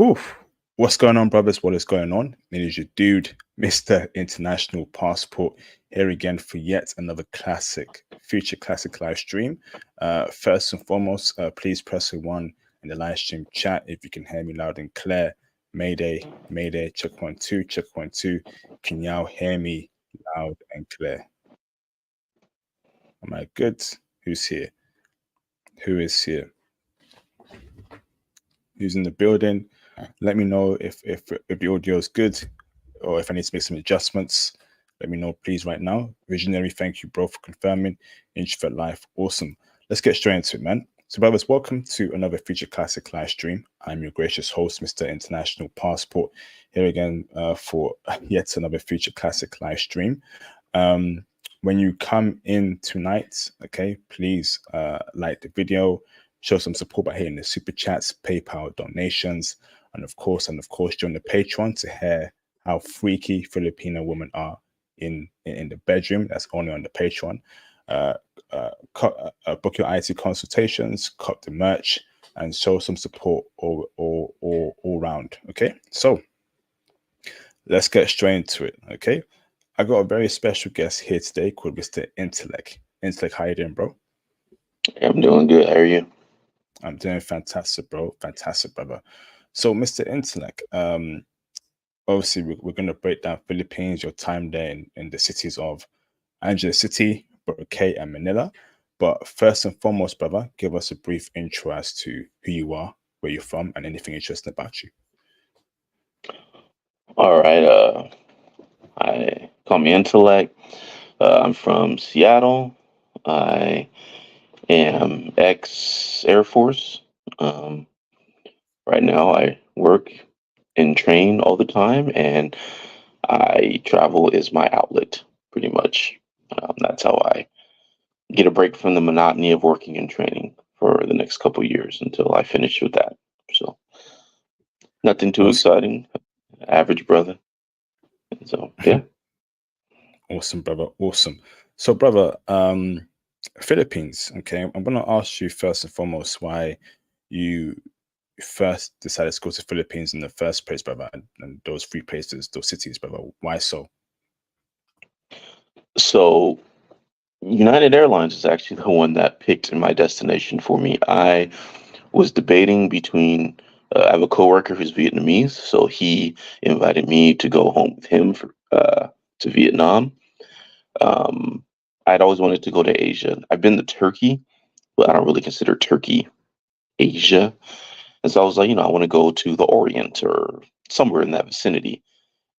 Oof. What's going on, brothers? What is going on? It is your dude, Mr. International Passport, here again for yet another future classic live stream. First and foremost, please press a one in the live stream chat if you can hear me loud and clear. Mayday, Mayday, check 1 2, check 1 2. Can y'all hear me loud and clear? Am I good? Who's here? Who is here? Who's in the building? Let me know if the audio is good or if I need to make some adjustments. Let me know, please, right now. Visionary, thank you, bro, for confirming. Introvert Life, awesome. Let's get straight into it, man. So, brothers, welcome to another Future Classic live stream. I'm your gracious host, Mr. International Passport, here again for yet another Future Classic live stream. When you come in tonight, okay, please like the video, show some support by hitting the super chats, PayPal donations, and of course, join the Patreon to hear how freaky Filipino women are in the bedroom. That's only on the Patreon. Book your IT consultations, cop the merch, and show some support all round. Okay, so let's get straight into it. Okay, I got a very special guest here today called Mr. Intellect. Intellect, how you doing, bro? I'm doing good. How are you? I'm doing fantastic, bro. Fantastic, brother. So, Mr. Intellect, obviously we're going to break down Philippines, your time there in the cities of Angela City, Boracay, and Manila. But first and foremost, brother, give us a brief intro as to who you are, where you're from, and anything interesting about you. All right. I call me Intellect. I'm from Seattle. I am ex Air Force. Right now, I work and train all the time, and I travel is my outlet, pretty much. That's how I get a break from the monotony of working and training for the next couple years until I finish with that. So, nothing too exciting. Average brother. So, yeah. Awesome, brother. Awesome. So, brother, Philippines. Okay, I'm gonna ask you first and foremost why you first decided to go to Philippines in the first place, brother, and those three places, those cities, brother. Why so? So, United Airlines is actually the one that picked my destination for me. I was debating between. I have a coworker who's Vietnamese, so he invited me to go home with him to Vietnam. I'd always wanted to go to Asia. I've been to Turkey, but I don't really consider Turkey Asia. And so I was like, I want to go to the Orient or somewhere in that vicinity.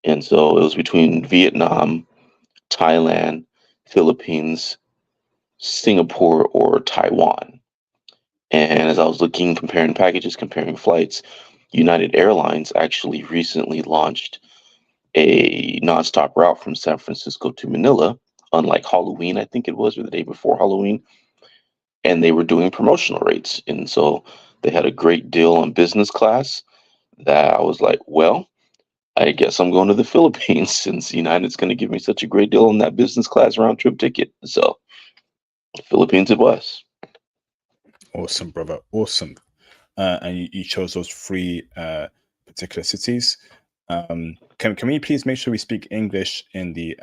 And so it was between Vietnam, Thailand, Philippines, Singapore, or Taiwan. And as I was looking, comparing packages, comparing flights, United Airlines actually recently launched a nonstop route from San Francisco to Manila, unlike Halloween, I think it was, or the day before Halloween. And they were doing promotional rates. And so they had a great deal on business class that I was like, well, I guess I'm going to the Philippines since United's going to give me such a great deal on that business class round trip ticket. So, Philippines it was. Awesome, brother. Awesome. And you chose those three particular cities. Can we please make sure we speak English in the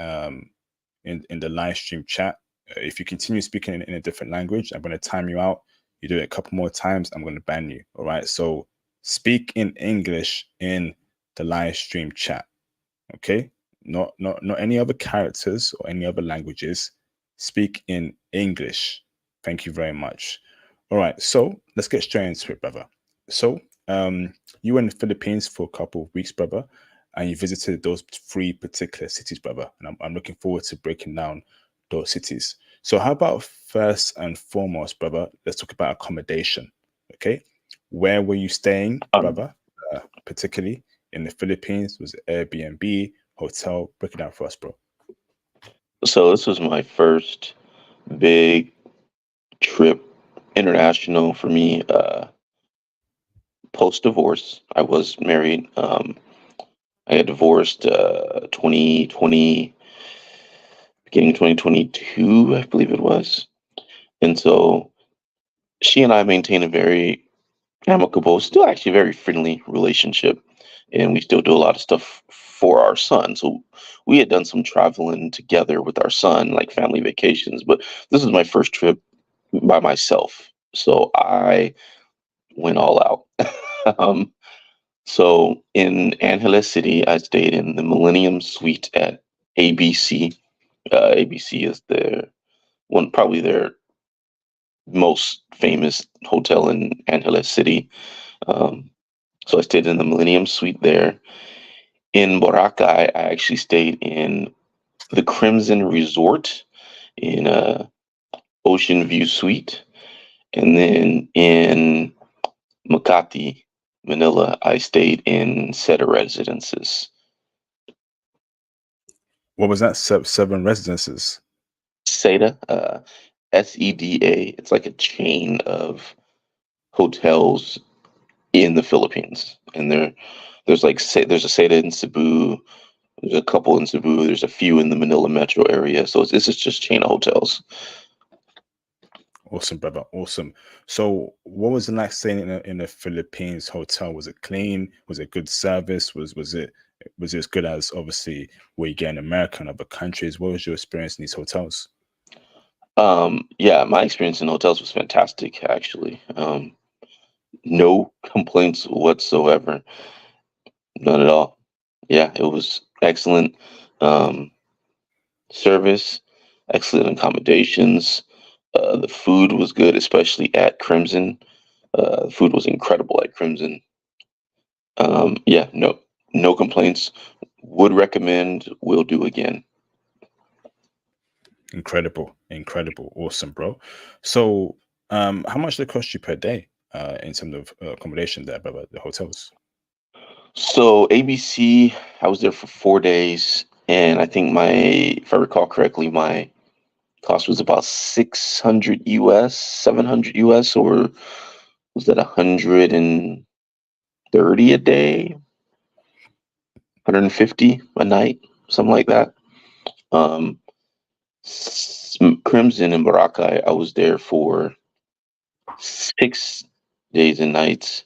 in the live stream chat? If you continue speaking in a different language, I'm going to time you out. You do it a couple more times, I'm going to ban you. All right. So speak in English in the live stream chat. Okay. Not any other characters or any other languages. Speak in English. Thank you very much. All right. So let's get straight into it, brother. So you were in the Philippines for a couple of weeks, brother, and you visited those three particular cities, brother. And I'm looking forward to breaking down those cities. So how about first and foremost, brother, let's talk about accommodation. Okay. Where were you staying, brother? Particularly in the Philippines? Was it Airbnb, hotel? Break it down for us, bro. So, this was my first big trip international for me post divorce. I was married. I got divorced 2020, beginning 2022, I believe it was. And so she and I maintain a very amicable, still actually very friendly relationship, and we still do a lot of stuff for our son. So we had done some traveling together with our son, like family vacations, but this is my first trip by myself, so I went all out. um, so in Angeles City, I stayed in the Millennium Suite at ABC. ABC is their one, probably their most famous hotel in Angeles City. Um, so I stayed in the Millennium Suite there. In Boracay, I actually stayed in the Crimson Resort in a Ocean View Suite, and then in Makati, Manila, I stayed in Seda Residences. What was that? Seven residences. Seda, SEDA. It's like a chain of hotels in the Philippines, and there's like there's a Seda in Cebu. There's a couple in Cebu. There's a few in the Manila metro area. So this is just chain of hotels. Awesome, brother. Awesome. So, what was it like staying in a Philippines hotel? Was it clean? Was it good service? Was it as good as obviously what you get in America and other countries? What was your experience in these hotels? Yeah, my experience in hotels was fantastic, actually. No complaints whatsoever. None at all. Yeah, it was excellent. Um, service, excellent accommodations. The food was good, especially at Crimson. The food was incredible at Crimson. Yeah, no complaints. Would recommend. Will do again. Incredible, incredible, awesome, bro. So, how much did it cost you per day in terms of accommodation there, brother? The hotels. So ABC, I was there for 4 days, and I think if I recall correctly, my cost was about 600 US, 700 US, or was that 130 a day, 150 a night, something like that. Um, Crimson and Boracay, I was there for 6 days and nights,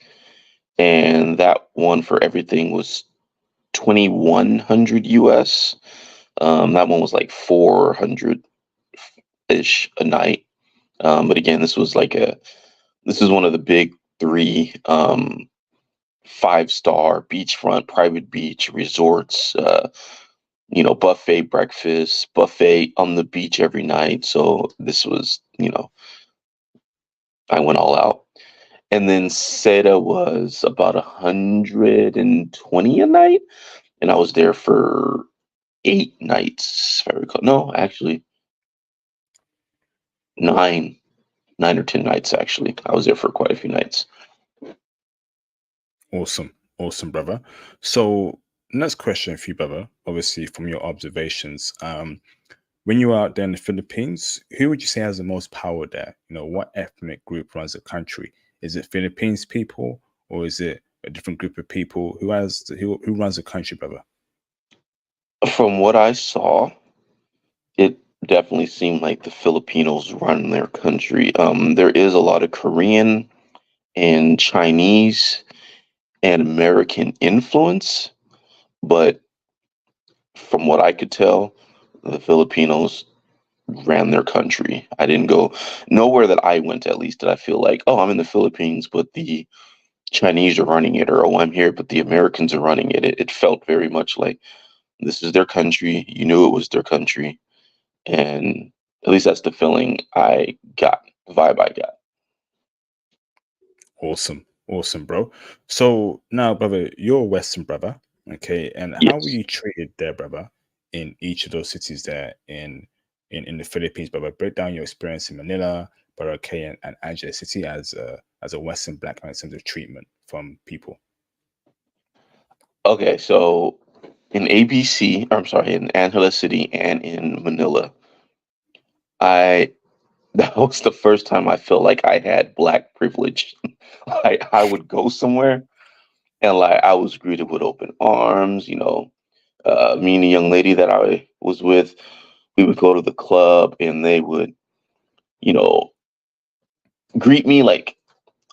and that one for everything was 2100 US. That one was like 400 ish a night. But again, this is one of the big three 5-star beachfront private beach resorts. Buffet breakfast, buffet on the beach every night. So this was, I went all out. And then Seda was about 120 a night, and I was there for 8 nights, if I recall. No, actually, nine, 9 or 10 nights. Actually, I was there for quite a few nights. Awesome, awesome, brother. So, next question for you, brother. Obviously, from your observations, when you are out there in the Philippines, who would you say has the most power there? What ethnic group runs the country? Is it Philippines people, or is it a different group of people? Who runs the country, brother? From what I saw, it definitely seemed like the Filipinos run their country. There is a lot of Korean and Chinese and American influence, but from what I could tell, the Filipinos ran their country. I didn't go nowhere that I went, at least, did I feel like, oh, I'm in the Philippines, but the Chinese are running it, or oh, I'm here, but the Americans are running it. It felt very much like this is their country. You knew it was their country. And at least that's the feeling I got, the vibe I got. Awesome, awesome, bro. So now, brother, you're a Western brother, okay? And how were Yes. you treated there, brother, in each of those cities there in the Philippines, brother? Break down your experience in Manila, Boracay, and Angeles City as a Western black man in terms of treatment from people. Okay, so in ABC, or I'm sorry, in Angeles City and in Manila, I that was the first time I felt like I had black privilege. I would go somewhere and like I was greeted with open arms. Me and a young lady that I was with, we would go to the club and they would, you know, greet me like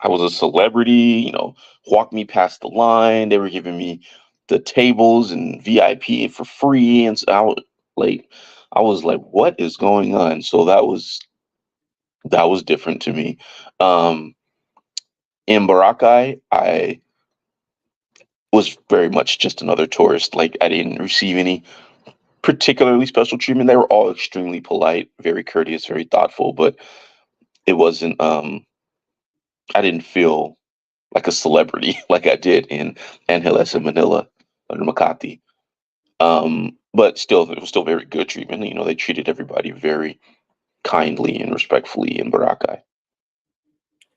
I was a celebrity, walked me past the line. They were giving me the tables and VIP for free. And so I was like, what is going on? So that was different to me. Um, in Boracay, I was very much just another tourist. Like I didn't receive any particularly special treatment. They were all extremely polite, very courteous, very thoughtful, but it wasn't I didn't feel like a celebrity like I did in Angeles and Manila or Makati. But still, it was still very good treatment. They treated everybody very kindly and respectfully in Boracay.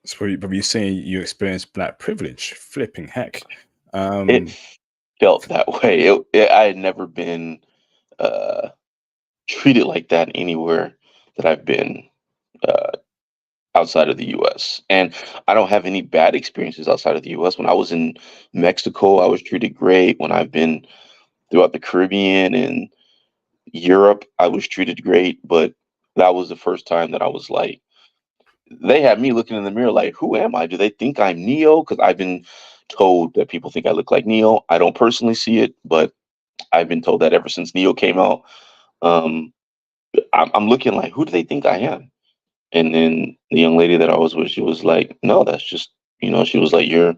So, but you saying you experienced black privilege? Flipping heck. It felt that way. I had never been uh, treated like that anywhere that I've been uh, outside of the U.S. And I don't have any bad experiences outside of the U.S. When I was in Mexico, I was treated great. When I've been throughout the Caribbean and Europe, I was treated great. But that was the first time that I was like, they had me looking in the mirror like, who am I? Do they think I'm Neo? Because I've been told that people think I look like Neo. I don't personally see it, but I've been told that ever since Neo came out. Um, I'm looking like, who do they think I am? And then the young lady that I was with, she was like, no, that's just, she was like, you're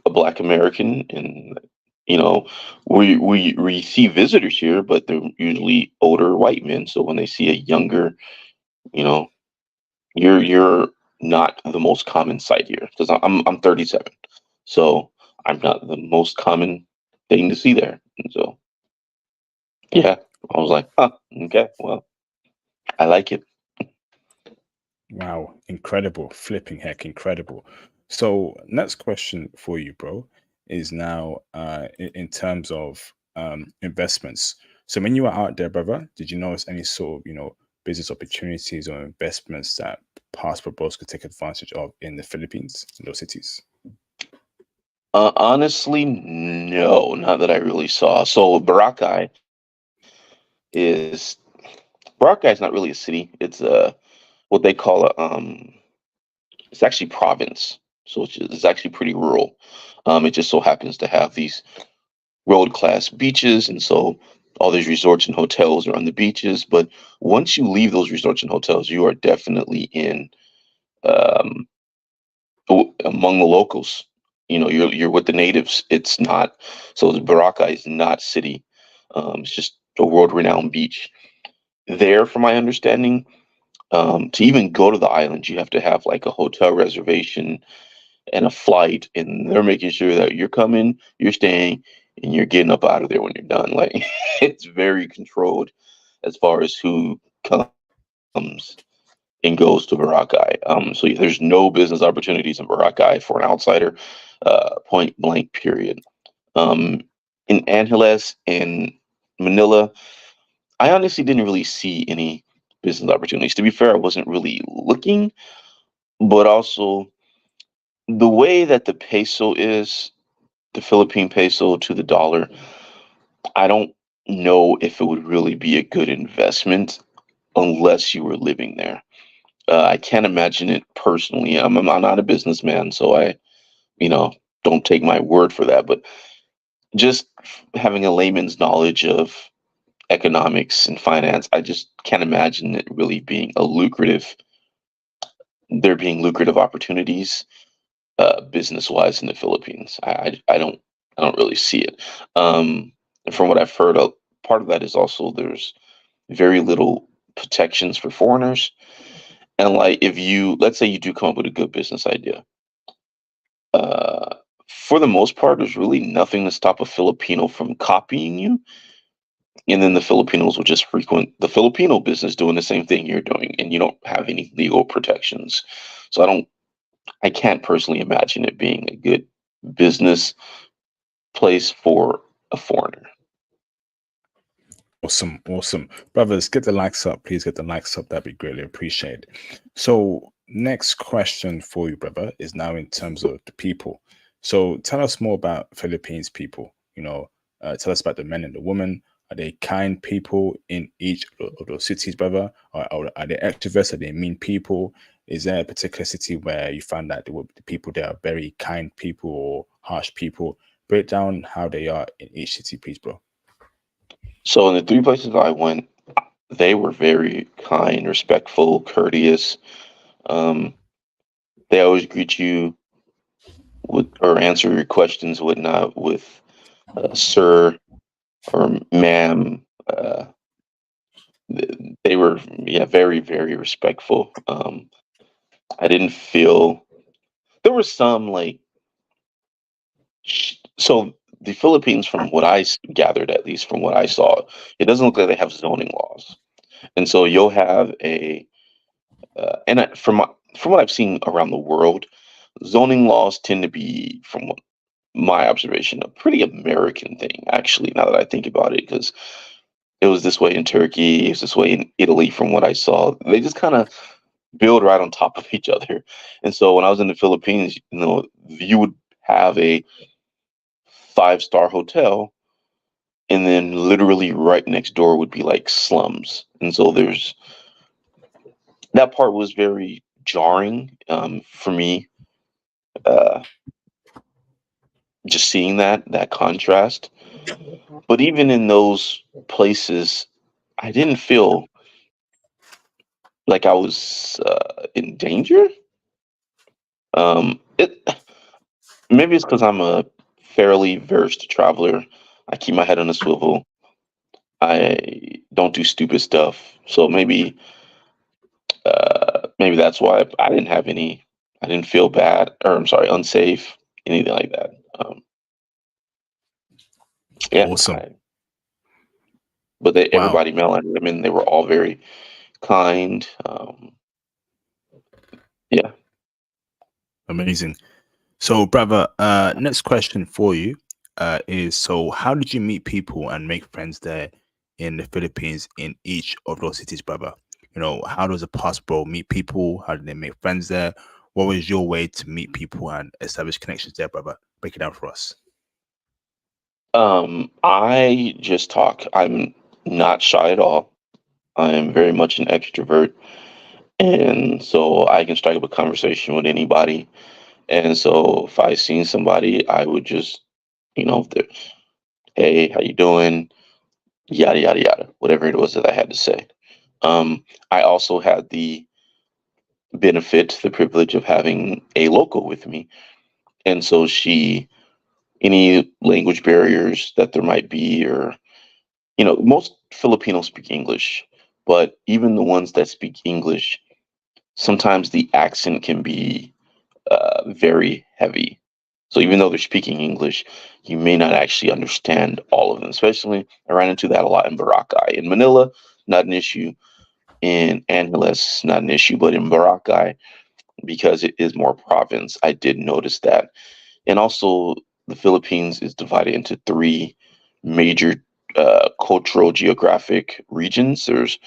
a Black American. And, we see visitors here, but they're usually older white men. So when they see a younger, you know, you're not the most common sight here because I'm 37. So I'm not the most common thing to see there. And so, yeah, I was like, huh, okay, well, I like it. Wow, incredible. Flipping heck, incredible. So, next question for you, bro, is now in terms of investments. So, when you were out there, brother, did you notice any sort of, business opportunities or investments that passport bros could take advantage of in the Philippines, in those cities? Honestly, no, not that I really saw. So is Boracay is not really a city. It's what they call it's actually province. So it's actually pretty rural. It just so happens to have these world class beaches, and so all these resorts and hotels are on the beaches. But once you leave those resorts and hotels, you are definitely in um, among the locals. You're with the natives. It's not so. Boracay is not city. It's just a world renowned beach. There, from my understanding, to even go to the island, you have to have like a hotel reservation and a flight, and they're making sure that you're coming, you're staying, and you're getting up out of there when you're done. Like it's very controlled as far as who comes and goes to Boracay. So yeah, there's no business opportunities in Boracay for an outsider, point blank. Period. Um, in Angeles and Manila, I honestly didn't really see any business opportunities. To be fair, I wasn't really looking, but also the way that the peso is, the Philippine peso to the dollar, I don't know if it would really be a good investment unless you were living there. I can't imagine it personally. I'm not a businessman, so I, you know, don't take my word for that. But just having a layman's knowledge of economics and finance, I just can't imagine it really being there being lucrative opportunities business wise in the Philippines. I don't really see it. And from what I've heard, part of that is also there's very little protections for foreigners. And like if you let's say you do come up with a good business idea, uh, for the most part, there's really nothing to stop a Filipino from copying you. And then the Filipinos will just frequent the Filipino business doing the same thing you're doing, and you don't have any legal protections. So I can't personally imagine it being a good business place for a foreigner. Awesome, awesome. Brothers, get the likes up. Please get the likes up. That'd be greatly appreciated. So, next question for you, brother, is now in terms of the people. So, tell us more about Philippines people. Tell us about the men and the women. Are they kind people in each of those cities, brother? Or are they extroverts? Are they mean people? Is there a particular city where you find that the people there are very kind people or harsh people? Break down how they are in each city, please, bro. So in the three places I went, they were very kind, respectful, courteous. Um, they always greet you with or answer your questions, whatnot, with sir or ma'am. They were, yeah, very, very respectful. I didn't feel there was some like so the Philippines, from what gathered, at least from what I saw, it doesn't look like they have zoning laws, and so you'll have a from what I've seen around the world, zoning laws tend to be, from my observation, a pretty American thing. Actually, now that I think about it, because it was this way in Turkey, it was this way in Italy. From what I saw, they just kind of build right on top of each other. And so when I was in the Philippines, you would have a five-star hotel, and then literally right next door would be like slums. And so there's that part was very jarring for me. Uh, just seeing that contrast. But even in those places, I didn't feel like I was in danger. It maybe it's because I'm a fairly versed traveler. I keep my head on a swivel. I don't do stupid stuff. So maybe that's why I didn't have any. I didn't feel bad, or I'm sorry, unsafe, anything like that. Yeah, Awesome. but Wow. everybody, male and women, they were all very kind. Yeah. Amazing. So, brother, next question for you is, so how did you meet people and make friends there in the Philippines in each of those cities, brother? How does a past bro meet people? How did they make friends there? What was your way to meet people and establish connections there, brother? Break it down for us. I just talk. I'm not shy at all. I am very much an extrovert, and so I can strike up a conversation with anybody. And so if I seen somebody, I would just, if they're, hey, how you doing? Yada yada yada, whatever it was that I had to say. I also had the benefit, the privilege of having a local with me, and so any language barriers that there might be, or most Filipinos speak English, but even the ones that speak English, sometimes the accent can be very heavy. So even though they're speaking English, you may not actually understand all of them. Especially, I ran into that a lot in Boracay. In Manila, not an issue. In Angeles, not an issue. But in Boracay, because it is more province, I did notice that. And also, the Philippines is divided into three major cultural geographic regions. There's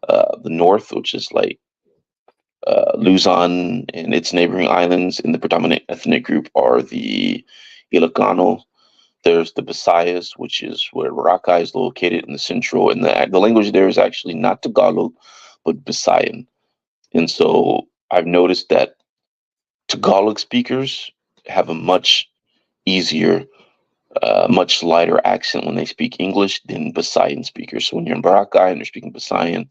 the north, which is like Luzon and its neighboring islands, and the predominant ethnic group are the Ilocano. There's the Visayas, which is where Boracay is located in the central, and the language there is actually not Tagalog, but Visayan. And so I've noticed that Tagalog speakers have a much easier, much lighter accent when they speak English than Visayan speakers. So when you're in Boracay and you're speaking Visayan,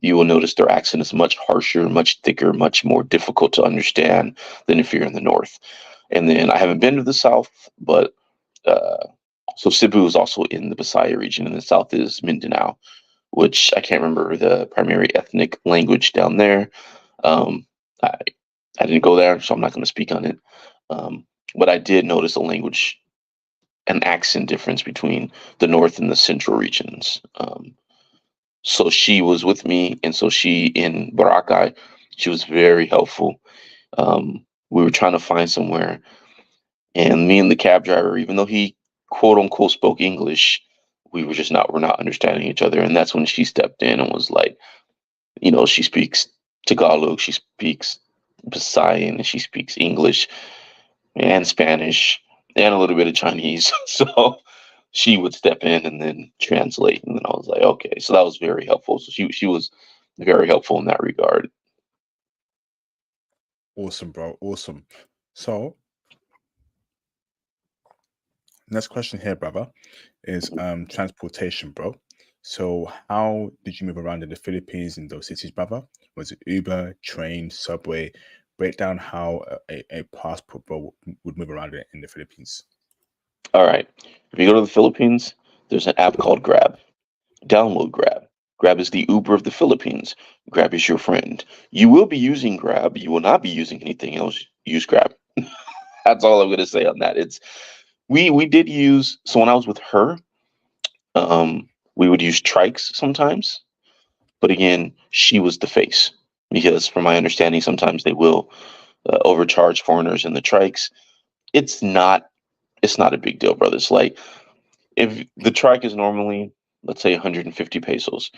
you will notice their accent is much harsher, much thicker, much more difficult to understand than if you're in the north. And then I haven't been to the south, but uh, so Cebu is also in the Visaya region, and the south is Mindanao, which I can't remember the primary ethnic language down there. Um, I, I didn't go there, so I'm not going to speak on it. Um, but I did notice a language, an accent difference between the north and the central regions. So she was with me, and so she in Boracay, she was very helpful. We were trying to find somewhere, and me and the cab driver, even though he quote unquote spoke English, we're not understanding each other. And that's when she stepped in and was like, she speaks Tagalog, she speaks Visayan, and she speaks English and Spanish and a little bit of Chinese. So she would step in and then translate, and then I was like, okay, so that was very helpful. So she was very helpful in that regard. Awesome, bro. Awesome. So, next question here, brother, is transportation, bro. So, how did you move around in the Philippines in those cities, brother? Was it Uber, train, subway? Break down how a passport bro would move around in the Philippines. All right, if you go to the Philippines, there's an app called Grab. Download Grab. Grab is the Uber of the Philippines. Grab is your friend. You will be using Grab. You will not be using anything else. Use Grab. That's all I'm going to say on that. It's we did use, so when I was with her, we would use trikes sometimes, but again, she was the face, because from my understanding, sometimes they will overcharge foreigners in the trikes. It's not it's not a big deal, brothers. Like, if the trike is normally, let's say, 150 pesos,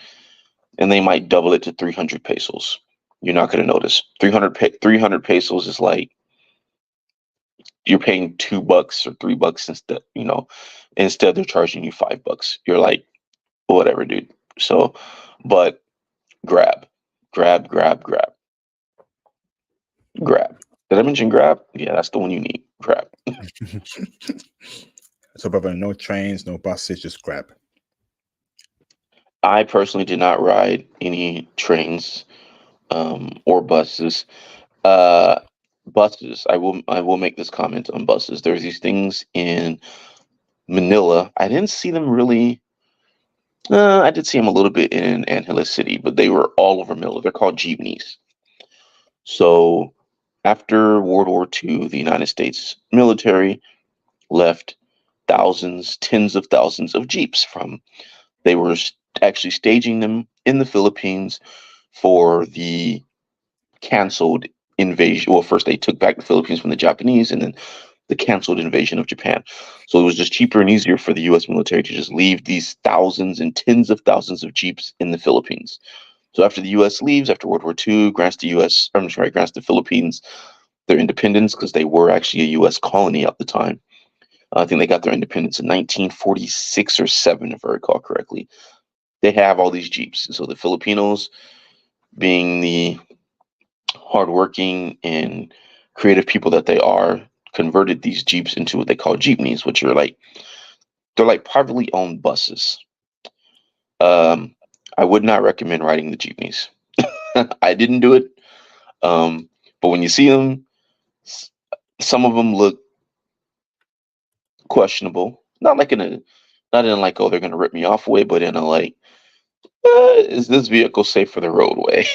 and they might double it to 300 pesos, you're not going to notice. 300 pesos is like you're paying $2 or $3 instead. Instead they're charging you $5. You're like, whatever, dude. So, but grab, grab. Did I mention Grab? Yeah, that's the one you need. Grab. So, brother, no trains, no buses, just Grab. I personally did not ride any trains or buses. Uh, Buses. I will make this comment on buses. There's these things in Manila. I didn't see them really. I did see them a little bit in Angeles City, but they were all over Manila. They're called jeepneys. So after World War II, the United States military left thousands, tens of thousands of jeeps from. They were actually staging them in the Philippines for the canceled invasion. Well, first they took back the Philippines from the Japanese, and then the canceled invasion of Japan. So it was just cheaper and easier for the U.S. military to just leave these thousands and tens of thousands of jeeps in the Philippines. So after the U.S. leaves, after World War II, grants the U.S. I'm sorry, grants the Philippines their independence, because they were actually a U.S. colony at the time. I think they got their independence in 1946 or 7, if I recall correctly. They have all these jeeps. So the Filipinos, being the hardworking and creative people that they are, converted these jeeps into what they call jeepneys, which are like, they're like privately owned buses. Um, I would not recommend riding the jeepneys. I didn't do it, but when you see them, some of them look questionable. Not in like, oh, they're gonna rip me off way, but in a like, is this vehicle safe for the roadway?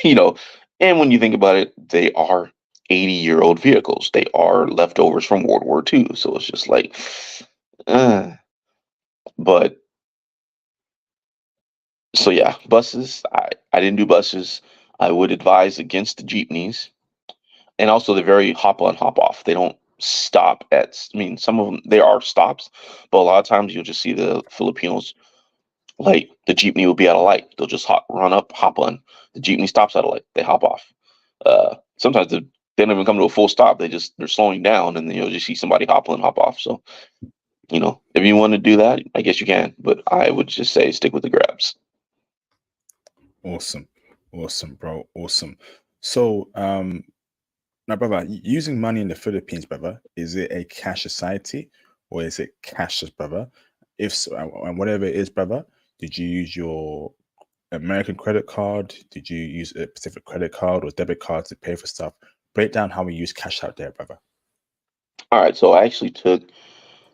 And when you think about it, they are 80-year-old vehicles. They are leftovers from World War II. So it's just like, uh, but so yeah, buses. I didn't do buses. I would advise against the jeepneys, and also they're very hop on, hop off. They don't stop at. I mean, some of them, there are stops, but a lot of times you'll just see the Filipinos, like, the jeepney will be at a light. They'll just run up, hop on. The jeepney stops at a light. They hop off. Sometimes they don't even come to a full stop. They're slowing down, and then you'll just see somebody hop on, hop off. So, if you want to do that, I guess you can. But I would just say stick with the grabs. Awesome. Awesome, bro. Awesome. So, now, brother, using money in the Philippines, brother, is it a cash society or is it cashless, brother? If so, and whatever it is, brother, did you use your American credit card? Did you use a Pacific credit card or debit card to pay for stuff? Break down how we use cash out there, brother. All right. So I actually took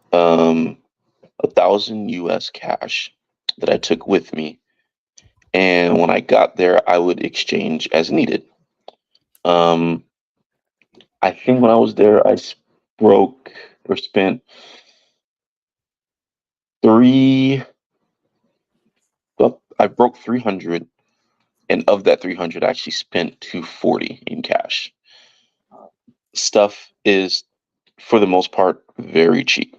1,000 US cash that I took with me, and when I got there, I would exchange as needed. Um, I think when I was there, broke or spent three. Well, I broke 300, and of that 300, I actually spent 240 in cash. Stuff is, for the most part, very cheap.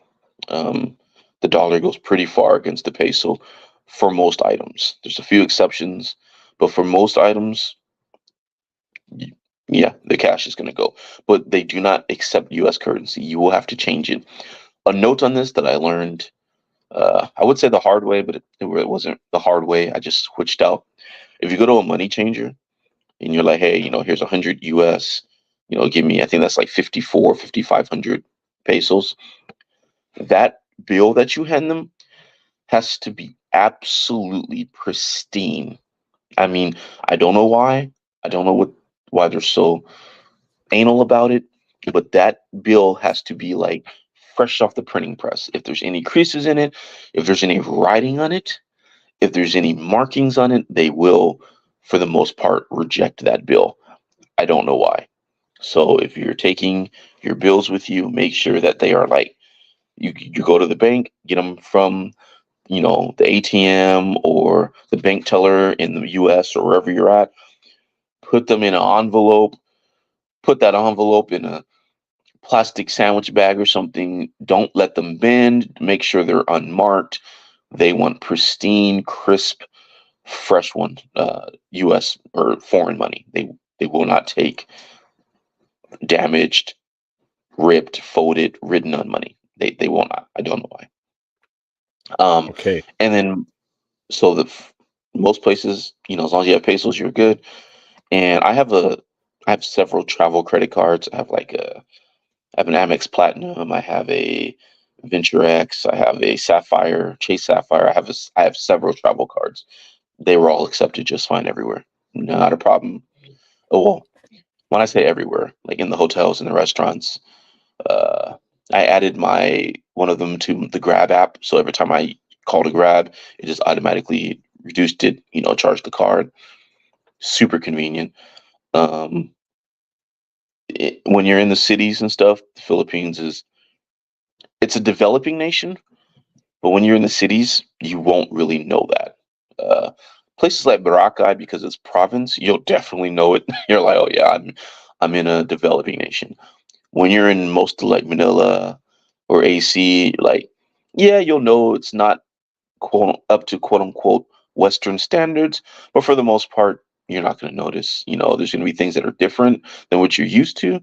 Um, the dollar goes pretty far against the peso for most items. There's a few exceptions, but for most items, yeah, the cash is going to go. But they do not accept U.S. currency. You will have to change it. A note on this that I learned I would say the hard way, but it wasn't the hard way. I just switched out. If you go to a money changer and you're like, hey, here's 100 US, give me, I think that's like 54, 5,500 pesos. That bill that you hand them has to be absolutely pristine. I mean, I don't know why. I don't know why they're so anal about it, but that bill has to be like fresh off the printing press. If there's any creases in it, if there's any writing on it, if there's any markings on it, they will, for the most part, reject that bill. I don't know why. So if you're taking your bills with you, make sure that they are like you go to the bank, get them from the ATM or the bank teller in the US or wherever you're at, put them in an envelope, put that envelope in a plastic sandwich bag or something. Don't let them bend. Make sure they're unmarked. They want pristine, crisp, fresh one, US or foreign money. They will not take damaged, ripped, folded, written on money. They will not. I don't know why. Okay. And then so most places, as long as you have pesos, you're good. And I have several travel credit cards. I have an Amex Platinum. I have a Venture X. I have a Sapphire, Chase Sapphire. I have several travel cards. They were all accepted just fine everywhere. Not a problem. Oh well, when I say everywhere, like in the hotels and the restaurants, uh, I added my one of them to the Grab app. So every time I called a Grab, it just automatically reduced it. Charged the card. Super convenient. Um, when you're in the cities and stuff, the Philippines it's a developing nation, but when you're in the cities, you won't really know that. Uh, Places like Boracay, because it's province, you'll definitely know it. You're like, oh yeah, I'm in a developing nation. When you're in most of like Manila or AC, like yeah, you'll know it's not quote up to quote unquote Western standards, but for the most part, you're not going to notice. There's going to be things that are different than what you're used to.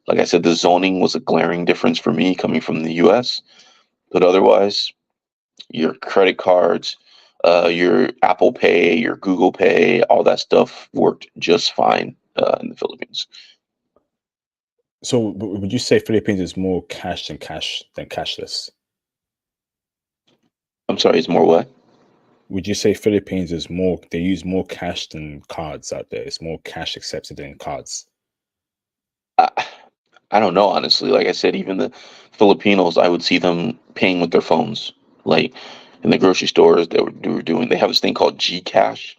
Like I said, the zoning was a glaring difference for me coming from the US. But otherwise, your credit cards, your Apple Pay, your Google Pay, all that stuff worked just fine in the Philippines. So would you say Philippines is more cash than cashless? I'm sorry, it's more what? Would you say Philippines is more, they use more cash than cards out there? It's more cash accepted than cards. I, I don't know, honestly. Like I said, even the Filipinos, I would see them paying with their phones. Like in the grocery stores, they have this thing called Gcash.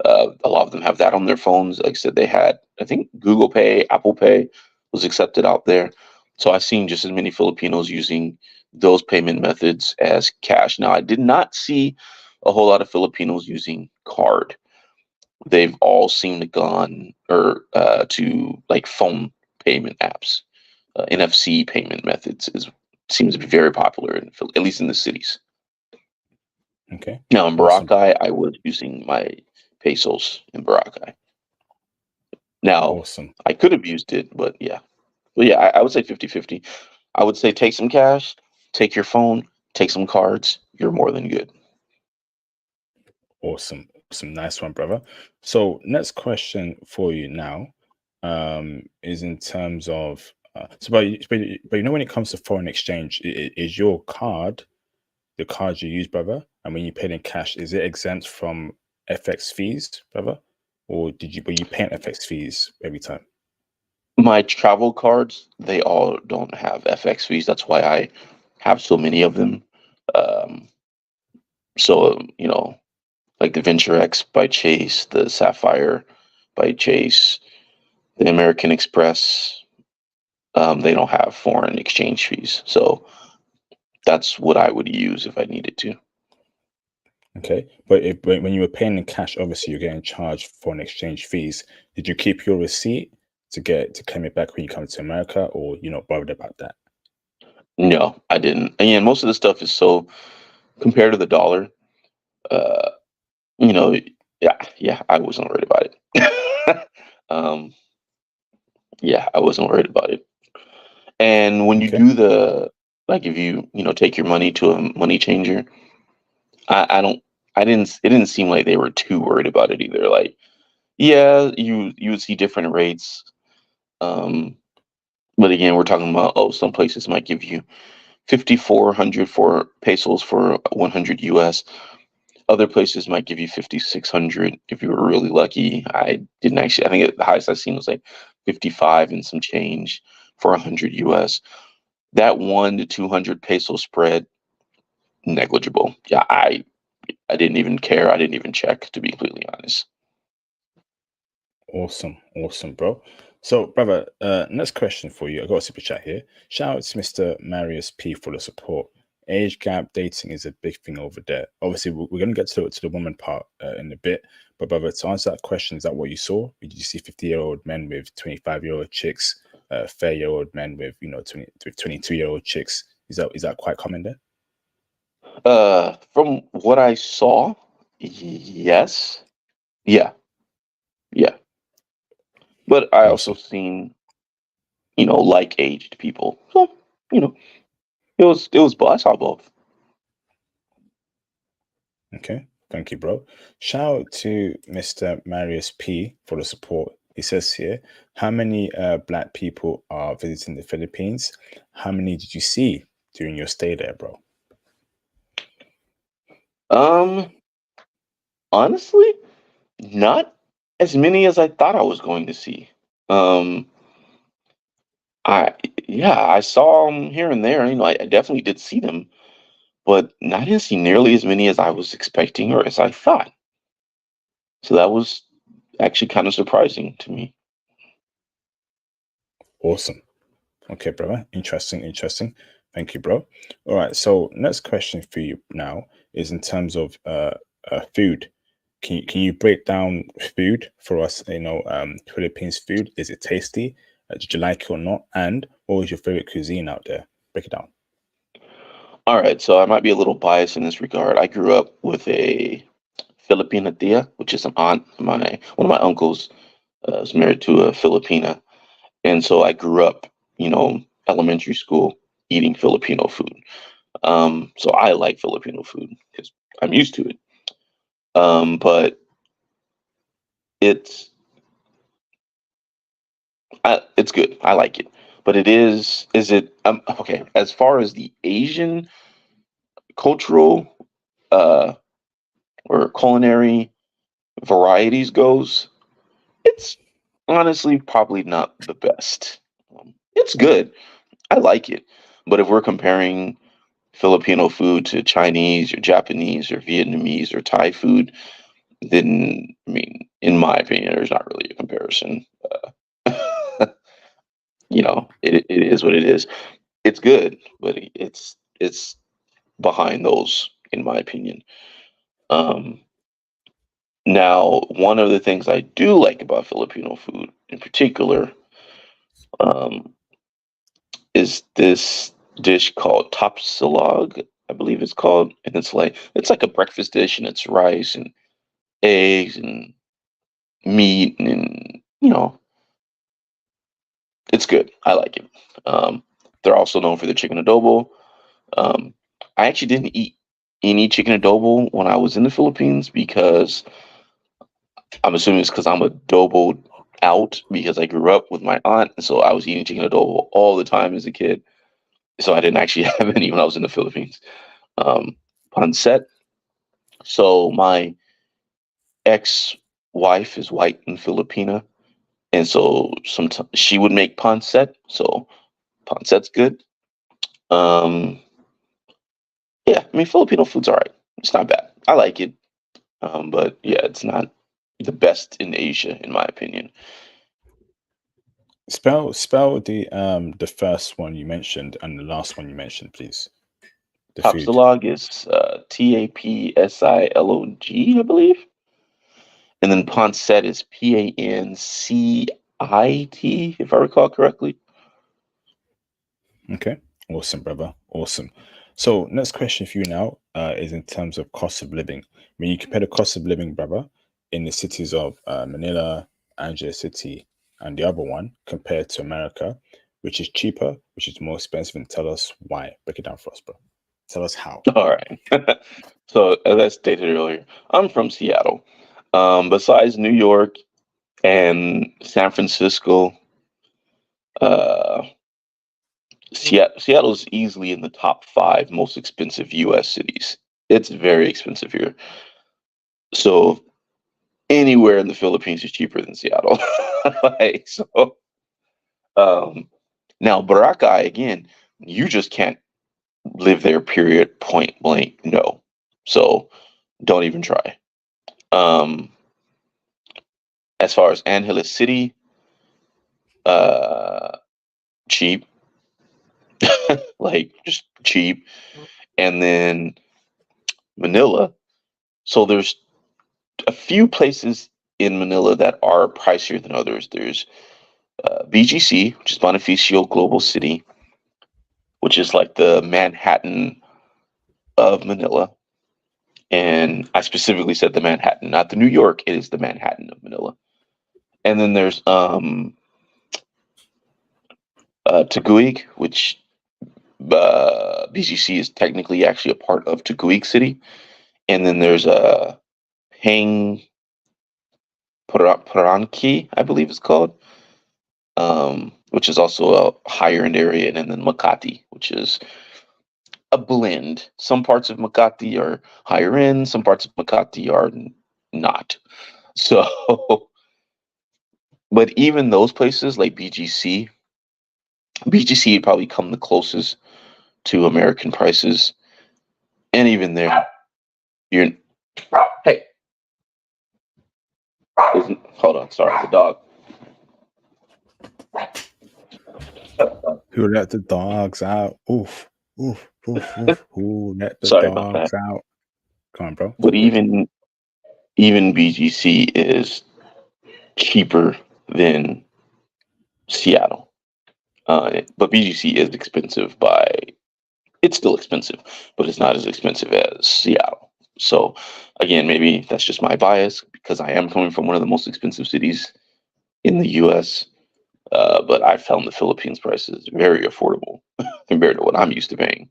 A lot of them have that on their phones. Like I said, I think Google Pay, Apple Pay was accepted out there. So I've seen just as many Filipinos using those payment methods as cash. Now, I did not see a whole lot of Filipinos using card. They've all seemed to gone or to like phone payment apps. NFC payment methods seems to be very popular at least in the cities. Okay. Now in Awesome. Boracay, I was using my pesos in Boracay. Now, Awesome. I could have used it, but yeah. But yeah, I would say 50-50. I would say take some cash, take your phone, take some cards. You're more than good. Awesome. Awesome. Nice one, brother. So next question for you now is in terms of but when it comes to foreign exchange, is your card the card you use, brother? And when you paid in cash, is it exempt from FX fees, brother? Or were you paying FX fees every time? My travel cards, they all don't have FX fees. That's why I have so many of them. Um, so, like the Venture X by Chase, the Sapphire by Chase, the American Express, they don't have foreign exchange fees. So that's what I would use if I needed to. Okay. But when you were paying in cash, obviously you're getting charged foreign exchange fees. Did you keep your receipt to claim it back when you come to America, or you're not bothered about that? No, I didn't. And most of the stuff is so compared to the dollar. Uh, you know, yeah, I wasn't worried about it. um, yeah, I wasn't worried about it. And when you Okay. do like if you take your money to a money changer, I don't I didn't it didn't seem like they were too worried about it either. Like, yeah, you would see different rates. Um, but again, we're talking about, some places might give you 5,400 for pesos for 100 US. Other places might give you 5,600 if you were really lucky. I didn't actually. I think the highest I've seen was like 55 and some change for 100 US. That 1 to 200 peso spread, negligible. Yeah, I didn't even care. I didn't even check, to be completely honest. Awesome, awesome, bro. So, brother, next question for you. I got a super chat here. Shout out to Mr. Marius P for the support. Age gap dating is a big thing over there. Obviously, we're going to get to the woman part in a bit. But, brother, to answer that question, is that what you saw? Did you see 50-year-old men with 25-year-old chicks, 30-year-old men with 22-year-old chicks? Is that quite common there? From what I saw, yes, yeah, yeah. But I also Awesome. seen like aged people. So you know, it was. I saw both. Okay. Thank you, bro. Shout out to Mr. Marius P for the support. He says here, how many black people are visiting the Philippines? How many did you see during your stay there, bro? Um, Honestly, not as many as I thought I was going to see. Um, I Yeah, I saw them here and there. I definitely did see them, but I didn't see nearly as many as I was expecting or as I thought. So that was actually kind of surprising to me. Awesome. Okay, brother. Interesting, interesting. Thank you, bro. All right. So next question for you now is in terms of food. Can you break down food for us? Philippines food. Is it tasty? Did you like it or not? And what was your favorite cuisine out there? Break it down. All right, so I might be a little biased in this regard. I grew up with a Filipina tia, which is an aunt. One of my uncles was married to a Filipina, and so I grew up, elementary school eating Filipino food. So I like Filipino food because I'm used to it. But it's it's good. I like it. But it is it okay? As far as the Asian cultural uh, or culinary varieties goes, it's honestly probably not the best. It's good. I like it. But if we're comparing Filipino food to Chinese or Japanese or Vietnamese or Thai food, then I mean, in my opinion, there's not really a comparison. It is what it is. It's good, but it's behind those, in my opinion. Um, Now, one of the things I do like about Filipino food, in particular, um, is this dish called tapsilog, I believe it's called, and it's like a breakfast dish, and it's rice and eggs and meat, and it's good. I like it. Um, they're also known for the chicken adobo. Um, I actually didn't eat any chicken adobo when I was in the Philippines because I'm assuming it's because I'm adobo out because I grew up with my aunt, and so I was eating chicken adobo all the time as a kid. So I didn't actually have any when I was in the Philippines. Um, Pancet. So my ex-wife is white and Filipina, and so sometimes she would make pancet. So pancet's good. Um, yeah, I mean Filipino food's all right. It's not bad. I like it. But yeah, it's not the best in Asia, in my opinion. Spell the first one you mentioned and the last one you mentioned, please. The food. Tapsilog is Tapsilog, I believe. And then Pancet is Pancit, if I recall correctly. Okay. Awesome, brother. Awesome. So next question for you now is in terms of cost of living. When you compare the cost of living, brother, in the cities of Manila, Angeles City, and the other one compared to America, which is cheaper, which is more expensive, and tell us why. Break it down for us, bro. Tell us how. All right. So as I stated earlier, I'm from Seattle. Besides New York and San Francisco, uh, Seattle is easily in the top 5 most expensive U.S. cities. It's very expensive here. So anywhere in the Philippines is cheaper than Seattle. Like, so now Boracay again, you just can't live there. Period. Point blank. No. So don't even try. Um, as far as Angeles City, uh, cheap, like just cheap, and then Manila. So there's a few places in Manila that are pricier than others. There's BGC, which is Bonifacio Global City, which is like the Manhattan of Manila. And I specifically said the Manhattan, not the New York. It is the Manhattan of Manila. And then there's Taguig, which BGC is technically actually a part of Taguig City. And then there's Hang Paranki, I believe it's called, which is also a higher end area. And then Makati, which is a blend. Some parts of Makati are higher end, some parts of Makati are not. So, but even those places like BGC would probably come the closest to American prices. And even there, you're, hey, hold on, sorry, the dog. Who let the dogs out? Oof, oof, oof, oof. Who let the Sorry about that. dogs out? Come on, bro. But even BGC is cheaper than Seattle. But BGC is expensive it's still expensive, but it's not as expensive as Seattle. So again, maybe that's just my bias because I am coming from one of the most expensive cities in the US. But I found the Philippines prices very affordable compared to what I'm used to paying.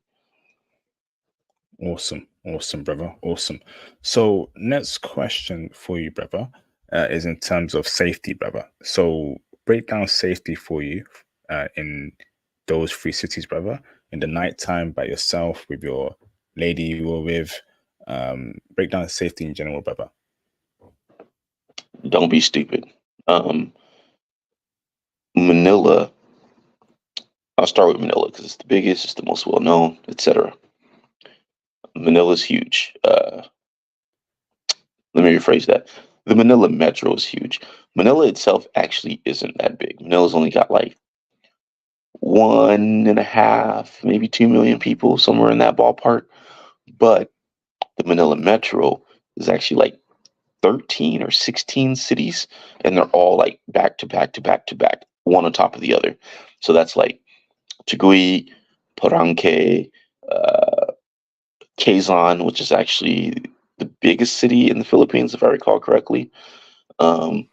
Awesome, awesome, brother, awesome. So next question for you, brother, is in terms of safety, brother. So break down safety for you in those 3 cities, brother. In the nighttime, by yourself, with your lady you were with. Break down safety in general, brother. Don't be stupid. Manila. I'll start with Manila because it's the biggest, it's the most well known, etc. Manila's huge. Let me rephrase that. The Manila Metro is huge. Manila itself actually isn't that big. Manila's only got like 1.5, maybe 2 million people, somewhere in that ballpark. But the Manila Metro is actually like 13 or 16 cities, and they're all like back to back to back to back, one on top of the other. So that's like Chagui, Paranque, Quezon, which is actually the biggest city in the Philippines, if I recall correctly, and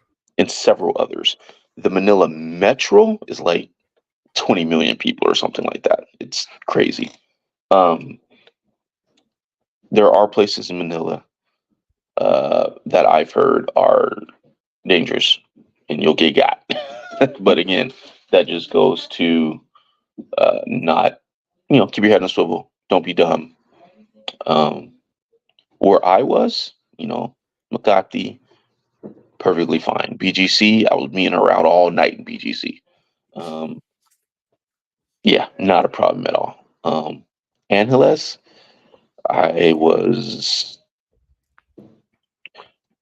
several others. The Manila Metro is like 20 million people or something like that. It's crazy. There are places in Manila that I've heard are dangerous and you'll get got. But again, that just goes to not, keep your head on a swivel. Don't be dumb. Where I was, Makati, perfectly fine. BGC, I was being around all night in BGC. Yeah, not a problem at all. Angeles, I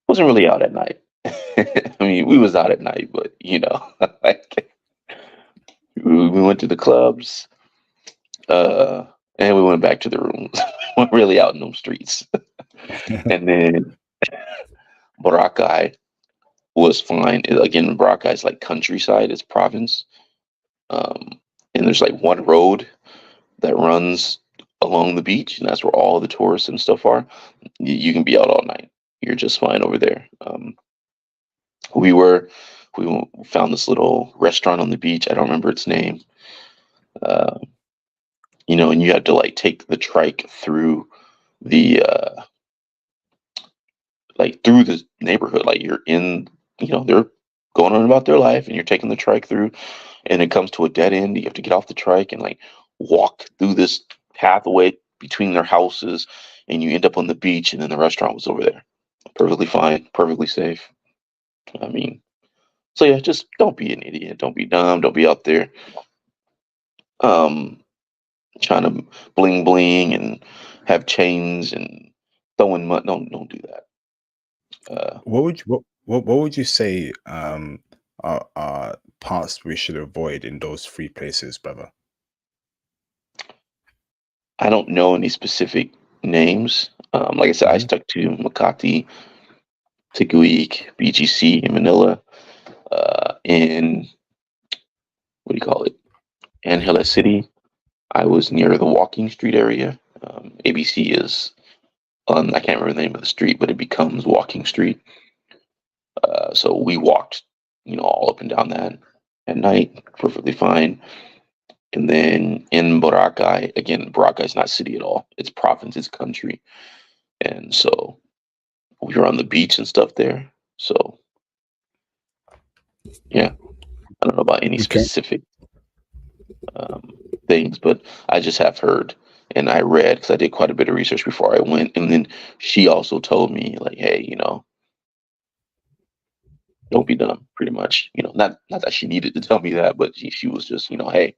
wasn't really out at night. I mean, we was out at night, but like we went to the clubs, and we went back to the rooms. We weren't really out in them streets. And then Boracay was fine. Again, Boracay is like countryside, it's province. And there's like one road that runs along the beach, and that's where all the tourists and stuff are. You can be out all night. You're just fine over there. We found this little restaurant on the beach. I don't remember its name. uh, and you have to like take the trike through the through the neighborhood. Like you're in, they're going on about their life, and you're taking the trike through, and it comes to a dead end. You have to get off the trike and like walk through this pathway between their houses, and you end up on the beach, and then the restaurant was over there. Perfectly fine, perfectly safe. I mean, so yeah, just don't be an idiot. Don't be dumb. Don't be out there um, trying to bling bling and have chains and throwing mud. Don't do that. What would you say are parts we should avoid in those three places, brother? I don't know any specific names. Like I said, I Hmm. stuck to Makati, Taguig, BGC in Manila, in what do you call it? Angela City. I was near the Walking Street area. ABC is on, I can't remember the name of the street, but it becomes Walking Street. So we walked, all up and down that at night, perfectly fine. And then in Boracay, again, Boracay is not city at all. It's province, it's country. And so we were on the beach and stuff there. So yeah, I don't know about any Okay. specific um, things, but I just have heard and I read because I did quite a bit of research before I went. And then she also told me like, hey, don't be dumb, pretty much. Not that she needed to tell me that, but she was just, hey,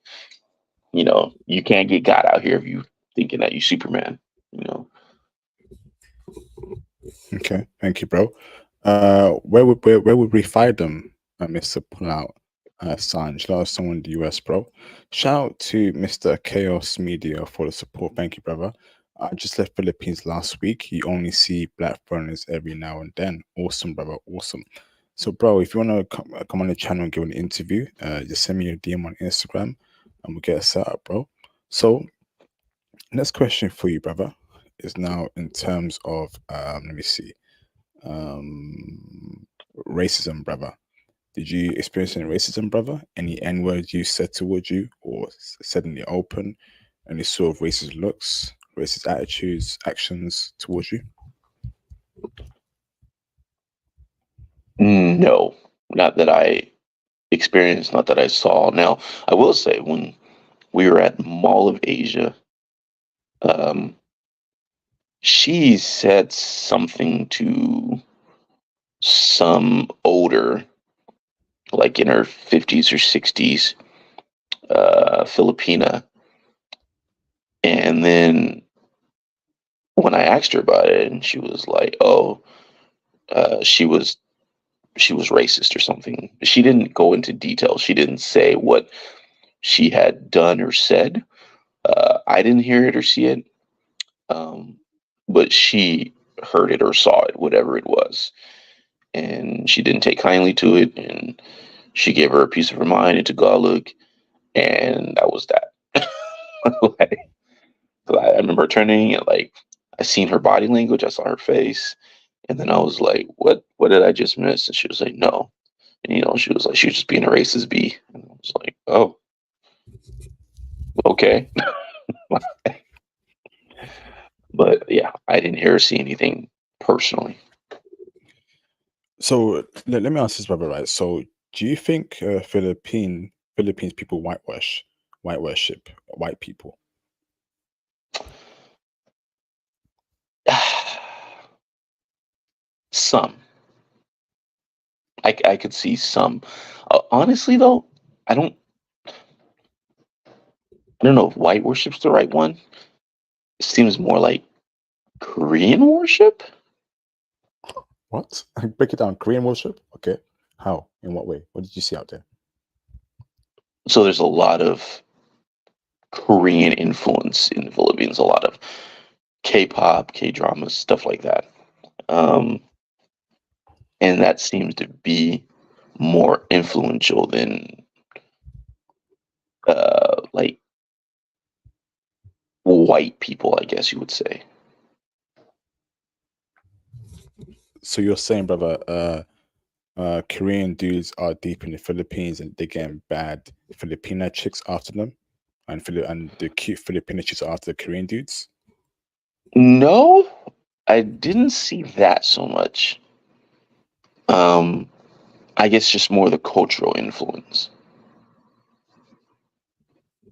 you can't get God out here if you thinking that you Superman. You know, Okay. Thank you, bro. Where would we find them, Mr. Pullout Sanj? Let us someone in the US, bro. Shout out to Mr. Chaos Media for the support. Thank you, brother. I just left Philippines last week. You only see black foreigners every now and then. Awesome, brother. Awesome. So, bro, if you want to come on the channel and give an interview, just send me your DM on Instagram and we'll get it set up, bro. So, next question for you, brother, is now in terms of, let me see, um, racism, brother. Did you experience any racism, brother? Any N words you said towards you or said in the open? Any sort of racist looks, racist attitudes, actions towards you? no, not that I experienced, not that I saw. Now, I will say when we were at Mall of Asia, um, she said something to some older, like in her 50s or 60s, Filipina. And then when I asked her about it, and she was like, "Oh, she was racist or something." She didn't go into detail. She didn't say what she had done or said. I didn't hear it or see it, um, but she heard it or saw it, whatever it was, and she didn't take kindly to it, and she gave her a piece of her mind in Tagalog, and that was that. Like, I remember turning and like I seen her body language, I saw her face, and then I was like, "What did I just miss?" And she was like, "No." And she was like, she was just being a racist bee. And I was like, "Oh, okay." But yeah, I didn't hear or see anything personally. So let me ask this, brother, right? So do you think Philippines people white worship white people? Some, I could see some. Honestly, though, I don't, I don't know if white worship's the right one. It seems more like Korean worship. What? Break it down. Korean worship? Okay. How? In what way? What did you see out there? So there's a lot of Korean influence in the Philippines. A lot of K-pop, K-dramas, stuff like that. Um, and that seems to be more influential than like white people, I guess you would say. So you're saying, brother, Korean dudes are deep in the Philippines and they're getting bad Filipina chicks after them? and the cute Filipino chicks are after the Korean dudes? No, I didn't see that so much. I guess just more the cultural influence,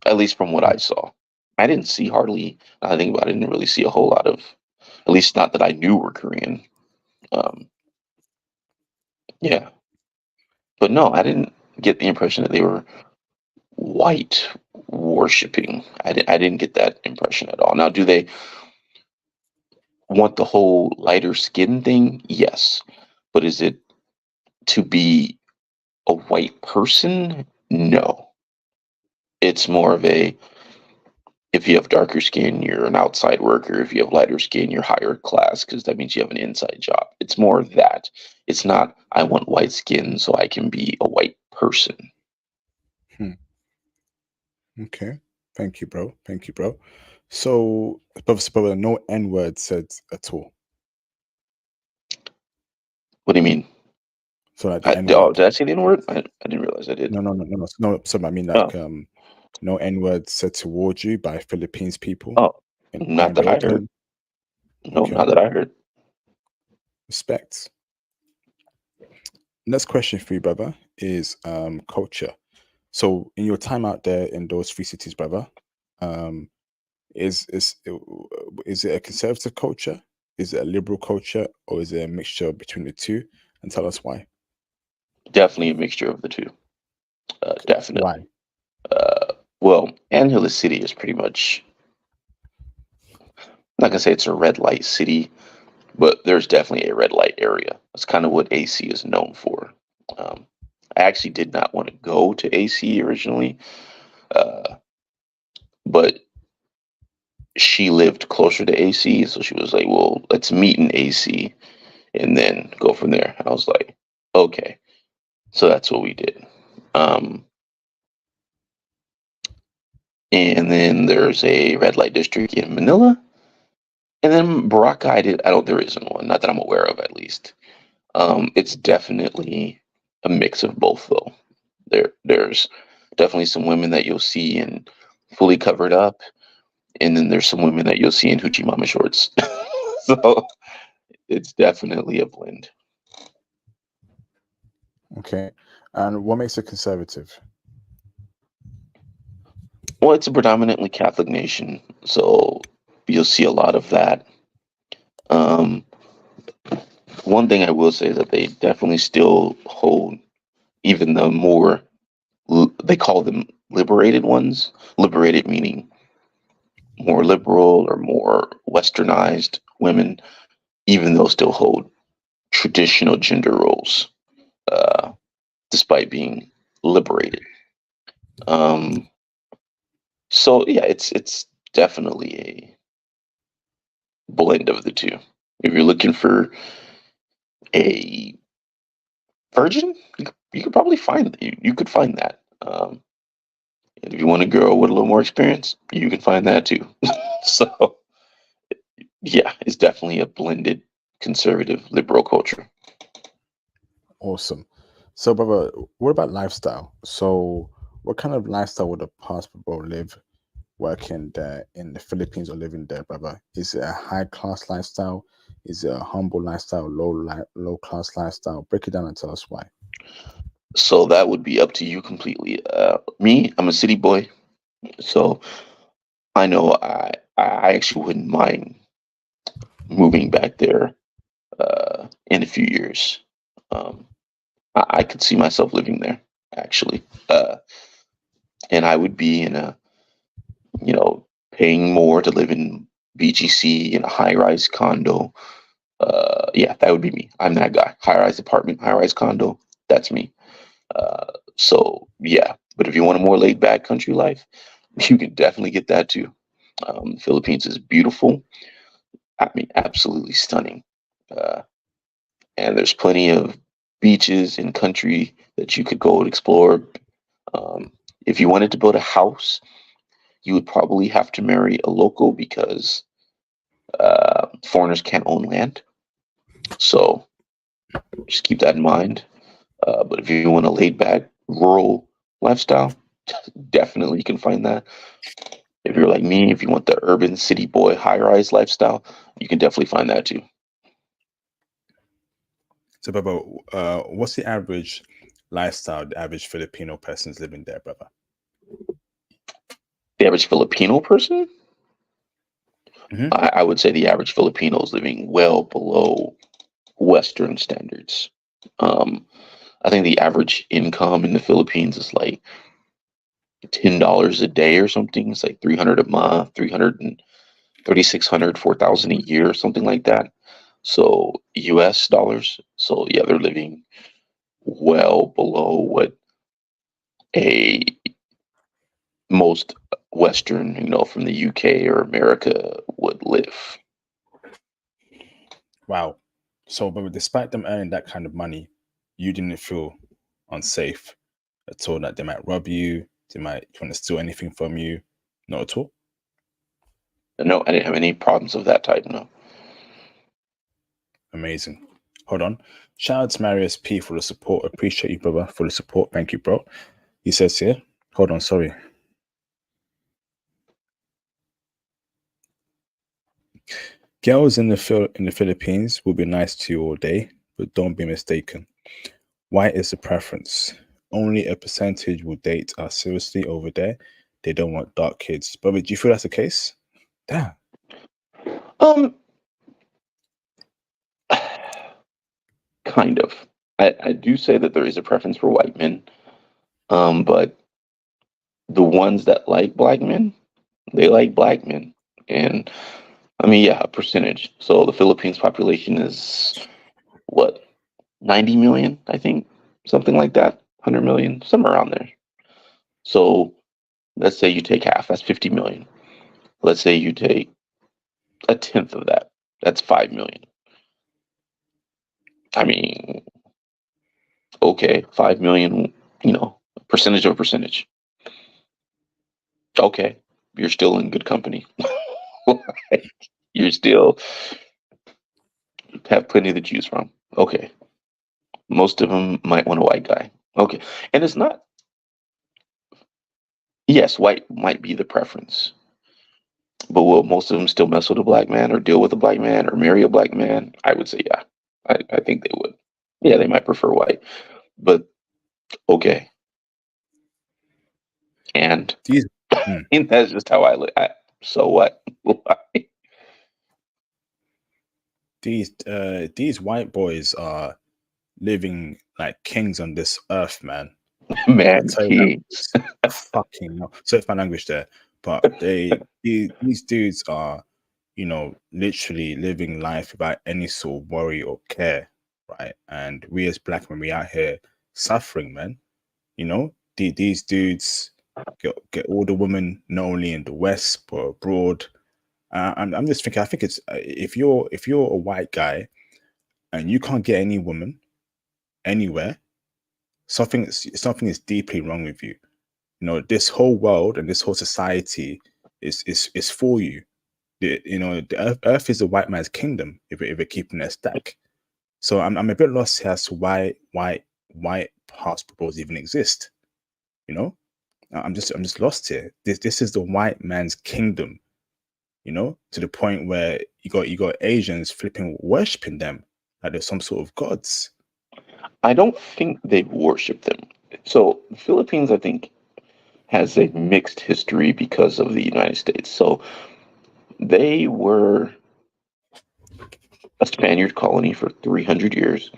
at least from what I saw. I didn't see hardly. I think about it, I didn't really see a whole lot of, at least not that I knew were Korean. Um, yeah, but no, I didn't get the impression that they were white worshiping. I didn't get that impression at all. Now, do they want the whole lighter skin thing? Yes, but is it to be a white person? No, it's more of a, if you have darker skin, you're an outside worker. If you have lighter skin, you're higher class because that means you have an inside job. It's more of that. It's not, I want white skin so I can be a white person. Hmm. Okay. Thank you, bro. Thank you, bro. So, brother, no N word said at all. What do you mean? So, like the N word. Did I say the N word? I didn't realize I did. No. So, I mean, like, Oh, no N word said towards you by Philippines people oh, during not the that I heard. open. No, Okay. not that I heard. Respect. Next question for you, brother, is culture. So, in your time out there in those three cities, brother, um, is it a conservative culture? Is it a liberal culture, or is it a mixture between the two? And tell us why. Definitely a mixture of the two. Why? Definitely. Well, Angeles City is pretty much, I'm not gonna say it's a red light city, but there's definitely a red light area. That's kind of what AC is known for. Um, I actually did not want to go to AC originally, uh, but she lived closer to AC, so she was like, "Well, let's meet in AC and then go from there." I was like, "Okay," so that's what we did. Um, and then there's a red light district in Manila, and then Boracay. I don't. There isn't one, not that I'm aware of, at least. It's definitely a mix of both, though. There's definitely some women that you'll see in fully covered up, and then there's some women that you'll see in hoochie mama shorts. So it's definitely a blend. Okay. And what makes it conservative? Well, it's a predominantly Catholic nation, so you'll see a lot of that. Um, one thing I will say is that they definitely still hold even the more, they call them liberated ones. Liberated meaning more liberal or more westernized women, even though still hold traditional gender roles, uh, despite being liberated. Um, so yeah, it's definitely a blend of the two. If you're looking for a virgin, you could probably find, you could find that. And if you want a girl with a little more experience, you can find that too. So yeah, it's definitely a blended conservative liberal culture. Awesome. So, brother, what about lifestyle? So, what kind of lifestyle would a passport bro live working there in the Philippines or living there, brother? Is it a high class lifestyle? Is it a humble lifestyle, low class lifestyle? Break it down and tell us why. So that would be up to you completely. Me, I'm a city boy, so I know I actually wouldn't mind moving back there in a few years. Um, I could see myself living there actually, and I would be in a, paying more to live in BGC in a high rise condo. Yeah, that would be me. I'm that guy. High rise apartment, high rise condo. That's me. So yeah, but if you want a more laid back country life, you can definitely get that too. Philippines is beautiful. I mean, absolutely stunning. Uh, and there's plenty of beaches and country that you could go and explore. Um, if you wanted to build a house, you would probably have to marry a local because foreigners can't own land. So just keep that in mind. But if you want a laid back rural lifestyle, definitely you can find that. If you're like me, if you want the urban city boy high rise lifestyle, you can definitely find that too. So, brother, what's the average lifestyle the average Filipino person's living there, brother? The average Filipino person, Hmm. I would say the average Filipino is living well below Western standards. Um, I think the average income in the Philippines is like $10 a day or something. It's like 300 a month, 300 and 3,600, 4,000 a year, or something like that. So US dollars. So yeah, they're living well below what a most Western, from the UK or America would live. Wow. So, but despite them earning that kind of money, you didn't feel unsafe at all, that they might rob you, they might want to steal anything from you? Not at all. No, I didn't have any problems of that type. No. Amazing. Hold on. Shout out to Marius P for the support. Appreciate you, brother, for the support. Thank you, bro. He says here, hold on, sorry. Girls in the Philippines will be nice to you all day, but don't be mistaken. White is the preference. Only a percentage will date us seriously over there. They don't want dark kids. Brother, do you feel that's the case? Damn. Um, kind of. I do say that there is a preference for white men. But the ones that like black men, they like black men. And I mean, yeah, a percentage. So the Philippines population is what, 90 million, I think, something like that, 100 million, somewhere around there. So let's say you take half, that's 50 million. Let's say you take a tenth of that, that's 5 million. I mean, okay, 5 million, percentage of a percentage. Okay, you're still in good company. Like, you're still have plenty to choose from. Okay, most of them might want a white guy. Okay, and it's not. Yes, white might be the preference, but will most of them still mess with a black man or deal with a black man or marry a black man? I would say yeah. I think they would. Yeah, they might prefer white, but okay. And, These, mm, and that's just how I look. So what? these white boys are living like kings on this earth, man. I Man, tell you that kids. was fucking no. Sorry if my language there, but these dudes are, literally living life without any sort of worry or care, right? And we as black men, we out here suffering, man. These dudes get all the women not only in the West but abroad. I'm just thinking. I think it's if you're a white guy and you can't get any woman anywhere, something is deeply wrong with you. This whole world and this whole society is for you. The earth is the white man's kingdom if we're keeping that stack. So I'm a bit lost here as to why white hospitals even exist. You know, I'm just lost here. This is the white man's kingdom. To the point where you got Asians flipping worshiping them like they're some sort of gods. I don't think they worship them. So the Philippines, I think, has a mixed history because of the United States. So they were a Spaniard colony for 300 years.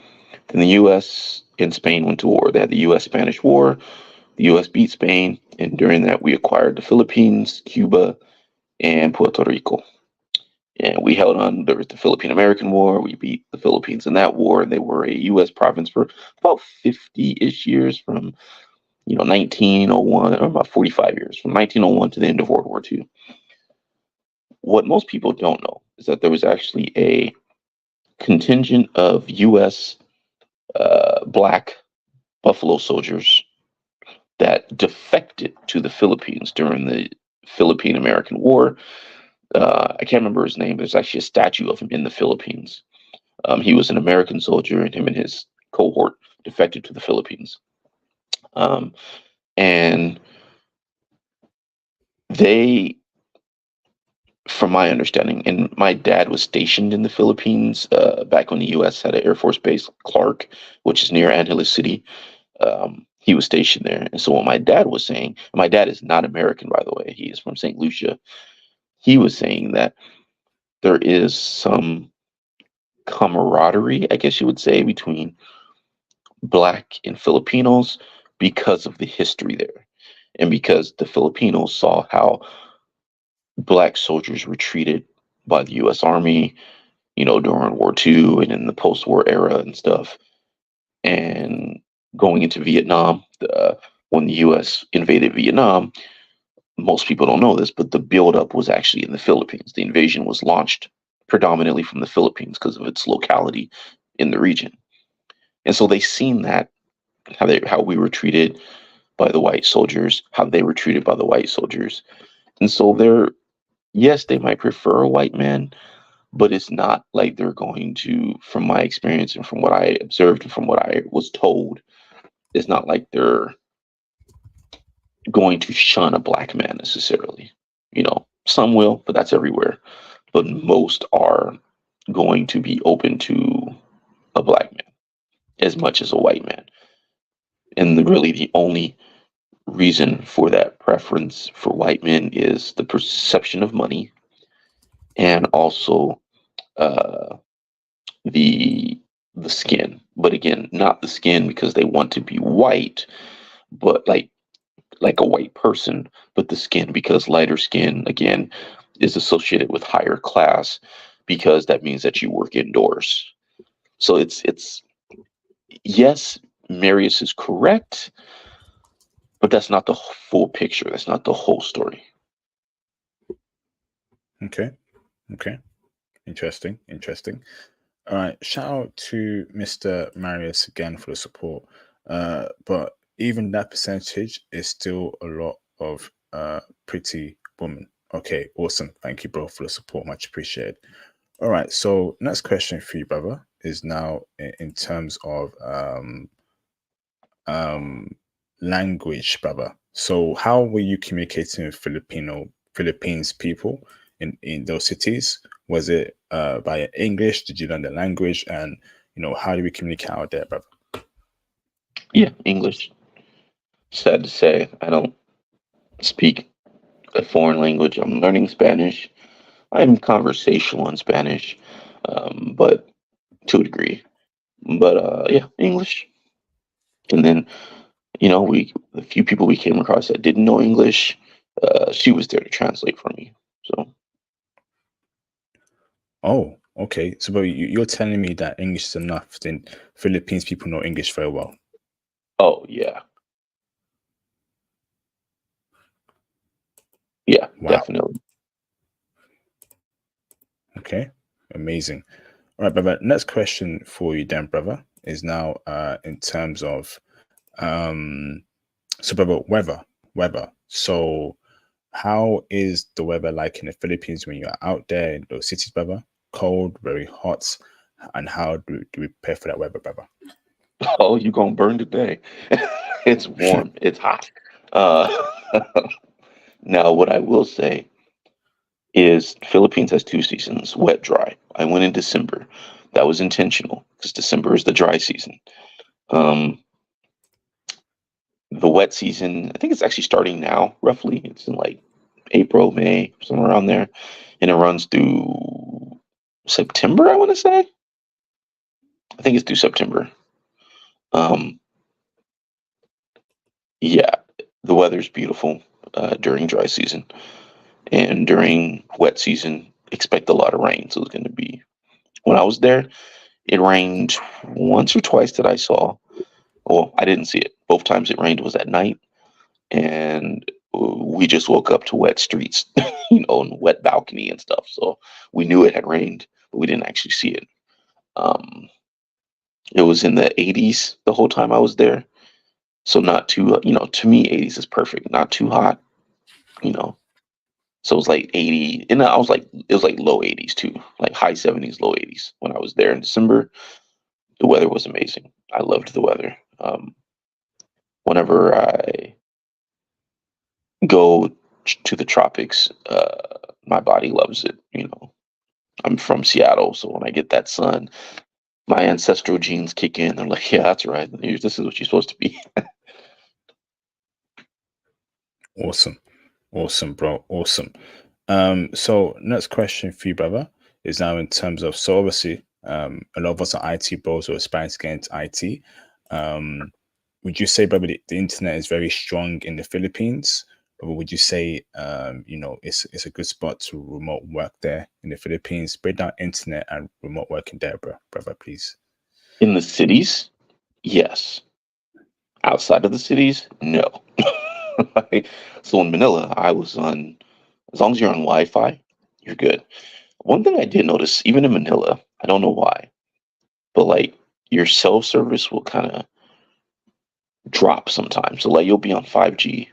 Then the U.S. and Spain went to war. They had the U.S. Spanish War. The U.S. beat Spain, and during that, we acquired the Philippines, Cuba, and Puerto Rico. And we held on. There was the Philippine American War. We beat the Philippines in that war, and they were a U.S. province for about 50-ish years, from 1901, or about 45 years, from 1901 to the end of World War II. What most people don't know is that there was actually a contingent of U.S. Black Buffalo soldiers that defected to the Philippines during the Philippine American War. I can't remember his name. There's actually a statue of him in the Philippines. He was an American soldier, and him and his cohort defected to the Philippines. And they, from my understanding, and my dad was stationed in the Philippines back when the U.S. had an Air Force base, Clark, which is near Angeles City. He was stationed there. And so what my dad was saying, and my dad is not American, by the way, he is from St. Lucia. He was saying that there is some camaraderie, I guess you would say, between Black and Filipinos because of the history there. And because the Filipinos saw how Black soldiers were treated by the U.S. Army, during World War II and in the post-war era and stuff. And going into Vietnam, when the U.S. invaded Vietnam, most people don't know this, but the buildup was actually in the Philippines. The invasion was launched predominantly from the Philippines because of its locality in the region. And so they seen that, how we were treated by the white soldiers, how they were treated by the white soldiers. And so yes, they might prefer a white man, but it's not like they're going to, from my experience and from what I observed and from what I was told, it's not like they're going to shun a Black man necessarily. Some will, but that's everywhere. But most are going to be open to a Black man as much as a white man. And really the only reason for that preference for white men is the perception of money, and also uh, the skin. But again, not the skin because they want to be white, but like a white person, but the skin because lighter skin again is associated with higher class because that means that you work indoors. So it's yes, Marius is correct, but that's not the full picture. That's not the whole story. Okay. Interesting. All right. Shout out to Mr. Marius again for the support. But even that percentage is still a lot of pretty women. Okay, awesome. Thank you, bro, for the support. Much appreciated. All right. So next question for you, brother, is now in terms of language, brother. So how were you communicating with Philippines people in those cities? Was it via English? Did you learn the language? And how do we communicate out there, brother? Yeah, English. Sad to say, I don't speak a foreign language. I'm learning Spanish. I'm conversational in Spanish, but to a degree. But yeah, English. And then a few people we came across that didn't know English. She was there to translate for me. So. Oh, okay. So, but you're telling me that English is enough? Then Philippines people know English very well. Oh yeah. Yeah, Wow. definitely. Okay, amazing. All right, brother. Next question for you, then, brother, is now in terms of so, brother, weather. So, how is the weather like in the Philippines when you're out there in those cities, brother? Cold, very hot, and how do we prepare for that weather, brother? Oh, you gonna burn today. It's warm. It's hot. Uh, now, what I will say is Philippines has two seasons, wet, dry. I went in December. That was intentional because December is the dry season. Um, the wet season, I think it's actually starting now, roughly. It's in like April, May, somewhere around there. And it runs through September, I want to say. I think it's through September. Um, yeah, the weather's beautiful during dry season. And during wet season, expect a lot of rain. So it's going to be, when I was there, it rained once or twice that I saw. Well, I didn't see it. Both times it rained was at night, and we just woke up to wet streets, and wet balcony and stuff. So we knew it had rained, but we didn't actually see it. Um, it was in the 80s the whole time I was there. So not too, to me, 80s is perfect. Not too hot, you know. So it was like 80, and it was like low 80s too, like high 70s, low 80s when I was there in December. The weather was amazing. I loved the weather. Whenever I go to the tropics. My body loves it. I'm from Seattle, so when I get that sun, my ancestral genes kick in. They're like, yeah, that's right. This is what you're supposed to be. Awesome. Awesome, bro. Awesome. So next question for you, brother, is now in terms of, so obviously, a lot of us are IT bros or aspiring to get into IT. Would you say, brother, the internet is very strong in the Philippines? Or would you say, it's a good spot to remote work there in the Philippines? Break down internet and remote working there, brother, please. In the cities, yes. Outside of the cities, no. So in Manila, I was on, as long as you're on Wi-Fi, you're good. One thing I did notice, even in Manila, I don't know why, but like your cell service will kind of drop sometimes. So like you'll be on 5G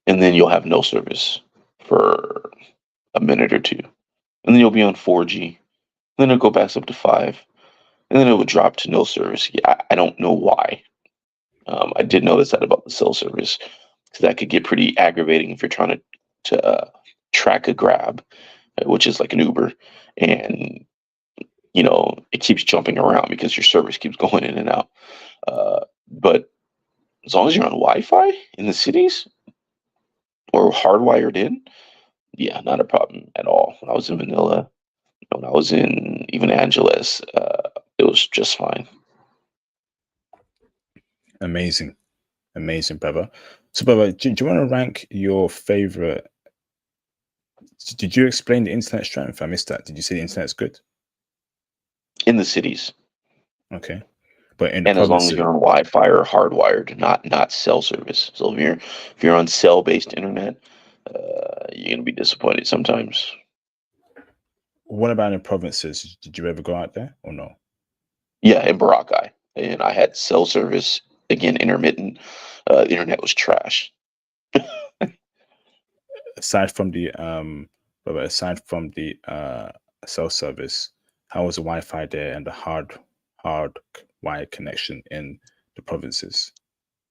and then you'll have no service for a minute or two. And then you'll be on 4G. Then it'll go back up to 5. And then it would drop to no service. Yeah, I don't know why. I did notice that about the cell service because that could get pretty aggravating if you're trying to track a grab, which is like an Uber, and it keeps jumping around because your service keeps going in and out. But as long as you're on Wi-Fi in the cities or hardwired in, yeah, not a problem at all. When I was in Manila, when I was in even Angeles, it was just fine. Amazing. Amazing, brother. So, brother, do you want to rank your favorite? Did you explain the internet strength? I missed that. Did you say the internet's good? In the cities, Okay. But in the and as long as provinces, you're on Wi-Fi or hardwired, not cell service. So if you're on cell-based internet, you're gonna be disappointed sometimes. what about in the provinces? Did you ever go out there or no? Yeah, in Boracay, and I had cell service again, intermittent. The internet was trash. Aside from the brother, aside from the cell service, how was the Wi-Fi there and the hard wire connection in the provinces?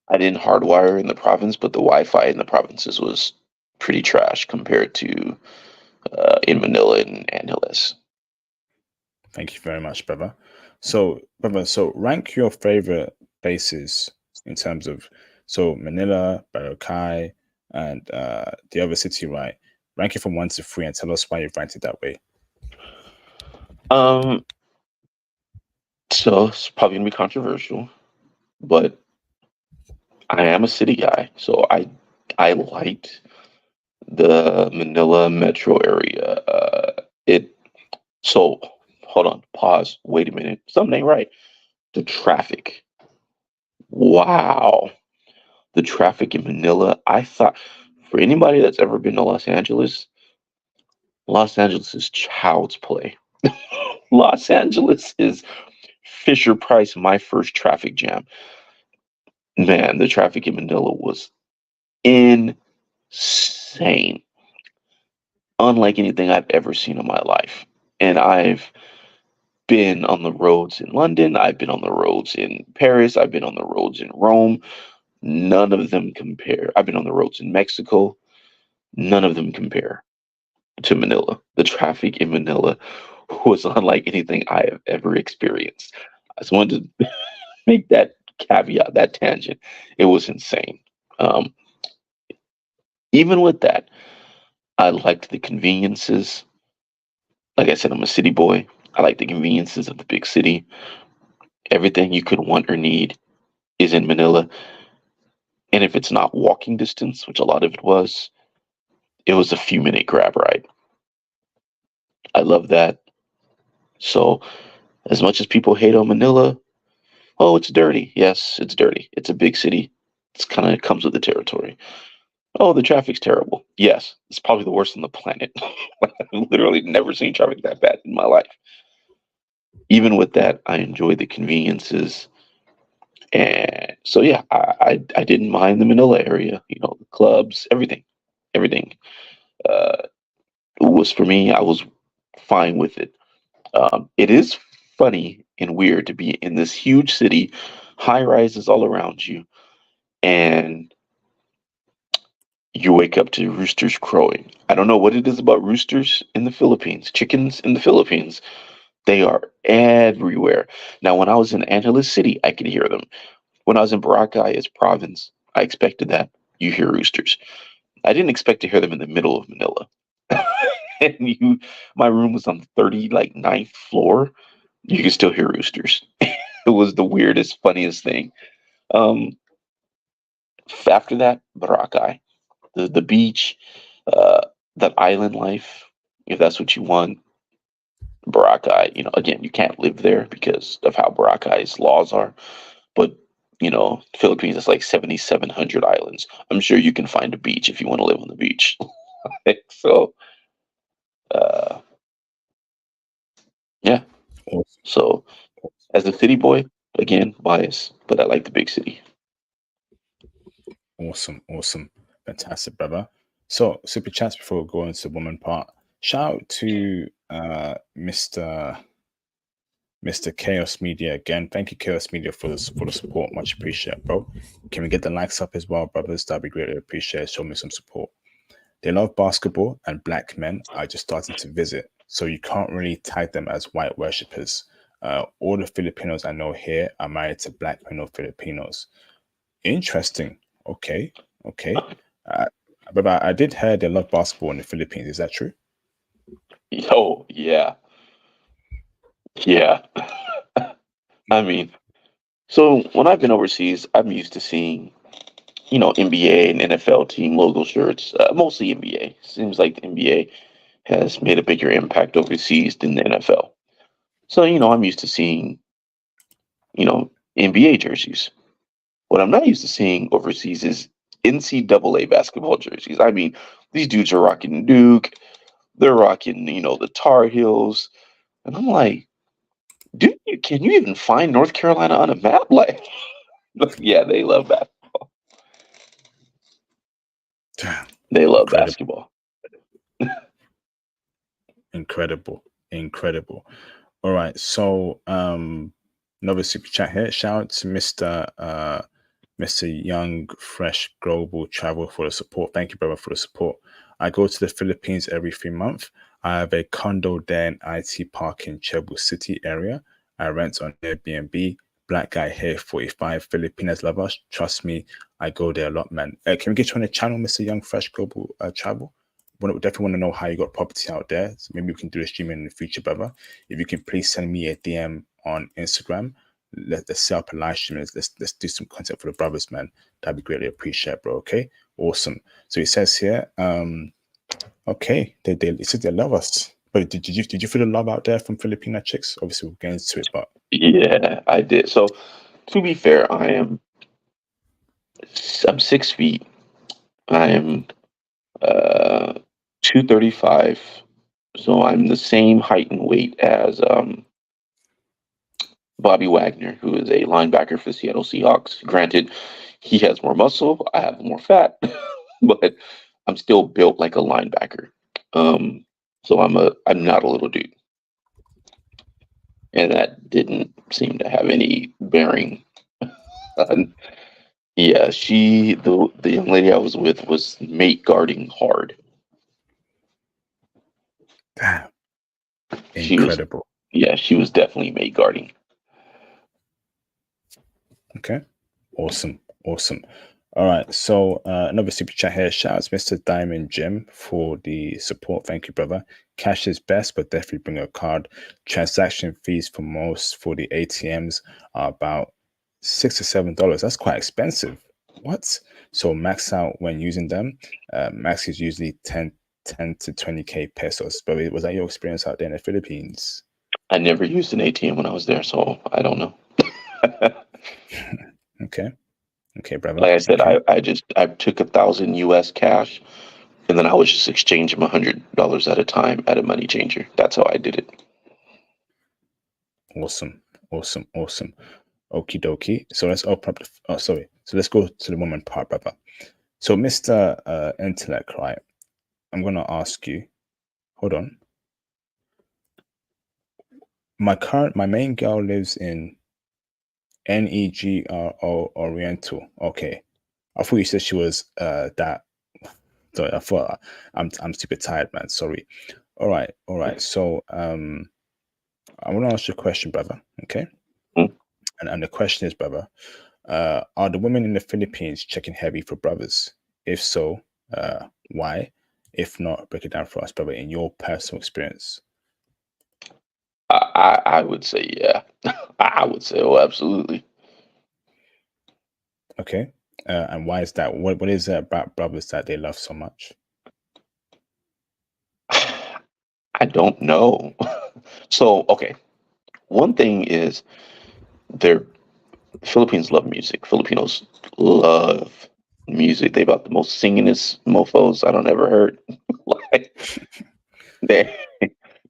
I didn't hardwire in the province, but the Wi-Fi in the provinces was pretty trash compared to in Manila and Angeles. Thank you very much, brother. So, brother, so rank your favorite places in terms of, so Manila, Boracay, and the other city, right? Rank it from 1 to 3 and tell us why you've ranked it that way. Um, so it's probably gonna be controversial, but I am a city guy, so I liked the Manila metro area. It so hold on, pause, wait a minute, something ain't right. The traffic, wow, the traffic in Manila. I thought for anybody that's ever been to Los Angeles is child's play. Los Angeles is Fisher Price, my first traffic jam. Man, the traffic in Manila was insane, unlike anything I've ever seen in my life. And I've been on the roads in London, I've been on the roads in Paris, I've been on the roads in Rome. None of them compare. I've been on the roads in Mexico. None of them compare to Manila. The traffic in Manila was unlike anything I have ever experienced. I just wanted to make that caveat, that tangent. It was insane. Um, Even with that, I liked the conveniences. Like I said, I'm a city boy. I like the conveniences of the big city. Everything you could want or need is in Manila. And if it's not walking distance, which a lot of it was a few minute grab ride. I love that. So, as much as people hate on Manila, oh, it's dirty. Yes, it's dirty. It's a big city. It's kind of comes with the territory. Oh, the traffic's terrible. Yes, it's probably the worst on the planet. I've literally never seen traffic that bad in my life. Even with that, I enjoy the conveniences. And so, yeah, I didn't mind the Manila area, the clubs, everything was for me. I was fine with it. It is funny and weird to be in this huge city, high rises all around you, and you wake up to roosters crowing. I don't know what it is about roosters in the Philippines, chickens in the Philippines. They are everywhere. Now, when I was in Angeles City, I could hear them. When I was in Boracay as province, I expected that. You hear roosters. I didn't expect to hear them in the middle of Manila. And my room was on the 30 like ninth floor. You could still hear roosters. It was the weirdest, funniest thing. Um, After that, Boracay, the beach, uh, that island life. If that's what you want, Boracay. Again, you can't live there because of how Boracay's laws are. But Philippines is like 7,700 islands. I'm sure you can find a beach if you want to live on the beach. So, uh, yeah. Awesome. So, as a city boy, again, bias, but I like the big city. Awesome. Fantastic, brother. So, super chats before we go into the woman part. Shout out to Mr. Chaos Media again. Thank you, Chaos Media, for the support. Much appreciated, bro. Can we get the likes up as well, brothers? That'd be greatly appreciated. Show me some support. They love basketball and black men are just starting to visit, so you can't really tag them as white worshippers. All the Filipinos I know here are married to black men or Filipinos. Interesting. Okay. Uh, but I did hear they love basketball in the Philippines. Is that true? Oh, yeah. Yeah. I mean, so when I've been overseas, I'm used to seeing, NBA and NFL team logo shirts, mostly NBA. Seems like the NBA has made a bigger impact overseas than the NFL. So, I'm used to seeing, NBA jerseys. What I'm not used to seeing overseas is NCAA basketball jerseys. I mean, these dudes are rocking Duke, they're rocking, the Tar Heels. And I'm like, dude, can you even find North Carolina on a map? Like, yeah, they love that. Damn. They love Incredible. basketball. Incredible. All right. So another super chat here. Shout out to Mr. Young Fresh Global Travel for the support. Thank you, brother, for the support. I go to the Philippines every 3 months. I have a condo there in IT Park in Cebu City area. I rent on Airbnb. Black guy here, 45. Filipinas love us. Trust me, I go there a lot, man. Can we get you on the channel, Mr. Young Fresh Global Travel? Definitely want to know how you got property out there. So maybe we can do a streaming in the future, brother. If you can please send me a DM on Instagram. Let's set up a live stream. Let's do some content for the brothers, man. That'd be greatly appreciated, bro. Okay, awesome. So it says here, okay, it says they love us. But did you feel the love out there from Filipino chicks? Obviously, we'll get into it, but Yeah, I did. So, to be fair, I'm 6 feet. I am 235. So I'm the same height and weight as Bobby Wagner, who is a linebacker for the Seattle Seahawks. Granted, he has more muscle, I have more fat, but I'm still built like a linebacker. So I'm not a little dude, and that didn't seem to have any bearing on. Yeah, the young lady I was with was mate guarding hard. damn, She was, incredible. yeah, she was definitely mate guarding. Okay, awesome. All right, so another super chat here. Shout out to Mr. Diamond Jim for the support. Thank you, brother. Cash is best, but definitely bring a card. Transaction fees for the ATMs are about $6 to $7. That's quite expensive. What? So max out when using them. Max is usually 10 to 20K pesos. But was that your experience out there in the Philippines? I never used an ATM when I was there, so I don't know. Okay, brother. Like I said, Okay. I took 1,000 US cash, and then I would just exchange them $100 at a time at a money changer. That's how I did it. Awesome. Okie dokie. So let's open up. So let's go to the woman part, brother. So, Mr. Intellect, right? I'm gonna ask you. Hold on. My main girl lives in NEGRO Oriental. Okay. I thought you said she was that Sorry, I thought I'm super tired, man. Sorry. All right. So I want to ask you a question, brother. Okay, Mm. and the question is, brother, are the women in the Philippines checking heavy for brothers? If so, why? If not, break it down for us, brother, in your personal experience. I would say yeah. I would say oh absolutely. Okay, and why is that? What is it about brothers that they love so much? I don't know. So okay, one thing is their Philippines love music. Filipinos love music. They about the most singingest mofos I don't ever heard. Like they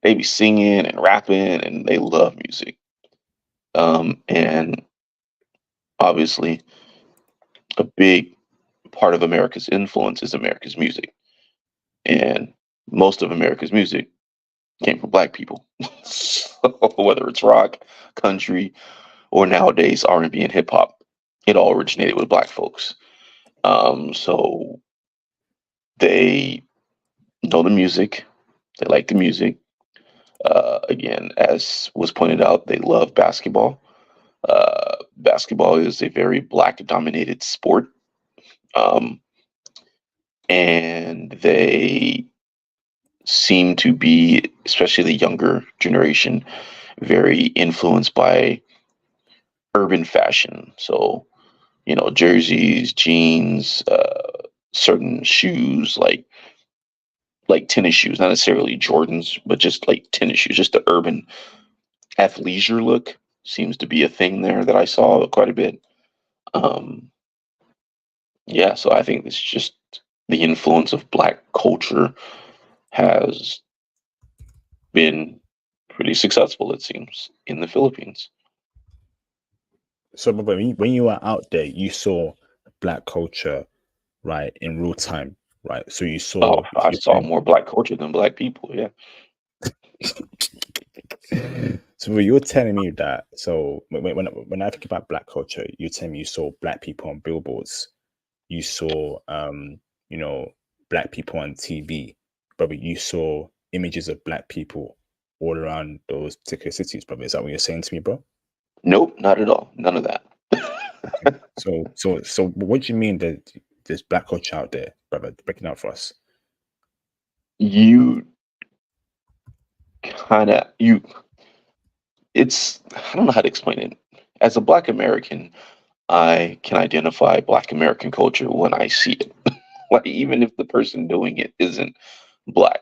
they be singing and rapping and they love music. And obviously a big part of America's influence is America's music. And most of America's music came from black people. So whether it's rock, country, or nowadays R&B and hip hop, it all originated with black folks. So they know the music, they like the music. Again, as was pointed out, they love basketball. Basketball is a very black dominated sport. Um, and they seem to be, especially the younger generation, very influenced by urban fashion. So, jerseys, jeans, certain shoes like tennis shoes, not necessarily Jordans, but just like tennis shoes, just the urban athleisure look seems to be a thing there that I saw quite a bit. Um, yeah, so I think it's just the influence of black culture has been pretty successful, it seems, in the Philippines. So, but when you were out there, you saw black culture, right, in real time, right? So you Oh, saw, I you're saw telling, more black culture than black people. Yeah. so you're telling me that. So when I think about black culture, you're telling me you saw black people on billboards, you saw, you know, black people on TV, but you saw images of black people all around those particular cities, brother. Is that what you're saying to me, bro? Nope, not at all. None of that. Okay. So what do you mean that there's black culture out there, brother? Breaking out for us. You kind of you. It's I don't know how to explain it. As a Black American, I can identify Black American culture when I see it. Like even if the person doing it isn't black,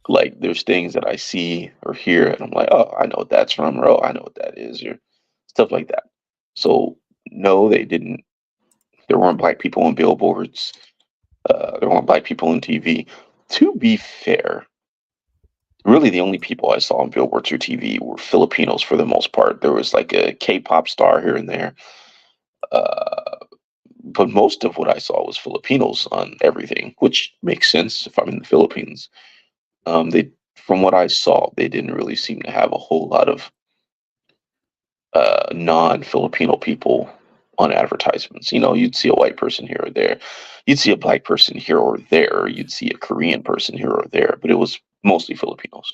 like there's things that I see or hear, and I'm like, oh, I know what that's from, or oh, I know what that is, or stuff like that. So no, they didn't. There weren't black people on billboards. There weren't black people on TV. To be fair, really the only people I saw on billboards or TV were Filipinos for the most part. There was like a K-pop star here and there, uh, but most of what I saw was Filipinos on everything, which makes sense if I'm in the Philippines. They, from what I saw, they didn't really seem to have a whole lot of non-Filipino people on advertisements. You'd see a white person here or there, you'd see a black person here or there, you'd see a Korean person here or there, but it was mostly Filipinos.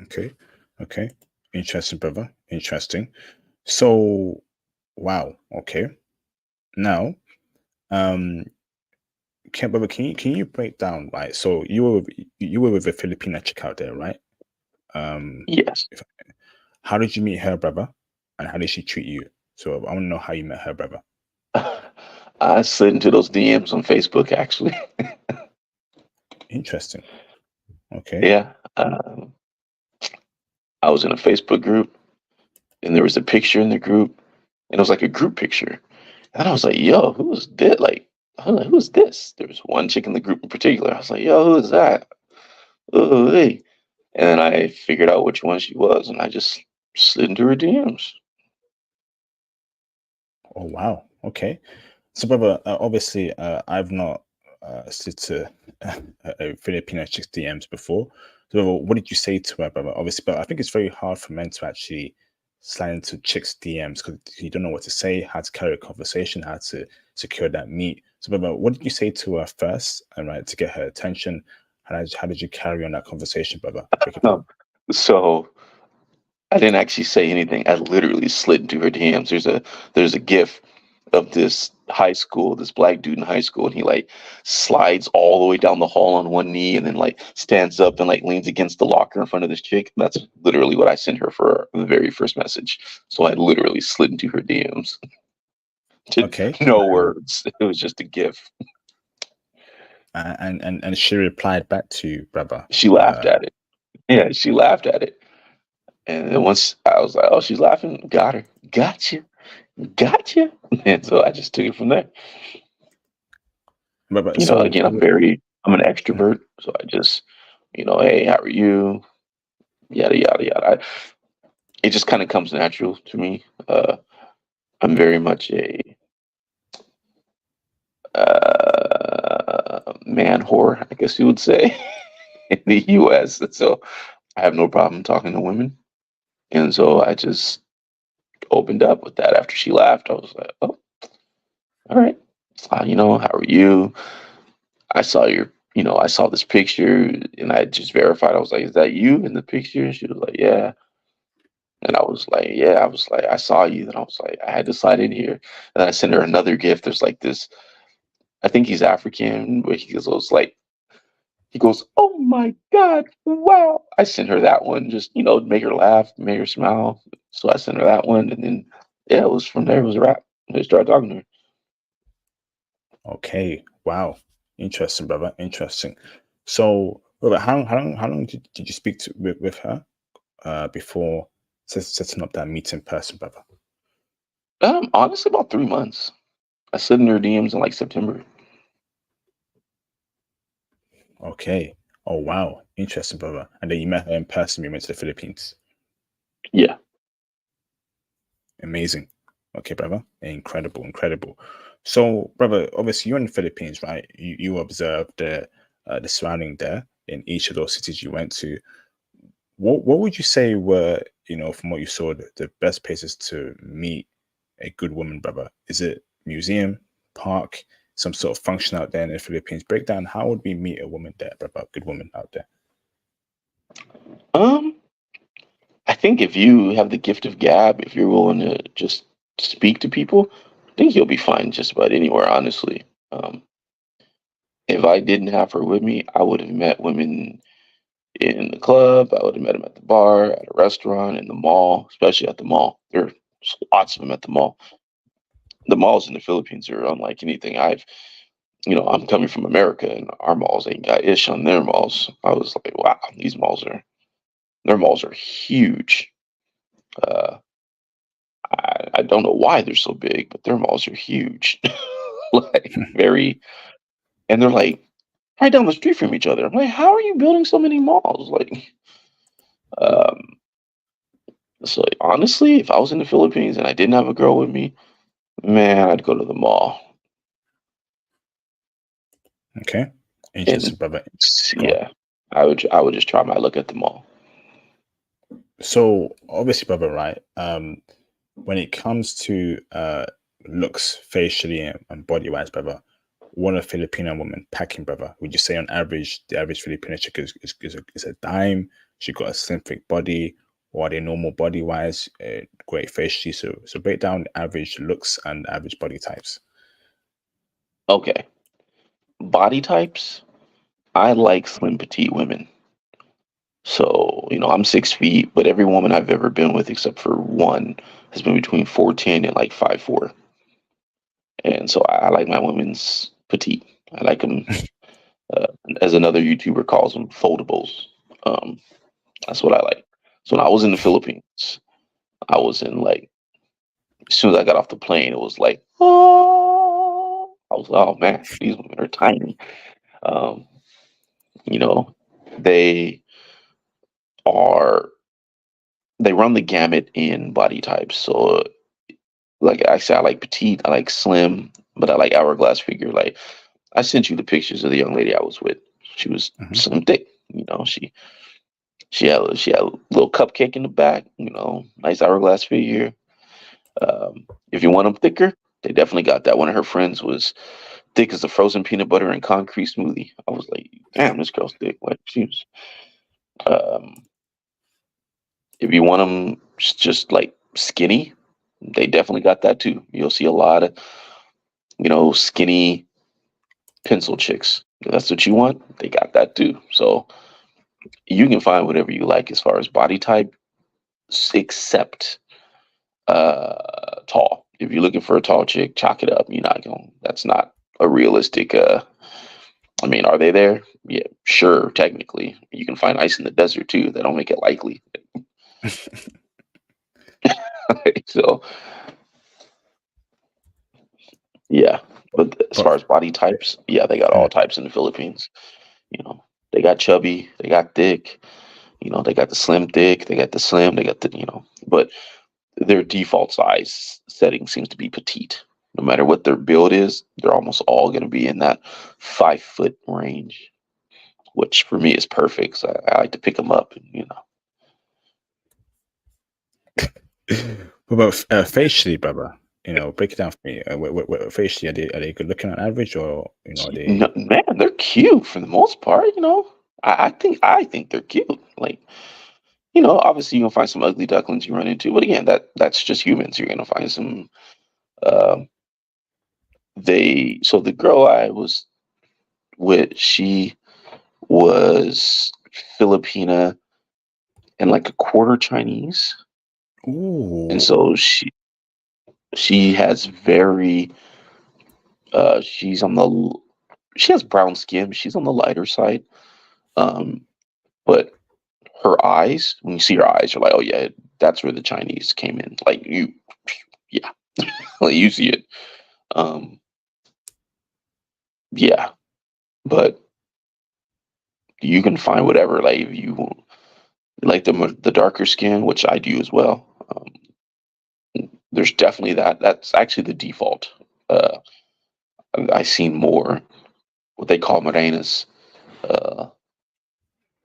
Okay. Okay. Interesting, brother. Interesting. So, wow. Okay. Now, um, brother, can you break down, right? So you were with a Filipina chick out there, right? Um, Yes. if, how did you meet her, brother? And how did she treat you? So I want to know how you met her, brother. I slid into those DMs on Facebook, actually. Interesting. Okay. Yeah. I was in a Facebook group, and there was a picture in the group, and it was like a group picture. And I was like, yo, who is this? Like, I was like, who's this? There was one chick in the group in particular. I was like, yo, who is that? Oh, hey. And then I figured out which one she was, and I just slid into her DMs. Oh, wow. Okay. So, brother, obviously, I've not slid to a Filipino chick's DMs before. So, brother, what did you say to her, brother? Obviously, but I think it's very hard for men to actually slide into chicks' DMs because you don't know what to say, how to carry a conversation, how to secure that meet. So, brother, what did you say to her first, and right to get her attention? How did you carry on that conversation, brother? Break it down. So I didn't actually say anything. I literally slid into her DMs. There's a GIF of this high school, this black dude in high school, and he like slides all the way down the hall on one knee and then like stands up and like leans against the locker in front of this chick. That's literally what I sent her for the very first message. So I literally slid into her DMs. Okay. No words. It was just a GIF. And she replied back to you, brother. She laughed at it. Yeah, she laughed at it. And then once I was like, "Oh, she's laughing. Got her. Gotcha. Gotcha." And so I just took it from there. But You know, so again, I'm an extrovert, so I just, hey, how are you? Yada yada yada. It just kind of comes natural to me. I'm very much a man whore, I guess you would say, in the U.S. So I have no problem talking to women, and so I just opened up with that after she laughed. I was like, "Oh, all right. How are you? I saw I saw this picture and I just verified. I was like, is that you in the picture?" And she was like, yeah. And I was like, yeah. I was like, I saw you. And I was like, I had to slide in here. And then I sent her another gift. There's like this, I think he's African, but he goes, "Oh my God, wow." I sent her that one, just, make her laugh, make her smile. So I sent her that one. And then, yeah, it was from there. It was a wrap. I started talking to her. okay, wow, interesting, brother, interesting. So, Robert, how long did you speak with her before setting up that meet in person, brother? Honestly, about 3 months. I slid in her DMs in like September. Okay. Oh wow, interesting, brother. And then you met her in person. You went to the Philippines. Yeah. Amazing. Okay, brother. Incredible, incredible. So, brother, obviously you're in the Philippines, right? You observed the surrounding there in each of those cities you went to. What would you say were, from what you saw, the best places to meet a good woman, brother? Is it museum, park, some sort of function out there in the Philippines? Break down how would we meet a woman there, brother, a good woman out there? Um, I think if you have the gift of gab, if you're willing to just speak to people, I think you'll be fine just about anywhere, honestly. Um, if I didn't have her with me, I would have met women in the club. I would have met them at the bar, at a restaurant, in the mall, especially at the mall. There's lots of them at the mall. The malls in the Philippines are unlike anything I'm coming from America and our malls ain't got ish on their malls. I was like, wow, their malls are huge. Uh, I don't know why they're so big, but their malls are huge. Like very, and they're like right down the street from each other. I'm like, how are you building so many malls? Like, um, so honestly, if I was in the Philippines and I didn't have a girl with me, man, I'd go to the mall. Okay. And Interesting, brother. Go on. yeah, I would just try my luck at the mall. So obviously, brother, right? When it comes to looks facially and body wise, brother, what a Filipino woman packing, brother? Would you say on average the average Filipino chick is a dime? She got a slim thick body, or are they normal body wise? Great facially. So break down the average looks and average body types. Okay, body types. I like slim petite women. So, I'm 6 feet, but every woman I've ever been with, except for one, has been between 4'10" and like 5'4". And so I like my women's petite. I like them, uh, as another YouTuber calls them, foldables. Um, that's what I like. So when I was in the Philippines, I was in like, as soon as I got off the plane, it was like, oh, I was like, oh man, these women are tiny. Um, you know, they are, they run the gamut in body types. So like I said, I like petite, I like slim, but I like hourglass figure. Like I sent you the pictures of the young lady I was with. She was Mhm. slim thick, she She had a little cupcake in the back, nice hourglass figure. If you want them thicker, they definitely got that. One of her friends was thick as a frozen peanut butter and concrete smoothie. I was like, damn, this girl's thick. Like um, if you want them just like skinny, they definitely got that too. You'll see a lot of, skinny pencil chicks. If that's what you want, they got that too. So you can find whatever you like as far as body type, except tall. If you're looking for a tall chick, chalk it up. You're not going. That's not a realistic. I mean, are they there? Yeah, sure. Technically, you can find ice in the desert too. That don't make it likely. So yeah, but as But far as body types, yeah, they got all mm, types in the Philippines. They got chubby, they got thick. They got the slim, thick. They got the slim. They got the. But their default size setting seems to be petite. No matter what their build is, they're almost all going to be in that 5 foot range, which for me is perfect. So I like to pick them up, what about facially, brother? Break it down for me. Facially, are they good looking on average, or are they? Man, they're cute for the most part. I think they're cute. Like, obviously you're gonna find some ugly ducklings you run into, but again, that's just humans. You're gonna find some. Uh, so the girl I was with, she was Filipina and like a quarter Chinese, and Ooh, so she has very she's on the she has brown skin. She's on the lighter side, um, but her eyes, when you see her eyes, you're like, oh yeah, that's where the Chinese came in. Like yeah, like you see it. Um, yeah, but you can find whatever. Like if you like the darker skin, which I do as well. There's definitely that. That's actually the default. Uh, I've seen more what they call morenas, uh,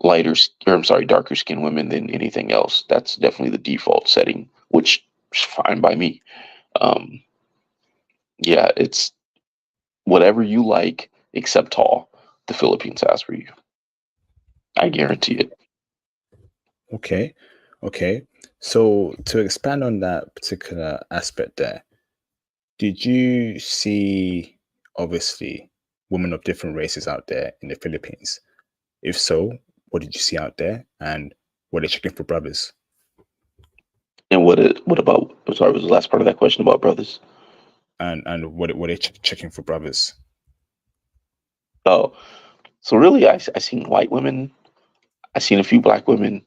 or I'm sorry, darker skinned women than anything else. That's definitely the default setting, which is fine by me. Um, yeah, it's whatever you like except tall. The Philippines has for you. I guarantee it. okay, okay. So to expand on that particular aspect there, did you see obviously women of different races out there in the Philippines? If so, what did you see out there, and were they checking for brothers? And what about? Sorry, was the last part of that question about brothers? And what were they checking for brothers? Oh, so really, I seen white women. I seen a few black women.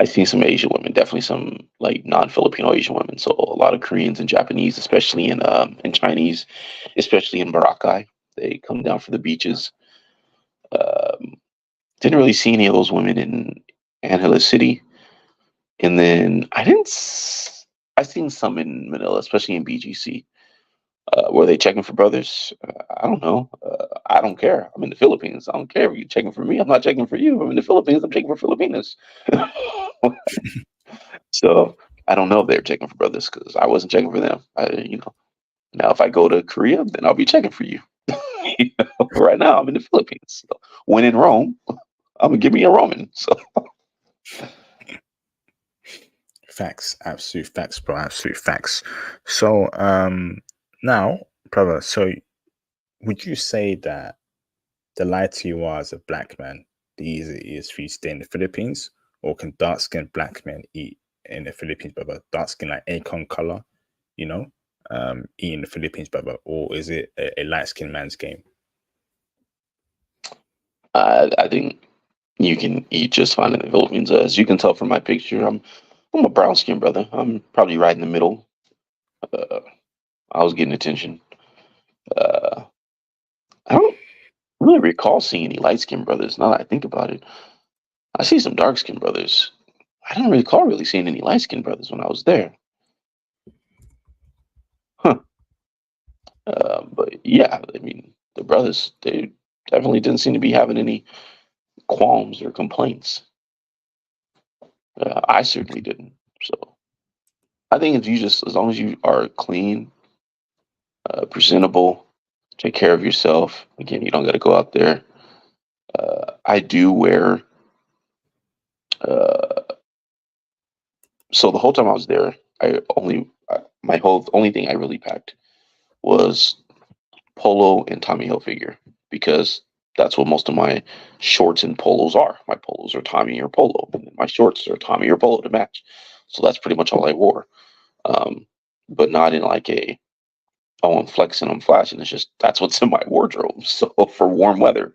I seen some Asian women, definitely some like non-Filipino Asian women. So a lot of Koreans and Japanese, especially in Chinese, especially in Boracay. They come down for the beaches. Um, didn't really see any of those women in Angeles City, and then I seen some in Manila, especially in BGC. Were they checking for brothers? I don't know. I don't care. I'm in the Philippines. I don't care if you're checking for me. I'm not checking for you. I'm in the Philippines. I'm checking for Filipinas. So I don't know if they're checking for brothers because I wasn't checking for them. Now if I go to Korea, then I'll be checking for you. Right now I'm in the Philippines. So when in Rome, I'm gonna give me a Roman. So Facts, absolute facts, bro, absolute facts. So, now, brother, so would you say that the lie to you are as a black man, the easier it is for you to stay in the Philippines, or can dark skinned black men eat in the Philippines, brother? Dark skin like acorn color, you know, eat in the Philippines, brother, or is it a light skinned man's game? I think you can eat just fine in the Philippines. As you can tell from my picture, I'm a brown skinned brother. I'm probably right in the middle. Uh, I was getting attention. Uh, I don't really recall seeing any light skinned brothers. Now that I think about it, I see some dark skinned brothers. I don't recall really seeing any light skinned brothers when I was there. Huh. But yeah, I mean, the brothers, they definitely didn't seem to be having any qualms or complaints. I certainly didn't. So I think if you just, as long as you are clean, presentable, take care of yourself. Again, you don't got to go out there. I do wear. Uh, so the whole time I was there, my whole only thing I really packed was polo and Tommy Hilfiger because that's what most of my shorts and polos are. My polos are Tommy or polo, and my shorts are Tommy or polo to match. So that's pretty much all I wore. But not in like I'm flexing, I'm flashing. It's just that's what's in my wardrobe. So for warm weather,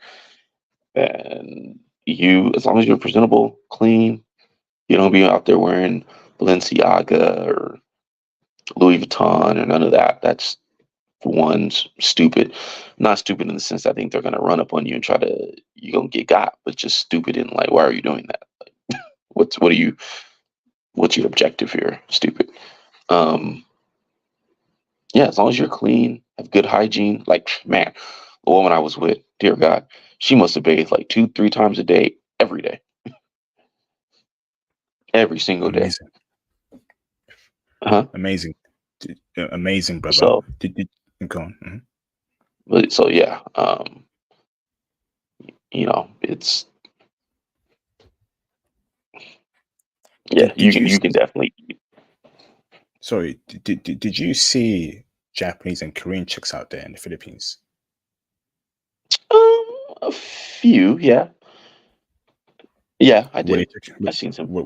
and as long as you're presentable, clean, you don't be out there wearing Balenciaga or Louis Vuitton or none of that. That's one's stupid. Not stupid in the sense that I think they're gonna run up on you and you're gonna get got, but just stupid in like, why are you doing that? Like, what's your objective here? Stupid. Um, yeah, as long as you're clean, have good hygiene. Like, man, the woman I was with, dear God, she must have bathed like 2, 3 times a day, every day, every single day. Amazing. Uh-huh. Amazing. Amazing, brother. So, Go on. Mhm. but so yeah, it's yeah, you can definitely. Sorry, did you see Japanese and Korean chicks out there in the Philippines? A few, yeah, I Were they did. I seen some. were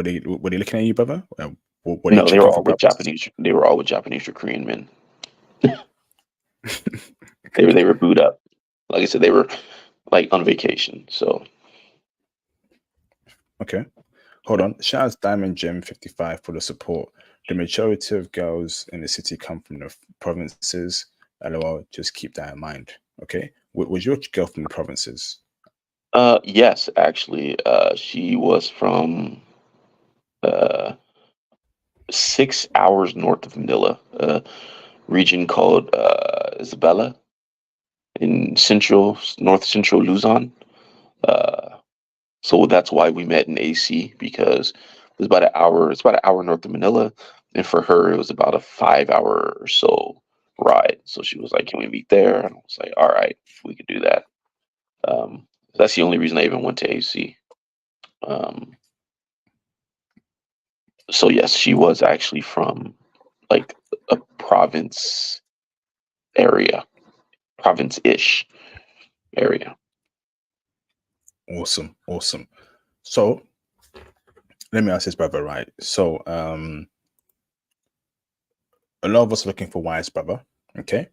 they looking at you, brother? Were they No, they were checking for all with brothers? Japanese. They were all with Japanese or Korean men. They were booed up. Like I said, they were like on vacation. So Okay. Hold on. Shout out to Diamond Gem 55 for the support. The majority of girls in the city come from the provinces. LOL, just keep that in mind. Okay. Was your girl from the provinces? yes, actually, she was from uh 6 hours north of Manila, a region called Isabela in north central Luzon. Uh, so that's why we met in AC because it's about an hour. It's about an hour north of Manila, and for her it was about a 5 hour or so ride. So she was like, "Can we meet there?" And I was like, "All right, we could do that." Um, that's the only reason I even went to AC. Um, so yes, she was actually from like a province-ish area. Awesome. Awesome. So let me ask this, brother, right? So a lot of us are looking for wives, brother. Okay.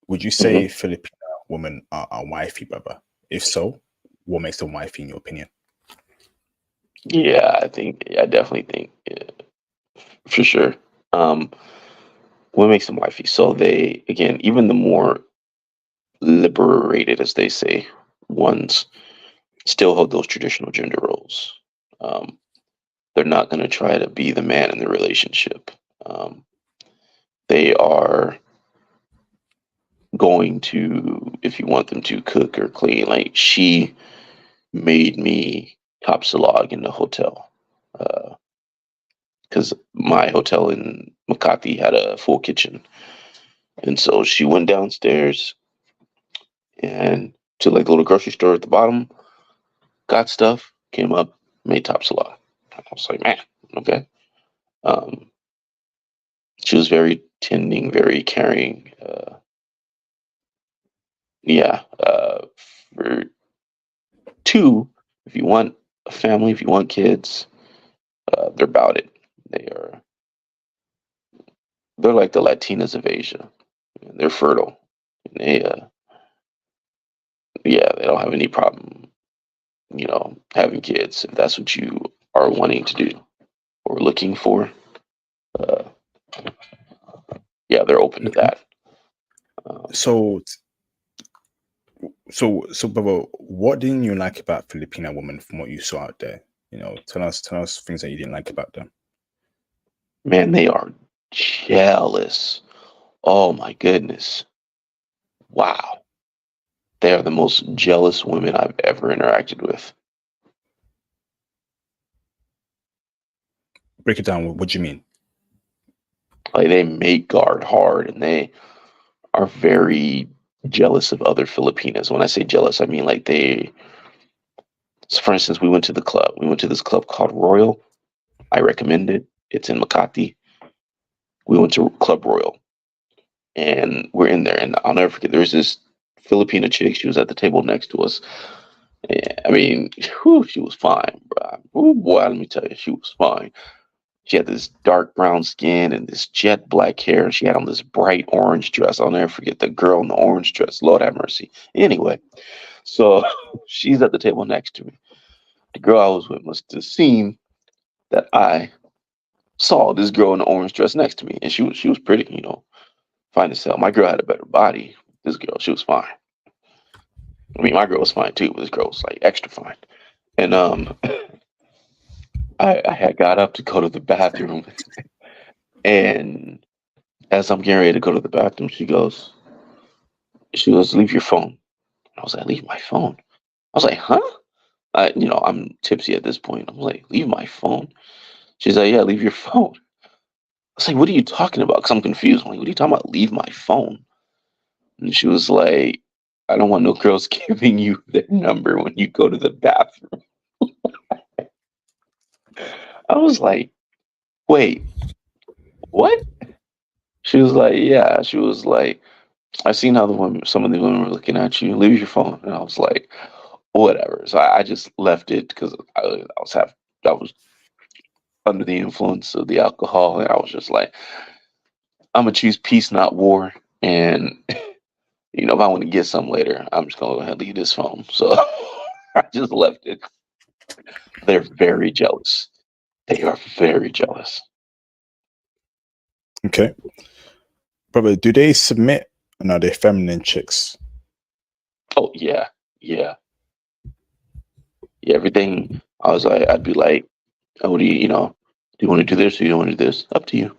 Would you say Mhm. Filipino women are wifey, brother? If so, what makes them wifey in your opinion? Yeah, I definitely think, for sure. Um, what makes them wifey? So they, again, even the more liberated, as they say, ones still hold those traditional gender roles. Um, they're not going to try to be the man in the relationship. Um, they are going to, if you want them to cook or clean, like she made me top salog in the hotel. Because my hotel in Makati had a full kitchen. And so she went downstairs and to like a little grocery store at the bottom, got stuff, came up, made top salad. I was like, man, okay. Um, she was very tending, very caring. Yeah. For two, if you want a family, if you want kids, they're about it. They are. They're like the Latinas of Asia. They're fertile. They, yeah, they don't have any problem, having kids if that's what you are wanting to do or looking for. Uh, yeah, they're open to Okay. that. Um, So, brother, what didn't you like about Filipino women from what you saw out there? Tell us things that you didn't like about them. man, they are jealous. Oh my goodness. Wow. They are the most jealous women I've ever interacted with. Break it down. What do you mean? Like they make guard hard, and they are very jealous of other Filipinas. When I say jealous, I mean like they. So for instance, we went to the club. We went to this club called Royal. I recommend it. It's in Makati. We went to Club Royal, and we're in there, and I'll never forget. There was this Filipino chick. She was at the table next to us. I mean, whew, she was fine, bro. Oh boy, let me tell you, she was fine. She had this dark brown skin and this jet black hair, and she had on this bright orange dress. I'll never forget the girl in the orange dress. Lord have mercy. Anyway, so she's at the table next to me. The girl I was with must have seen that I saw this girl in the orange dress next to me, and she was pretty, fine as hell. My girl had a better body. This girl, she was fine. I mean, my girl was fine too, but this girl was like extra fine. And I had got up to go to the bathroom, and as I'm getting ready to go to the bathroom, she goes, leave your phone. I was like, leave my phone. I was like, huh? I'm tipsy at this point. I'm like, leave my phone. She's like, yeah, leave your phone. I was like, what are you talking about? Because I'm confused. I'm like, what are you talking about? Leave my phone. And she was like, I don't want no girls giving you their number when you go to the bathroom. I was like, wait, what? She was like, yeah. She was like, I seen how some of the women were looking at you. Leave your phone. And I was like, whatever. So I just left it because I was under the influence of the alcohol, and I was just like, I'm gonna choose peace, not war. And if I want to get some later, I'm just gonna go ahead and leave this phone. So I just left it. They're very jealous. They are very jealous. Okay, brother. Do they submit? No, they're feminine chicks. Oh yeah, yeah, yeah. Everything. I'd be like, oh, what do do you want to do this or you don't want to do this? Up to you.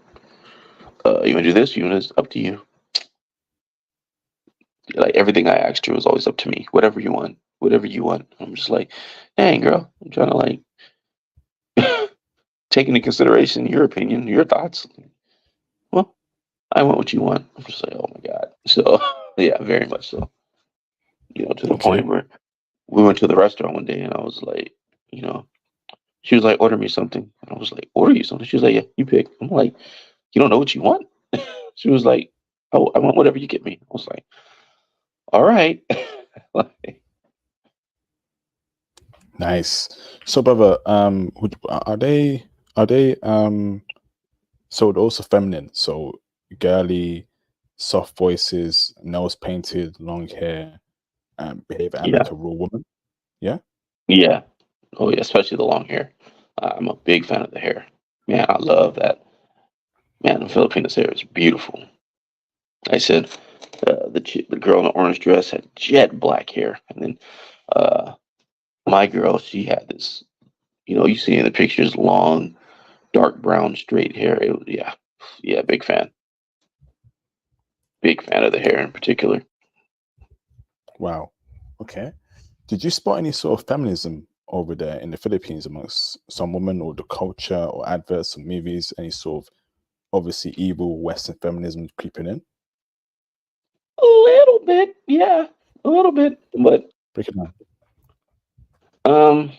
You want to do this? You want this? Up to you. Like everything I asked her was always up to me. Whatever you want, whatever you want. I'm just like, dang girl, I'm trying to like take into consideration your opinion, your thoughts. Well, I want what you want. I'm just like, oh my god. So yeah, very much so. To the Okay, point where we went to the restaurant one day and I was like, you know, she was like, order me something. And I was like, order you something. She was like, yeah, you pick. I'm like, you don't know what you want? She was like, oh, I want whatever you get me. I was like, all right. Like, nice. So, brother, are they so they're also feminine? So girly, soft voices, nails painted, long hair, behave yeah, like a real woman. Yeah. yeah. Oh yeah, especially the long hair. I'm a big fan of the hair. Man, I love that. Man, the Filipino hair is beautiful. I said the girl in the orange dress had jet black hair, and then uh, my girl, she had this. You see in the pictures, long, dark brown, straight hair. Yeah, yeah, big fan of the hair in particular. Wow. Okay. Did you spot any sort of feminism over there in the Philippines amongst some women, or the culture, or adverts, or movies? Any sort of obviously evil Western feminism creeping in? A little bit, yeah, a little bit, but Break it down. um,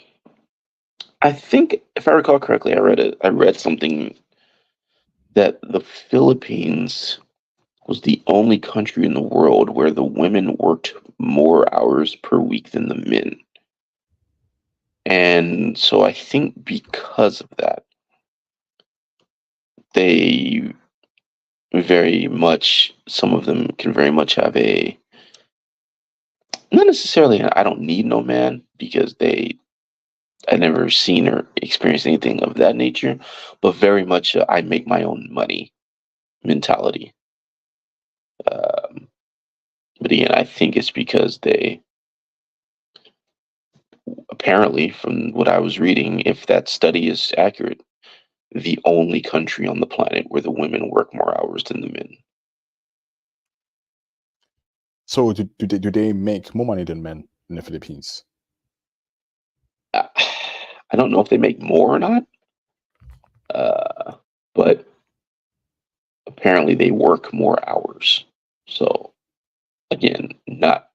I think if I recall correctly, I read something that the Philippines was the only country in the world where the women worked more hours per week than the men. And so I think because of that, they very much, some of them can very much have not necessarily, I don't need no man because I never seen or experienced anything of that nature, but very much I make my own money mentality. Um, but again, I think it's because they apparently, from what I was reading, if that study is accurate, the only country on the planet where the women work more hours than the men. So do they make more money than men in the Philippines? I I don't know if they make more or not, but apparently they work more hours. So again, not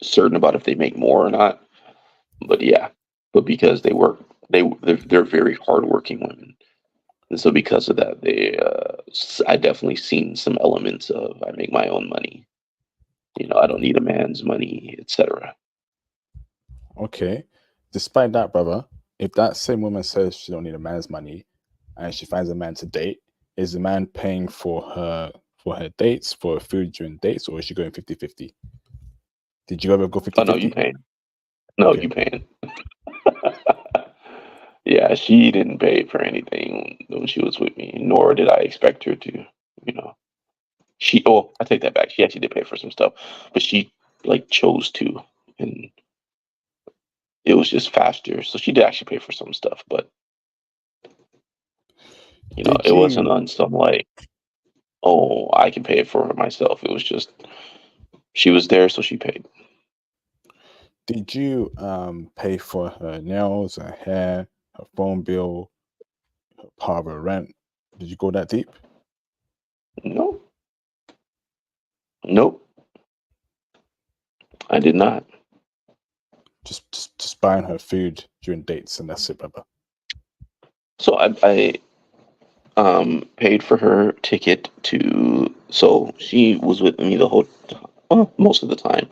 certain about if they make more or not, but yeah, but because they're very hardworking women, and so because of that, I definitely seen some elements of I make my own money. I don't need a man's money, etc. Okay. Despite that, brother, if that same woman says she don't need a man's money and she finds a man to date, is the man paying for her dates, for her food during dates, or is she going 50-50? Did you ever go Oh no, you 50-50? paying? No, Okay. you paying? Yeah, she didn't pay for anything when she was with me, nor did I expect her to. You know, I take that back. She actually did pay for some stuff, but she like chose to, and it was just faster. So she did actually pay for some stuff, but Did it wasn't you on some like, oh, I can pay it for her myself. It was just she was there, so she paid. pay for her nails, her hair, her phone bill, her part of her rent? Did you go that deep? No, nope, I did not. Just buying her food during dates and that's it, brother. So I paid for her ticket to. So she was with me the whole, well, most of the time.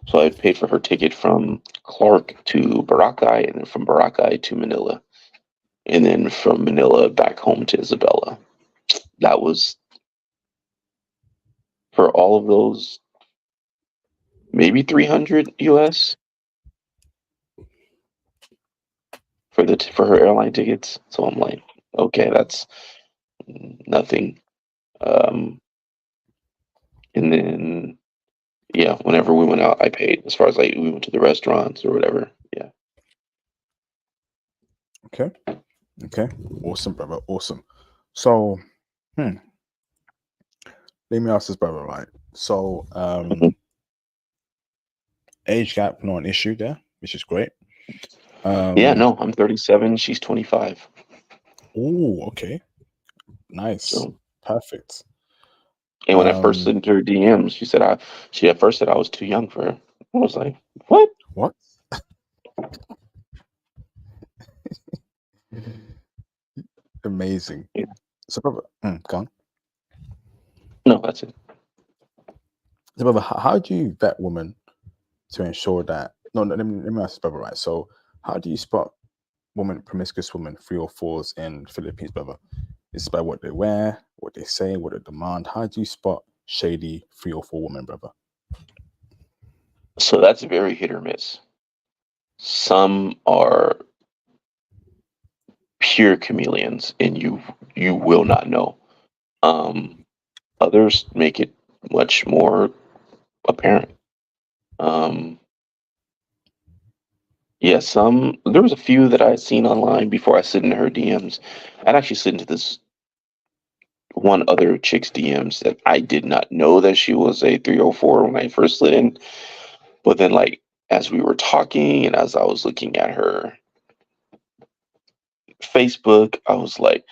So I paid for her ticket from Clark to Boracay, and then from Boracay to Manila, and then from Manila back home to Isabela. That was for all of those, maybe 300 US for her airline tickets. So I'm like, okay, that's nothing. Um, and then yeah, whenever we went out, I paid. As far as like we went to the restaurants or whatever. Yeah. Okay. Okay. Awesome, brother. Awesome. So, hmm, let me ask this, brother, right? So, Mhm. age gap, not an issue there, which is great. Yeah, Um, no, I'm 37. She's 25. oh, okay. Nice. So, Perfect. and when I first Um, sent her DMs, she at first said I was too young for her. I was like, what? what? Amazing. Yeah. So, brother, go on. No, that's it. So, brother, how do you vet women to ensure that? No, no, let me ask this, brother, right? So, how do you spot promiscuous women, three or fours in the Philippines, brother? Is it by what they wear, what they say, what they demand? How do you spot shady three or four women, brother? So that's very hit or miss. Some are pure chameleons, and you will not know. Um, Others make it much more apparent. Um, yeah, there was a few that I had seen online before I slid into her DMs. I'd actually slid into this one other chick's DMs that I did not know that she was a 304 when I first slid in. But then, like, as we were talking and as I was looking at her Facebook, I was like,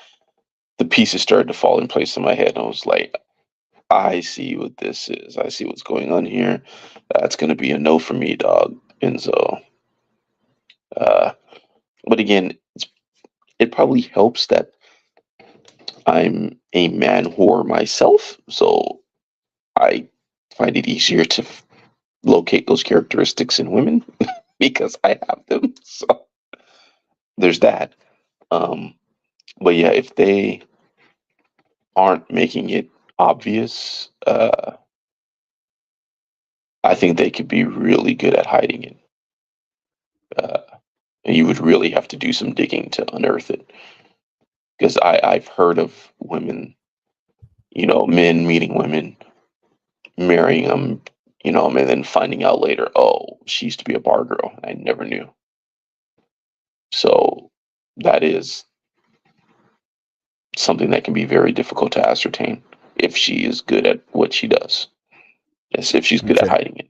the pieces started to fall in place in my head. I was like, I see what this is. I see what's going on here. That's going to be a no for me, dog. And so, uh, but again, it probably helps that I'm a man whore myself. So I find it easier to locate those characteristics in women because I have them. So there's that. Um, but yeah, if they aren't making it obvious, I think they could be really good at hiding it. Uh, and you would really have to do some digging to unearth it. Because I've heard of women, men meeting women, marrying them, and then finding out later, oh, she used to be a bar girl. I never knew. So that is something that can be very difficult to ascertain if she is good at what she does. Yes, if she's good at Okay. hiding it.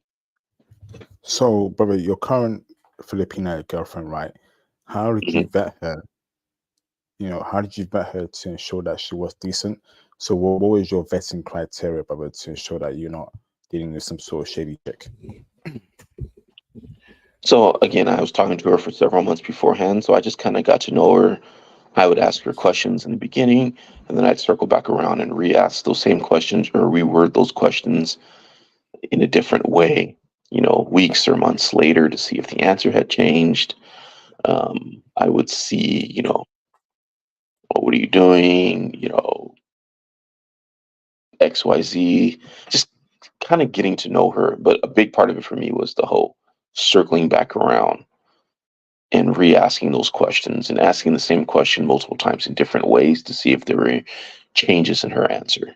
So, brother, your current Filipino girlfriend, right? How did you Mhm. vet her? How did you vet her to ensure that she was decent? So, what was your vetting criteria, brother, to ensure that you're not dealing with some sort of shady chick? So again, I was talking to her for several months beforehand, so I just kind of got to know her. I would ask her questions in the beginning, and then I'd circle back around and re-ask those same questions or reword those questions in a different way, weeks or months later to see if the answer had changed. I would see, what are you doing? XYZ, just kind of getting to know her. But a big part of it for me was the whole circling back around and re-asking those questions and asking the same question multiple times in different ways to see if there were changes in her answer.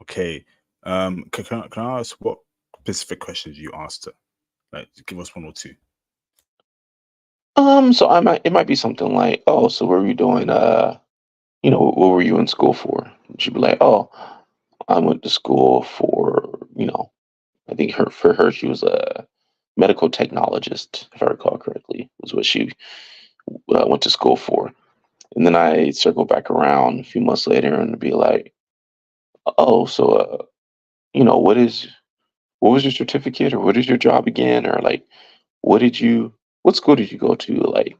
Okay. Can I ask what specific questions you asked her? Like, give us one or two. So it might be something like, oh, so what were you doing? What were you in school for? And she'd be like, oh, I went to school for, I think for her she was a medical technologist, if I recall correctly, was what she went to school for. And then I circle back around a few months later and be like, oh, so what was your certificate or what is your job again? Or like, what school did you go to? Like,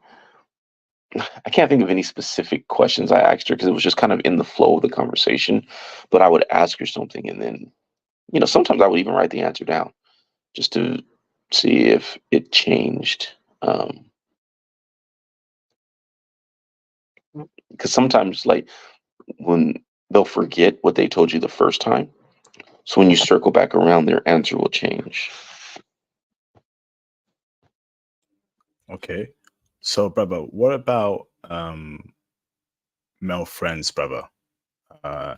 I can't think of any specific questions I asked her because it was just kind of in the flow of the conversation. But I would ask her something and then, sometimes I would even write the answer down just to see if it changed. Um, because sometimes, like, when they'll forget what they told you the first time. So when you circle back around, their answer will change. Okay. So, brother, what about male friends, brother? Uh,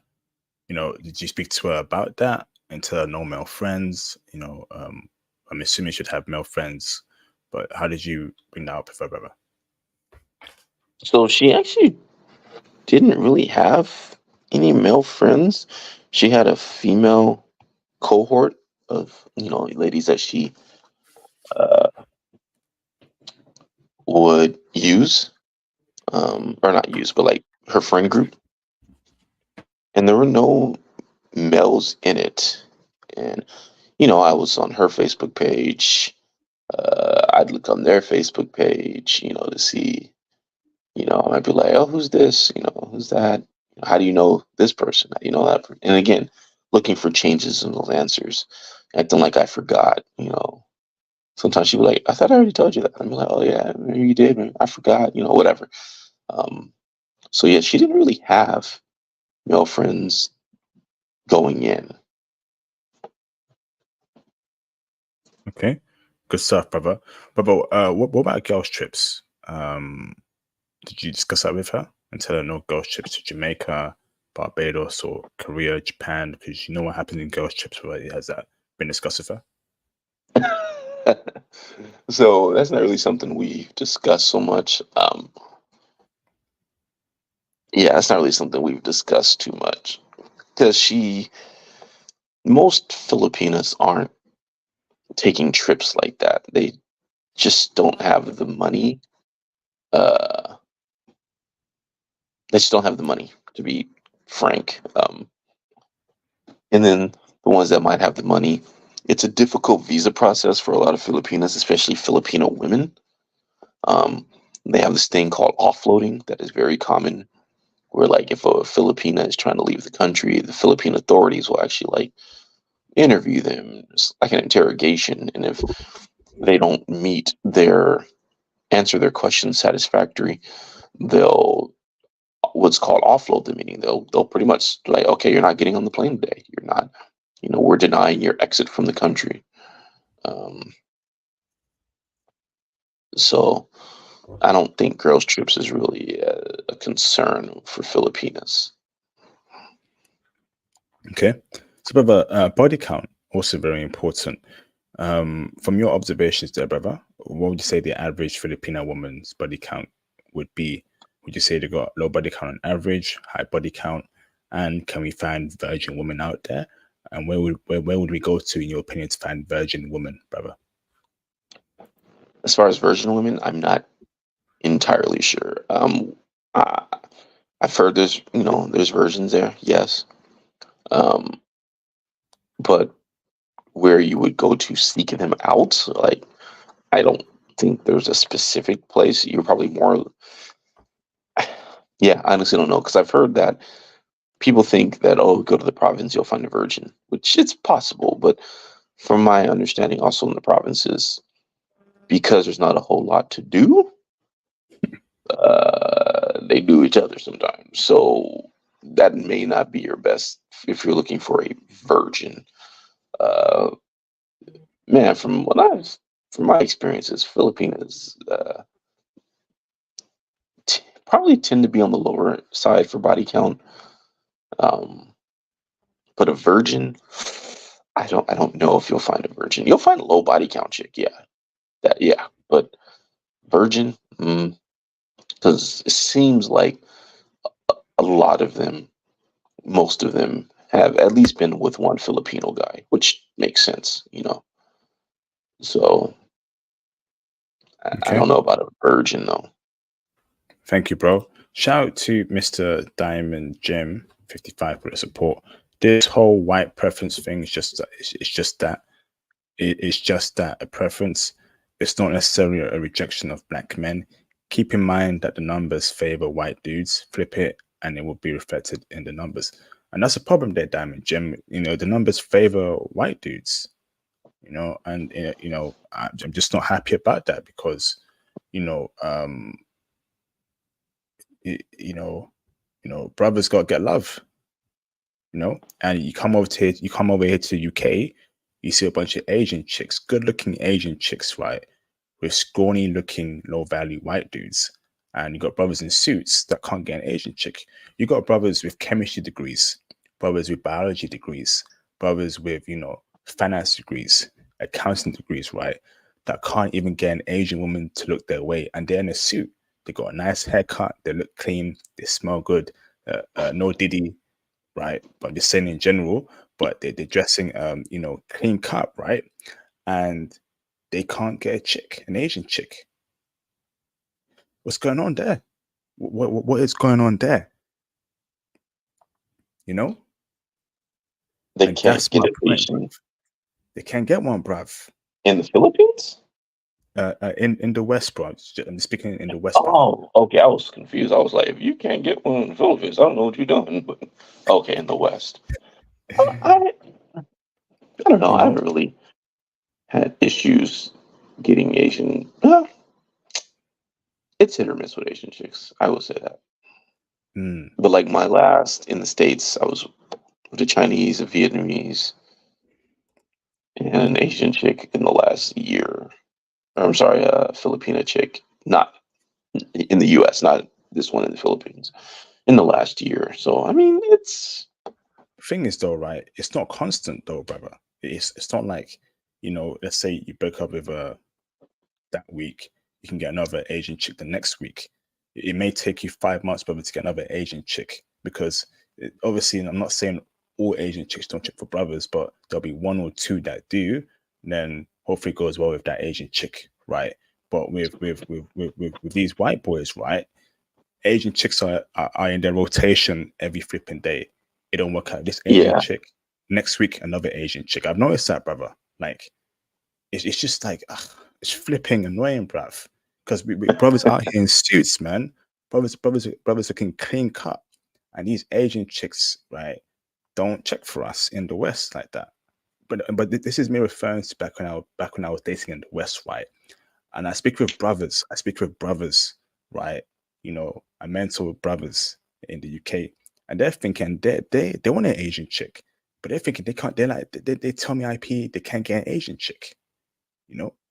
did you speak to her about that and tell her no male friends? I'm assuming you should have male friends, but how did you bring that up with her, brother? So she actually didn't really have any male friends. She had a female cohort of ladies that she uh, would use, or not use, but like her friend group, and there were no males in it. And I was on her Facebook page. I'd look on their Facebook page, to see. I might be like, oh, who's this? Who's that? How do you know this person? How do you know that? And again, looking for changes in those answers, acting like I forgot. Sometimes she'd be like, I thought I already told you that. I'm like, oh yeah, maybe you did. Maybe I forgot. Whatever. Um, so yeah, she didn't really have male friends going in. Okay. Good stuff, brother. Brother, what about girls' trips? Did you discuss that with her and tell her no girls' trips to Jamaica, Barbados, or Korea, Japan? Because you know what happens in girls' trips already. Has that been discussed with her? So that's not really something we discuss so much. Yeah, that's not really something we've discussed too much because most Filipinas aren't taking trips like that. They just don't have the money. Uh, they just don't have the money, to be frank. And then the ones that might have the money, it's a difficult visa process for a lot of Filipinas, especially Filipino women. Um, they have this thing called offloading that is very common, where like if a Filipina is trying to leave the country, the Philippine authorities will actually like interview them. It's like an interrogation, and if they don't answer their questions satisfactory, they'll what's called offload the meeting. They'll pretty much like, okay, you're not getting on the plane today. You're not, we're denying your exit from the country. Um, so I don't think girls' trips is really a concern for Filipinas. Okay. So, brother, body count also very important. From your observations there, brother, what would you say the average Filipino woman's body count would be? Would you say they got low body count on average, high body count, and can we find virgin women out there? And where would we go to, in your opinion, to find virgin woman, brother? As far as virgin women, I'm not entirely sure. I, I've heard there's versions there, yes. Um, but where you would go to seek them out, like I don't think there's a specific place. You're probably more, yeah. I honestly don't know because I've heard that people think that go to the province, you'll find a virgin, which it's possible, but from my understanding, also in the provinces, because there's not a whole lot to do, they do each other sometimes. So that may not be your best if you're looking for a virgin. Uh, Man, from my experiences, Filipinos probably tend to be on the lower side for body count. Um, but a virgin, I don't know if you'll find a virgin. You'll find a low body count chick, yeah, yeah. But virgin, because it seems like a lot of them, most of them, have at least been with one Filipino guy, which makes sense. So I Okay. don't know about a virgin though. Thank you, bro. Shout out to Mr. Diamond Jim 55 for the support. This whole white preference thing is just it's just that. It's just that, a preference. It's not necessarily a rejection of black men. Keep in mind that the numbers favor white dudes. Flip it, and it will be reflected in the numbers. And that's a problem there, Diamond Jim. The numbers favor white dudes. And I'm just not happy about that because, you know, um, you, you know, brothers got to get love. And you come over here to the UK, you see a bunch of Asian chicks, good-looking Asian chicks, right, with scrawny-looking, low-value white dudes, and you got brothers in suits that can't get an Asian chick. You got brothers with chemistry degrees, brothers with biology degrees, brothers with finance degrees, accounting degrees, right, that can't even get an Asian woman to look their way, and they're in a suit. They got a nice haircut, they look clean, they smell good, no diddy, right? But I'm just saying in general, but they're dressing, clean cut, right? And they can't get a chick, an Asian chick. What's going on there? What is going on there? You know? They And can't that's get my an point, Asian bruv. They can't get one, bruv. in the Philippines. In the West, bro. I'm speaking in the West, brother. Oh, okay. I was confused. I was like, if you can't get one in the Philippines, I don't know what you're doing. But okay, in the West, I I don't know. You I know? haven't really had issues getting Asian. It's hit or miss with Asian chicks. I will say that. Mm, But like my last in the States, I was with a Chinese, a Vietnamese, and an Asian chick in the last year. I'm sorry, a Filipina chick, not in the U.S., not this one in the Philippines, in the last year. So I mean, it's thing is though, right? It's not constant though, brother. It's not like, let's say you break up with that week, you can get another Asian chick the next week. It may take you 5 months, brother, to get another Asian chick because obviously, I'm not saying all Asian chicks don't check for brothers, but there'll be one or two that do. And then hopefully it goes well with that Asian chick, right? But with these white boys, right? Asian chicks are in their rotation every flipping day. It don't work out. This Asian yeah, chick, next week another Asian chick. I've noticed that, brother. Like it's just like it's flipping annoying, bruv. Because we brothers out here in suits, man. Brothers looking clean cut, and these Asian chicks, right, don't check for us in the West like that. But this is me referring to back when I was dating in the West, right? And I speak with brothers. I speak with brothers, right? I mentor with brothers in the UK, and they're thinking they want an Asian chick, but they're thinking they can't. They're like they tell me IP they can't get an Asian chick.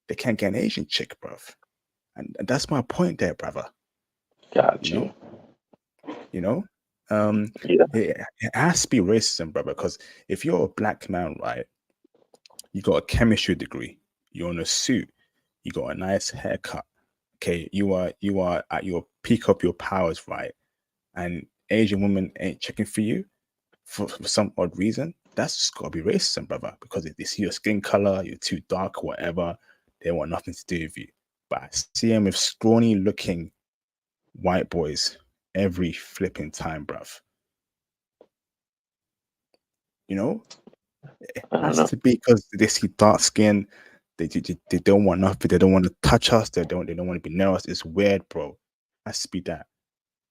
They can't get an Asian chick, bruv. And that's my point there, brother. You got know, you. you know, um, Yeah, it has to be racism, brother. Because if you're a black man, right, you got a chemistry degree, you're in a suit, you got a nice haircut. Okay, you are at your peak of your powers, right? And Asian women ain't checking for you for some odd reason. that's just gotta be racism, brother. Because if they see your skin color, you're too dark or whatever, they want nothing to do with you. But I see them with scrawny looking white boys every flipping time, bruv. You know, it I don't has know. to be because they see dark skin. They don't want nothing. They don't want to touch us. They don't want to be near us. It's weird, bro. It has to be that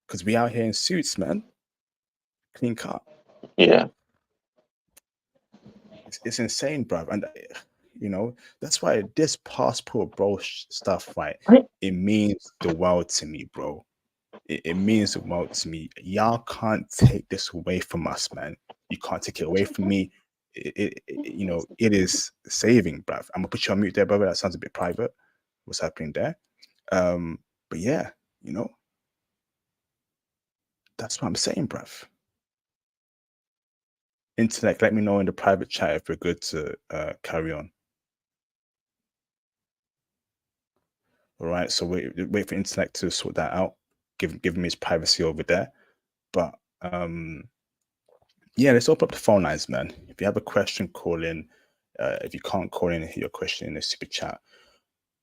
because we out here in suits, man. Clean cut. Yeah. It's insane, bruv. And that's why this passport, bro, stuff, right? It means the world to me, bro. It means the world to me. Y'all can't take this away from us, man. You can't take it away from me. It is saving, bruv. I'm gonna put you on mute there, brother. That sounds a bit private. What's happening there? But yeah, that's what I'm saying, bruv. Intellect, let me know in the private chat if we're good to carry on. All right, so wait for Intellect to sort that out. Give him his privacy over there. But yeah, let's open up the phone lines, man. If you have a question, call in. If you can't call in, hit your question in the super chat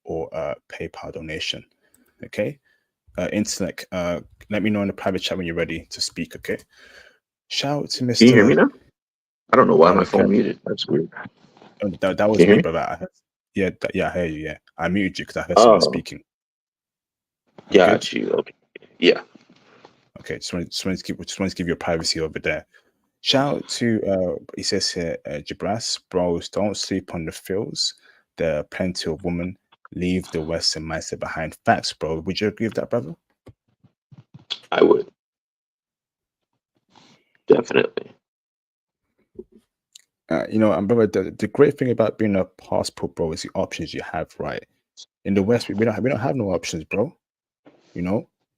or PayPal donation. Okay. Intellect, let me know in the private chat when you're ready to speak. Okay. Shout out to Mr. Can you hear me now? I don't know why my Okay. phone muted. That's weird. That was Can you me, hear me? brother. I hear you. Yeah, I muted you because I heard someone Oh, speaking. Good. got you. Okay. Yeah. Okay, just wanted to give you a privacy over there. Shout out to he says here, Jabras, bros, don't sleep on the fields. There are plenty of women. Leave the Western mindset behind. Facts, bro. Would you agree with that, brother? I would. Definitely. And brother, the great thing about being a passport, bro, is the options you have, right? In the West, we don't have no options, bro.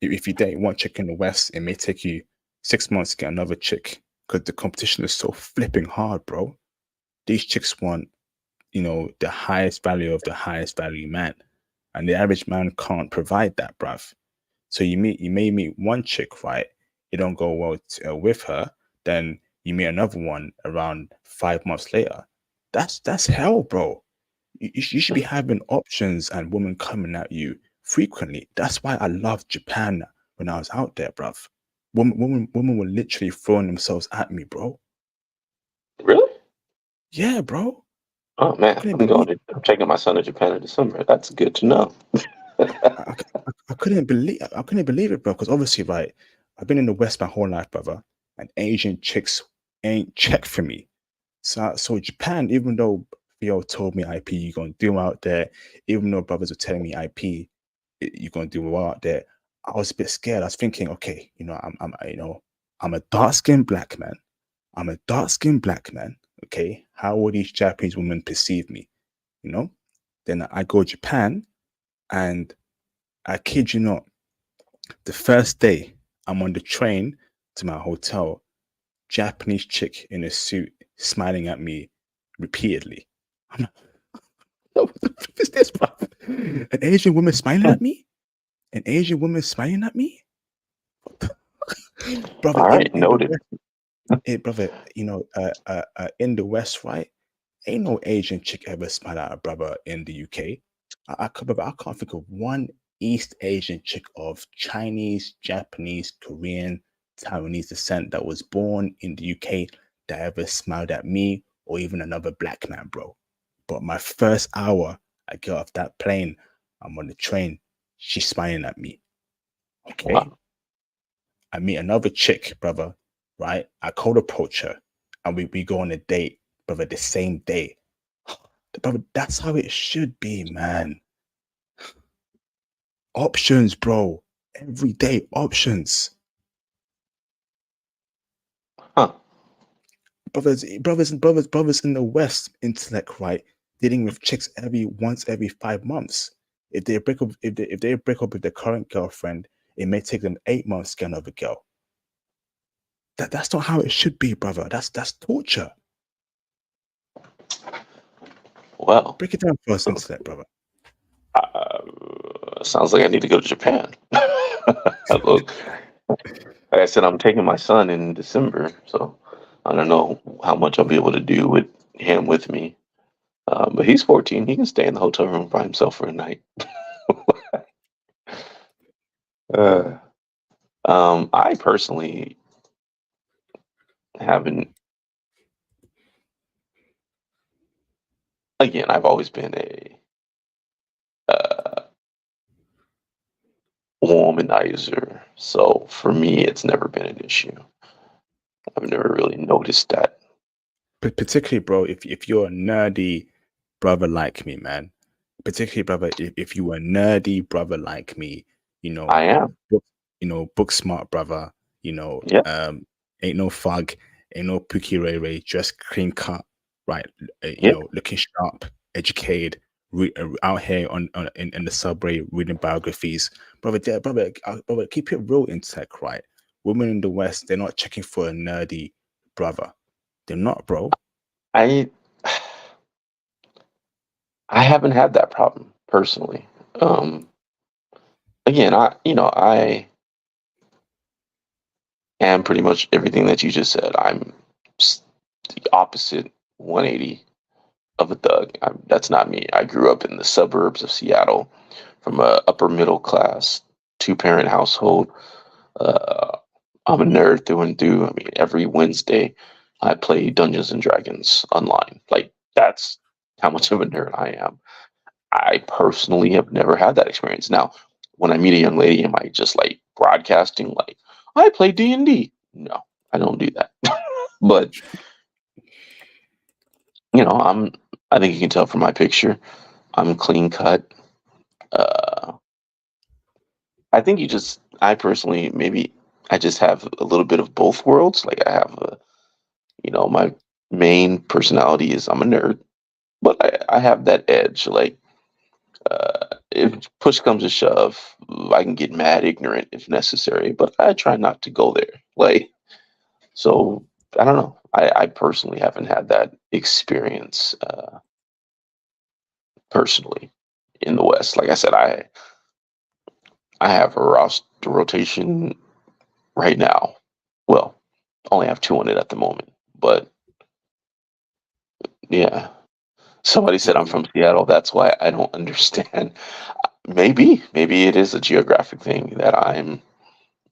If you date one chick in the West, it may take you 6 months to get another chick because the competition is so flipping hard, bro. These chicks want, the highest value of the highest value man, and the average man can't provide that, bruv. So you may meet one chick, right? You don't go well with her, then you meet another one around 5 months later. That's hell, bro. You should be having options and women coming at you frequently. That's why I loved Japan when I was out there, bruv. Women were literally throwing themselves at me, bro. Really? Yeah, bro. Oh I man, couldn't believe I'm taking my son to Japan in December. That's good to know. I couldn't believe it, bro. Because obviously, right, I've been in the West my whole life, brother, and Asian chicks ain't check for me. So Japan, even though Theo told me IP, you're gonna do out there, even though brothers were telling me IP, you're gonna do well out there. I was a bit scared. I was thinking, okay, I'm a dark skinned black man. I'm a dark skinned black man. Okay, how will these Japanese women perceive me? You know? Then I go to Japan, and I kid you not, the first day I'm on the train to my hotel, Japanese chick in a suit smiling at me repeatedly. I'm like, what the fuck is this, bro? An Asian woman smiling at me? An Asian woman smiling at me? Brother, All in, right, in the noted. West, brother, in the West, right? Ain't no Asian chick ever smile at a brother in the UK. I can't think of one East Asian chick of Chinese, Japanese, Korean, Taiwanese descent that was born in the UK that ever smiled at me or even another black man, bro. But my first hour, I get off that plane, I'm on the train, she's smiling at me. Okay. Wow. I meet another chick, brother, right? I cold approach her and we go on a date, brother, the same day. Brother, that's how it should be, man. Options, bro. Every day, options. Huh. Brothers in the West, intellect, right? Dealing with chicks every 5 months. If they break up with their current girlfriend, it may take them 8 months to get another girl. That's not how it should be, brother. That's torture. Well, Break it down for us, intellect, brother. sounds like I need to go to Japan. Look, like I said, I'm taking my son in December, so I don't know how much I'll be able to do with him with me. But he's 14. He can stay in the hotel room by himself for a night. Uh, I personally haven't. Again, I've always been a uh, womanizer, so for me, it's never been an issue. I've never really noticed that. Particularly, bro, if you're a nerdy brother like me, man. Particularly, brother, if you were a nerdy brother like me, you know, I am. book, book smart brother, Yeah, ain't no fug, ain't no pookie ray ray, just clean cut, right? yeah. Looking sharp, educated, out here in the subway reading biographies, brother. Brother, keep it real in tech, right? Women in the West, they're not checking for a nerdy brother. They're not, bro. I I haven't had that problem personally. Um, Again, I am pretty much everything that you just said. I'm the opposite 180 of a thug. That's not me. I grew up in the suburbs of Seattle from a upper middle class, two-parent household. Uh, I'm a nerd through and through. I mean, every Wednesday I play Dungeons and Dragons online. Like, that's how much of a nerd I am. I personally have never had that experience. Now, when I meet a young lady, am I just like broadcasting like I play D&D? No, I don't do that. But I think you can tell from my picture, I'm clean cut. Uh, I think I personally, maybe I just have a little bit of both worlds. Like I have, my main personality is I'm a nerd, but I have that edge. Like, if push comes to shove, I can get mad ignorant if necessary, but I try not to go there. Like, so I don't know. I personally haven't had that experience personally in the West. Like I said, I have a roster rotation right now. Well, only have two on it at the moment, but yeah. Somebody said I'm from Seattle. That's why I don't understand. Maybe it is a geographic thing that I'm.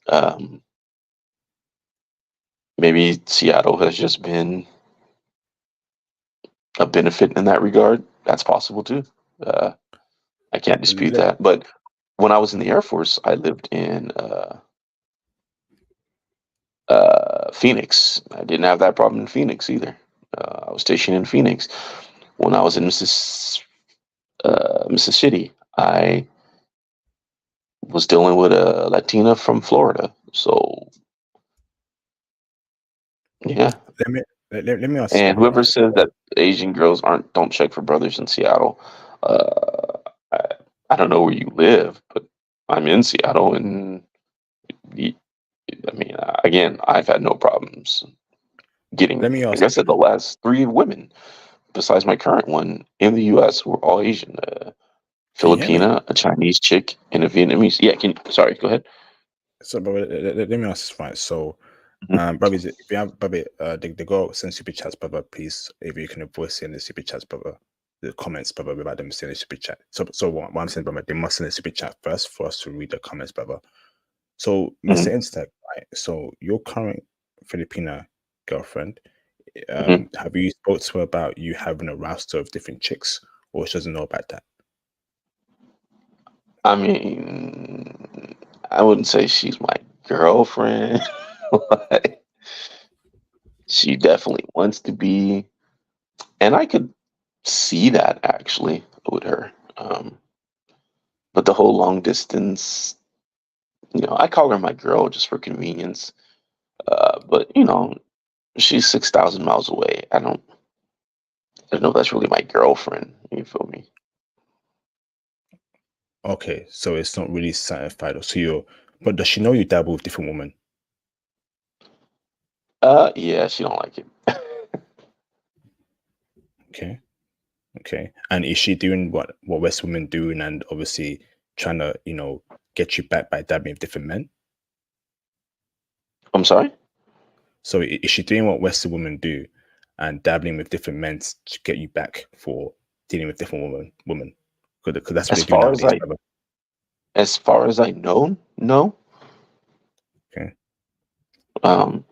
Um, Maybe Seattle has just been a benefit in that regard. That's possible too. Uh, I can't dispute Let, that. But when I was in the Air Force, I lived in Phoenix. I didn't have that problem in Phoenix either. I was stationed in Phoenix. When I was in Mississippi, I was dealing with a Latina from Florida. So yeah. let me ask this, And brother, whoever right? says that Asian girls aren't don't check for brothers in Seattle, uh, I, I don't know where you live, but I'm in Seattle, and the, I mean, again, I've had no problems getting. Let me Like ask I said, the last three women, besides my current one, in the U.S. were all Asian: Can you hear me? Filipina, a Chinese chick, and a Vietnamese. Yeah, sorry, go ahead. So, brother, let me ask this, right? So, Mhm. brother, if you have, brother, the go send super chats, brother, please, if you can voice in the super chats, brother, the comments, brother, without them sending super chat. So what I'm saying, brother, they must send a super chat first for us to read the comments, brother. So, Mhm. Mr. Instack, right? So, your current Filipina girlfriend, Mhm. have you spoke to her about you having a roster of different chicks, or she doesn't know about that? I mean, I wouldn't say she's my girlfriend. Like, she definitely wants to be, and I could see that actually with her. But the whole long distance, I call her my girl just for convenience. But she's 6,000 miles away. I don't know if that's really my girlfriend. You feel me? Okay, so it's not really satisfied. So but does she know you dabble with different women? Yeah, she don't like it. Okay, okay. And is she doing what West women doing, and obviously trying to get you back by dabbing with different men? I'm sorry. So is she doing what Western women do and dabbling with different men to get you back for dealing with different women? Because that's what As they do far as nowadays, I brother. as far as I know, no. Okay.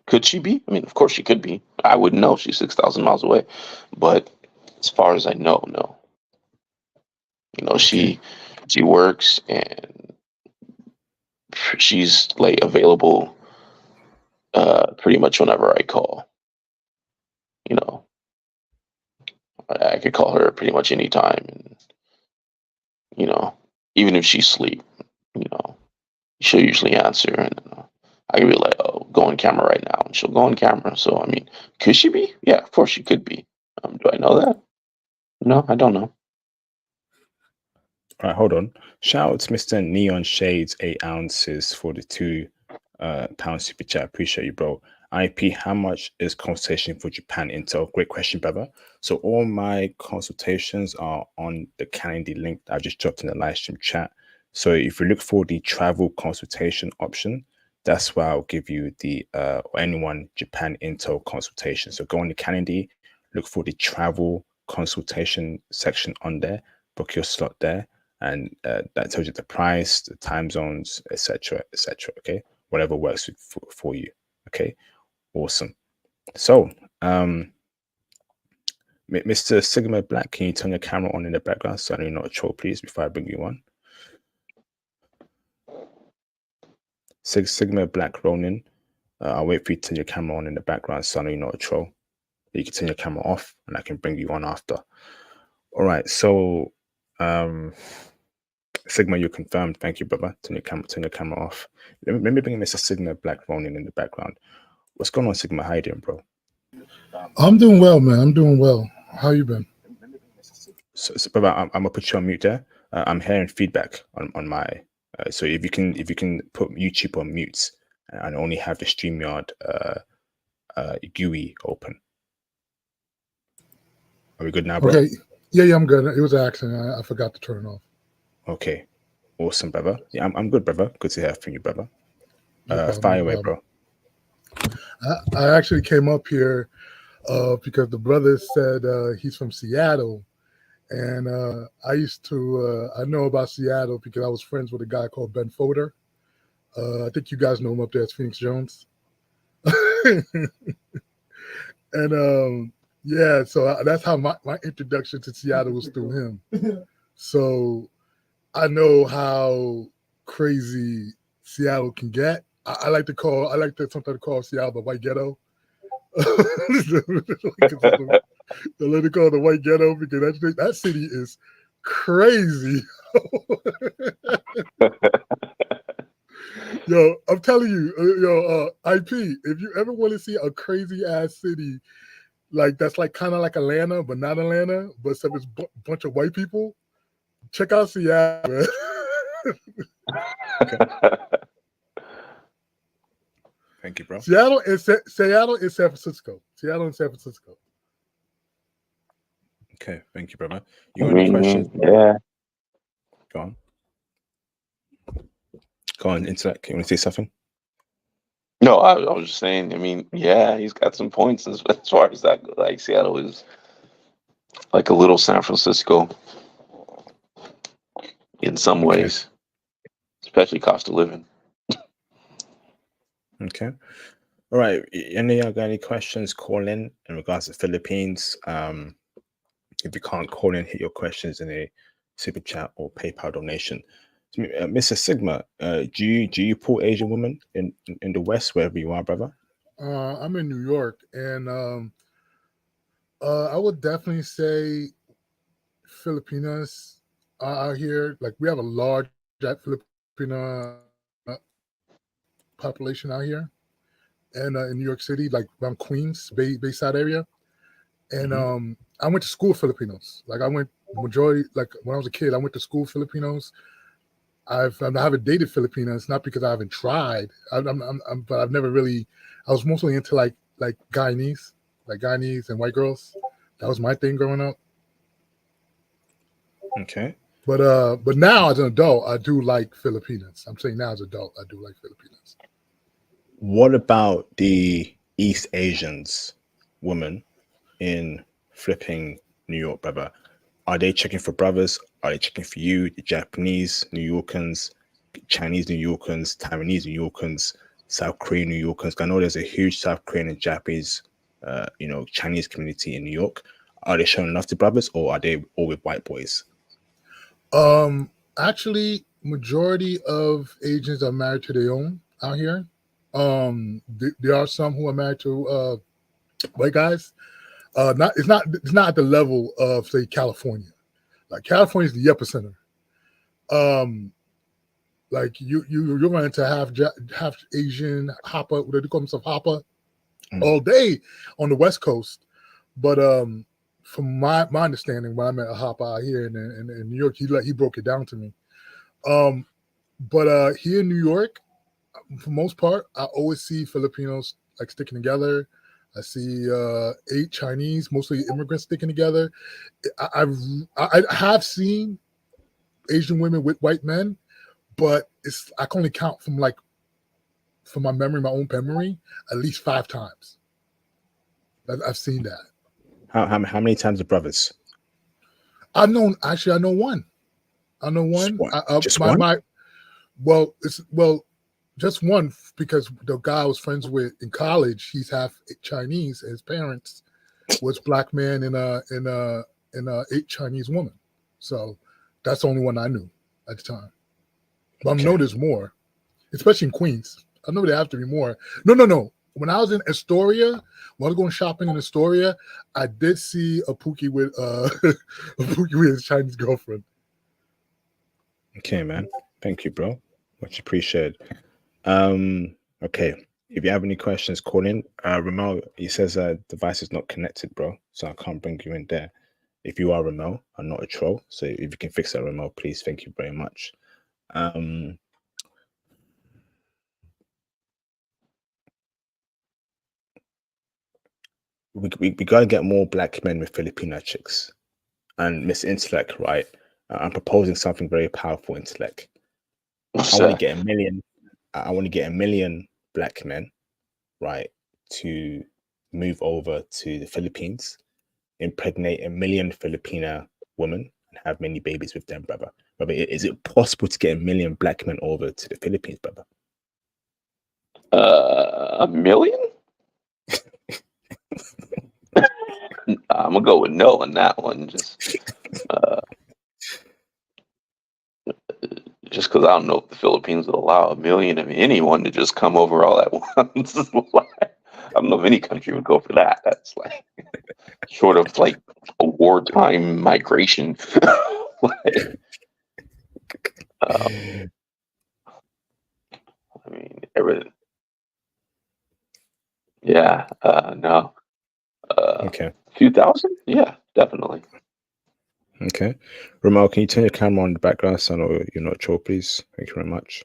Could she be? I mean, of course she could be. I wouldn't know. She's 6,000 miles away. But as far as I know, no. You know, Okay. she works and she's like available pretty much whenever I call. You know, I could call her pretty much anytime, and you know, even if she's asleep, you know, she'll usually answer, and I can be like, "Oh, go on camera right now," and she'll go on camera. So, I mean, could she be? Yeah, of course she could be. Do I know that? No, I don't know. All right, hold on. Shout out to Mr. Neon Shades, 8 ounces for the £2 super chat. Appreciate you, bro. IP, how much is consultation for Japan Intel? Great question, brother. So all my consultations are on the calendar link that I just dropped in the live stream chat. So if you look for the travel consultation option, that's where I'll give you the or anyone Japan Intel consultation. So go on the calendar, look for the travel consultation section on there, book your slot there, and that tells you the price, the time zones, etc., etc. Okay, whatever works for you. Okay, awesome. So, Mr. Sigma Black, can you turn your camera on in the background so I know you're not a troll, please, before I bring you on? Sigma Black Ronin, I'll wait for you to turn your camera on in the background so I know you're not a troll. You can turn your camera off and I can bring you on after. All right, so Sigma, you're confirmed. Thank you, brother. Turn your camera off. Let me bring Mr. Sigma Black Ronin in the background. What's going on, Sigma? How you doing, bro? I'm doing well, man. I'm doing well. How you been? So brother, I'm gonna put you on mute there. I'm hearing feedback on my. So if you can put YouTube on mute and only have the StreamYard GUI open. Are we good now, bro? Okay. Yeah, I'm good. It was an accident. I forgot to turn it off. Okay. Awesome, brother. Yeah, I'm good, brother. Good to hear from you, brother. No Fire away, problem. bro. I actually came up here because the brother said he's from Seattle. And I used to, I know about Seattle because I was friends with a guy called Ben Foder. I think you guys know him up there as Phoenix Jones. And yeah, so that's how my introduction to Seattle was through him. So I know how crazy Seattle can get. I like to sometimes call Seattle the white ghetto. I like to call it the white ghetto because that city is crazy. Yo, I'm telling you, IP, if you ever want to see a crazy ass city like that's like kind of like Atlanta, but not Atlanta, but except it's a bunch of white people, check out Seattle, man. Okay. Thank you, bro. Seattle and San Francisco. Seattle and San Francisco. Okay, thank you, brother. You got any questions? Yeah. Go on. Go on, Intellect. You want to say something? No, I was just saying. I mean, yeah, he's got some points as far as that. Like Seattle is like a little San Francisco in some ways, especially cost of living. Okay. All right. Any of you got any questions? Call in regards to Philippines. If you can't call in, hit your questions in a super chat or PayPal donation. Mr. Sigma, do you pull Asian women in the West, wherever you are, brother? I'm in New York, and I would definitely say Filipinas are out here. Like we have a large Filipino population out here, and in New York City, like around Queens, Bayside area. And I went to school Filipinos. Like I went majority, like when I was a kid, I went to school Filipinos. I haven't dated Filipinas, not because I haven't tried, but I've never really. I was mostly into like Guyanese, and white girls. That was my thing growing up. Okay. But now as an adult, I do like Filipinas. I'm saying now as an adult, I do like Filipinas. What about the East Asians, women in flipping New York, brother? Are they checking for brothers? Are they checking for you? The Japanese New Yorkers, Chinese New Yorkers, Taiwanese New Yorkers, South Korean New Yorkers. I know there's a huge South Korean and Japanese, Chinese community in New York. Are they showing love to brothers, or are they all with white boys? Actually, majority of Asians are married to their own out here. There are some who are married to white guys. It's not at the level of, say, California. Like California is the epicenter. Like you run into half Asian Hapa, what do they call themselves, Hapa, all day on the West Coast. But from my understanding, when I met a Hapa out here in New York, he broke it down to me. But here in New York, for the most part, I always see Filipinos like sticking together. I see 8 Chinese, mostly immigrants, sticking together. I have seen Asian women with white men, but I can only count from my memory, my own memory, at least 5 times. I've seen that. How many times the brothers? I know one. Just one? Just one, because the guy I was friends with in college, he's half Chinese, and his parents was black man and 8 Chinese woman. So that's the only one I knew at the time. But I know there's more, especially in Queens. I know there have to be more. No. When I was in Astoria, when I was going shopping in Astoria, I did see a Pookie with his Chinese girlfriend. Okay, man. Thank you, bro. Much appreciated. Okay. If you have any questions, call in. Ramel, he says device is not connected, bro, so I can't bring you in there. If you are Ramel, I'm not a troll, so if you can fix that, Ramel, please. Thank you very much. We gotta get more black men with Filipino chicks. And Miss Intellect, right? I'm proposing something very powerful, Intellect. I want to get a million black men, right, to move over to the Philippines, impregnate a million Filipina women, and have many babies with them, brother. Brother, is it possible to get a million black men over to the Philippines, brother? 1 million? I'm gonna go with no on that one. Just because I don't know if the Philippines would allow 1 million of anyone to just come over all at once. I don't know if any country would go for that. That's like short of like a wartime migration. I mean, everything. Yeah. No. Okay. A few thousand? Yeah, definitely. Okay. Ramel, can you turn your camera on the background so I know you're not troll, please? Thank you very much.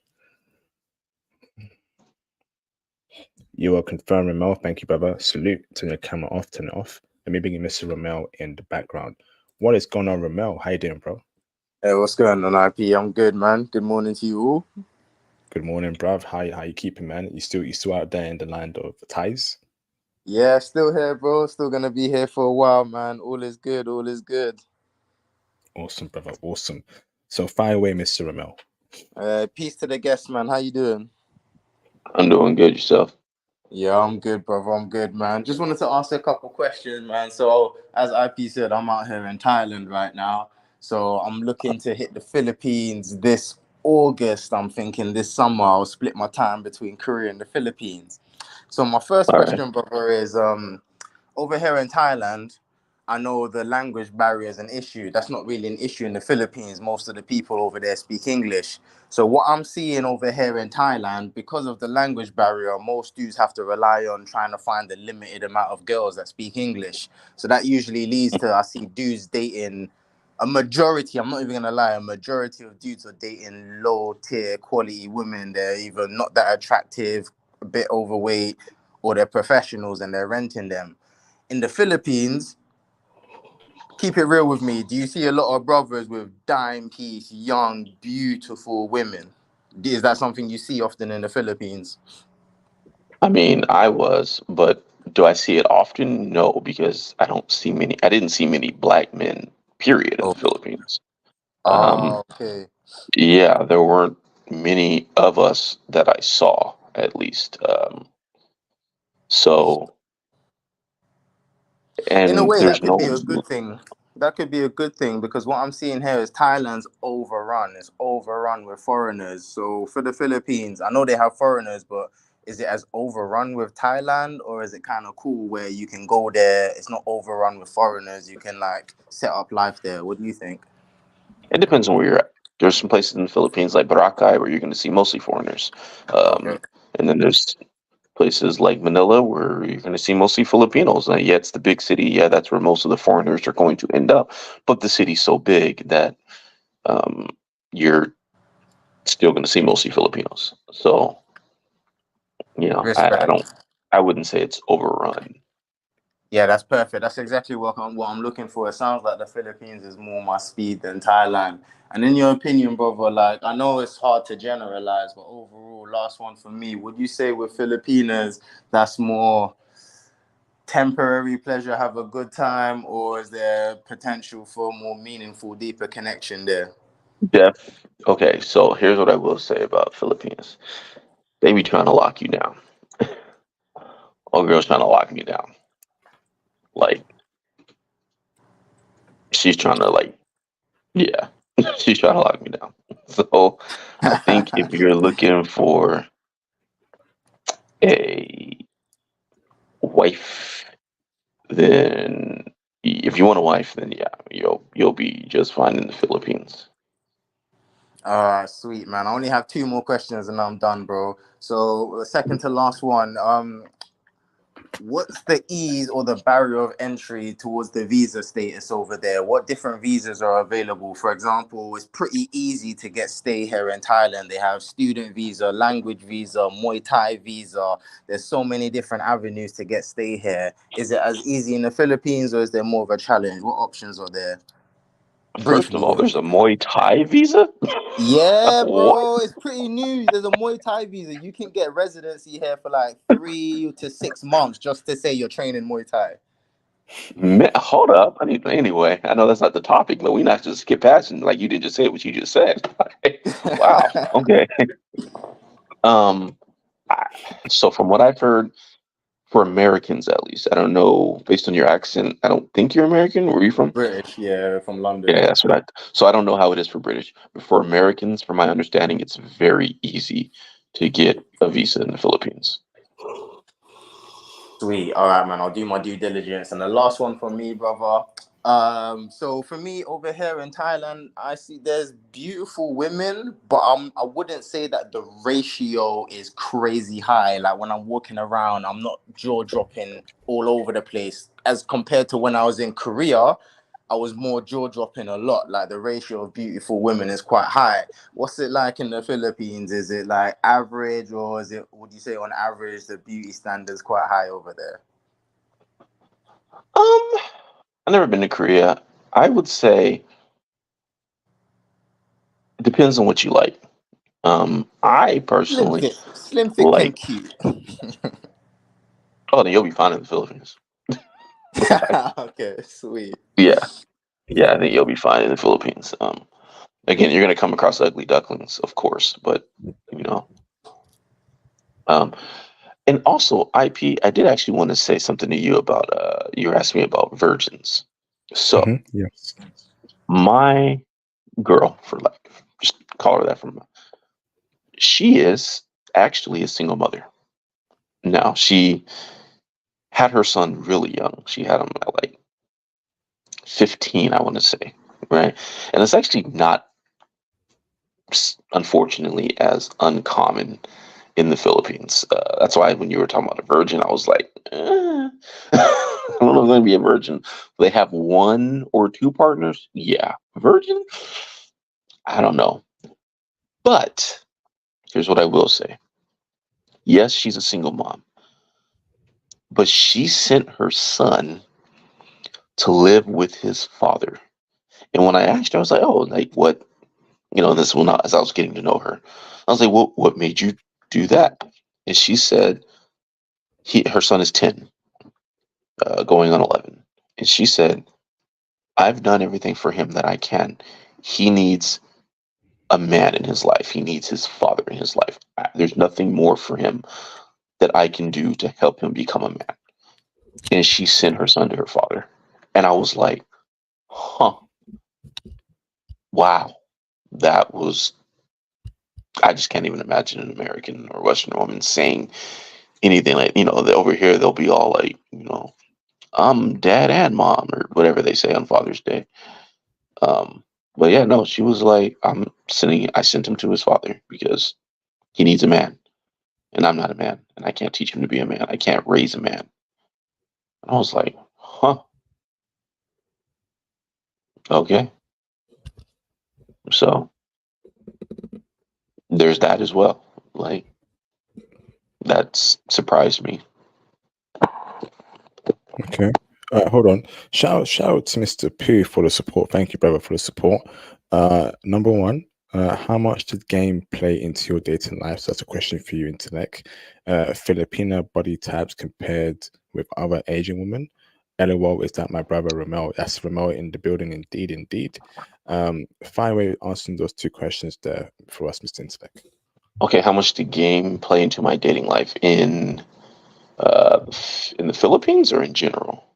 You are confirmed, Ramel. Thank you, brother. Salute. Turn your camera off. Turn it off. Let me bring in Mr. Ramel in the background. What is going on, Ramel? How you doing, bro? Hey, what's going on, IP? I'm good, man. Good morning to you all. Good morning, bruv. How you keeping, man? You still out there in the land of ties? Yeah, still here, bro. Still gonna be here for a while, man. All is good. All is good. Awesome, brother. Awesome. So fire away, Mr. Ramel. Peace to the guests, man. How you doing? I'm doing good. Yourself? Yeah, I'm good, brother. I'm good, man. Just wanted to ask a couple questions, man. So, as IP said, I'm out here in Thailand right now. So, I'm looking to hit the Philippines this August. I'm thinking this summer I'll split my time between Korea and the Philippines. So, my first All question, right. brother, is over here in Thailand, I know the language barrier is an issue. That's not really an issue in the Philippines. Most of the people over there speak English. So what I'm seeing over here in Thailand, because of the language barrier, most dudes have to rely on trying to find the limited amount of girls that speak English. So that usually leads to, I see dudes dating a majority, I'm not even gonna lie, a majority of dudes are dating low tier quality women. They're either not that attractive, a bit overweight, or they're professionals and they're renting them. In the Philippines, keep it real with me. Do you see a lot of brothers with dime piece, young, beautiful women? Is that something you see often in the Philippines? I mean, I was, but do I see it often? No, because I don't see many. I didn't see many black men, period, in Oh, the Philippines. Um, okay. yeah, there weren't many of us that I saw, at least. So, In a and way, there's that could be no. a good thing. That could be a good thing because what I'm seeing here is Thailand's overrun. It's overrun with foreigners. So for the Philippines, I know they have foreigners, but is it as overrun with Thailand, or is it kind of cool where you can go there? It's not overrun with foreigners. You can like set up life there. What do you think? It depends on where you're at. There's some places in the Philippines like Boracay where you're going to see mostly foreigners, Okay. and then there's places like Manila where you're going to see mostly Filipinos. Now, yeah, it's the big city. Yeah, that's where most of the foreigners are going to end up. But the city's so big that um, you're still going to see mostly Filipinos. So, I Respect. don't, I wouldn't say it's overrun. Yeah, that's perfect. That's exactly what I'm looking for. It sounds like the Philippines is more my speed than Thailand. And in your opinion, brother, like I know it's hard to generalize, but overall, last one for me, would you say with Filipinas that's more temporary pleasure, have a good time, or is there potential for more meaningful, deeper connection there? Okay, so here's what I will say about Philippines. They be trying to lock you down. Old girl's trying to lock me down. Like, she's trying to, like, yeah, she's trying to lock me down. So I think if you're looking for a wife, then if you want a wife, then yeah, you'll be just fine in the Philippines. Sweet man. I only have two more questions and I'm done, bro. So second to last one. What's the ease or the barrier of entry towards the visa status over there? What different visas are available? For example, it's pretty easy to get stay here in Thailand. They have student visa, language visa, Muay Thai visa. There's so many different avenues to get stay here. Is it as easy in the Philippines or is there more of a challenge? What options are there? First of Briefly, all, though. there's a Muay Thai visa. Yeah, What? bro, it's pretty new. There's a Muay Thai visa. You can get residency here for like 3 to 6 months just to say you're training Muay Thai. Hold up. Anyway, I know that's not the topic, but we not just skip past and like you did just say what you just said. Wow. Okay. Um. I, so from what I've heard, for Americans at least, I don't know. Based on your accent, I don't think you're American. Where are you from? British, yeah, from London. Yeah, that's what I. So I don't know how it is for British, but for Americans, from my understanding, it's very easy to get a visa in the Philippines. Sweet. All right, man. I'll do my due diligence. And the last one for me, brother. So for me over here in Thailand, I see there's beautiful women, but I wouldn't say that the ratio is crazy high. Like when I'm walking around, I'm not jaw dropping all over the place as compared to when I was in Korea. I was more jaw dropping a lot. Like the ratio of beautiful women is quite high. What's it like in the Philippines? Is it like average, or is it? Would you say on average the beauty standards quite high over there? I've never been to Korea. I would say it depends on what you like. I Slim personally thick, slim thick and like. cute. Oh, then you'll be fine in the Philippines. Okay, sweet. Yeah, yeah, I think you'll be fine in the Philippines. Again, you're gonna come across ugly ducklings, of course, but you know. Um, and also, I did actually want to say something to you about. You were asking me about virgins. So Yes. my girl, for like, just call her that from. She is actually a single mother. Now she had her son really young. She had him at like 15, I want to say, right? And it's actually not, unfortunately, as uncommon in the Philippines. That's why when you were talking about a virgin, I was like, I don't know if I'm going to be a virgin. They have one or two partners. Yeah. Virgin? I don't know. But here's what I will say. Yes, she's a single mom, but she sent her son to live with his father. And when I asked her, I was like, oh, like what? This will not, as I was getting to know her, I was like, what made you do that? And she said, her son is 10, going on 11, and she said, "I've done everything for him that I can. He needs a man in his life. He needs his father in his life. There's nothing more for him that I can do to help him become a man." And she sent her son to her father, and I was like, "Huh, wow, that was." I just can't even imagine an American or Western woman saying anything like, over here they'll be all like, I'm dad and mom or whatever they say on Father's Day. But yeah, no, she was like, I sent him to his father because he needs a man, and I'm not a man, and I can't teach him to be a man. I can't raise a man. And I was like, huh, okay. So there's that as well. Like, that's surprised me. Okay. Hold on. Shout out to Mr. Pooh for the support. Thank you, brother, for the support. Number one, how much did game play into your dating life? So that's a question for you, Intellect. Filipino body types compared with other Asian women. LOL, is that my brother Ramel? That's Ramel in the building, indeed. Fine way of answering those two questions there for us, Mr. Intellect. Okay, how much did game play into my dating life in the Philippines or in general?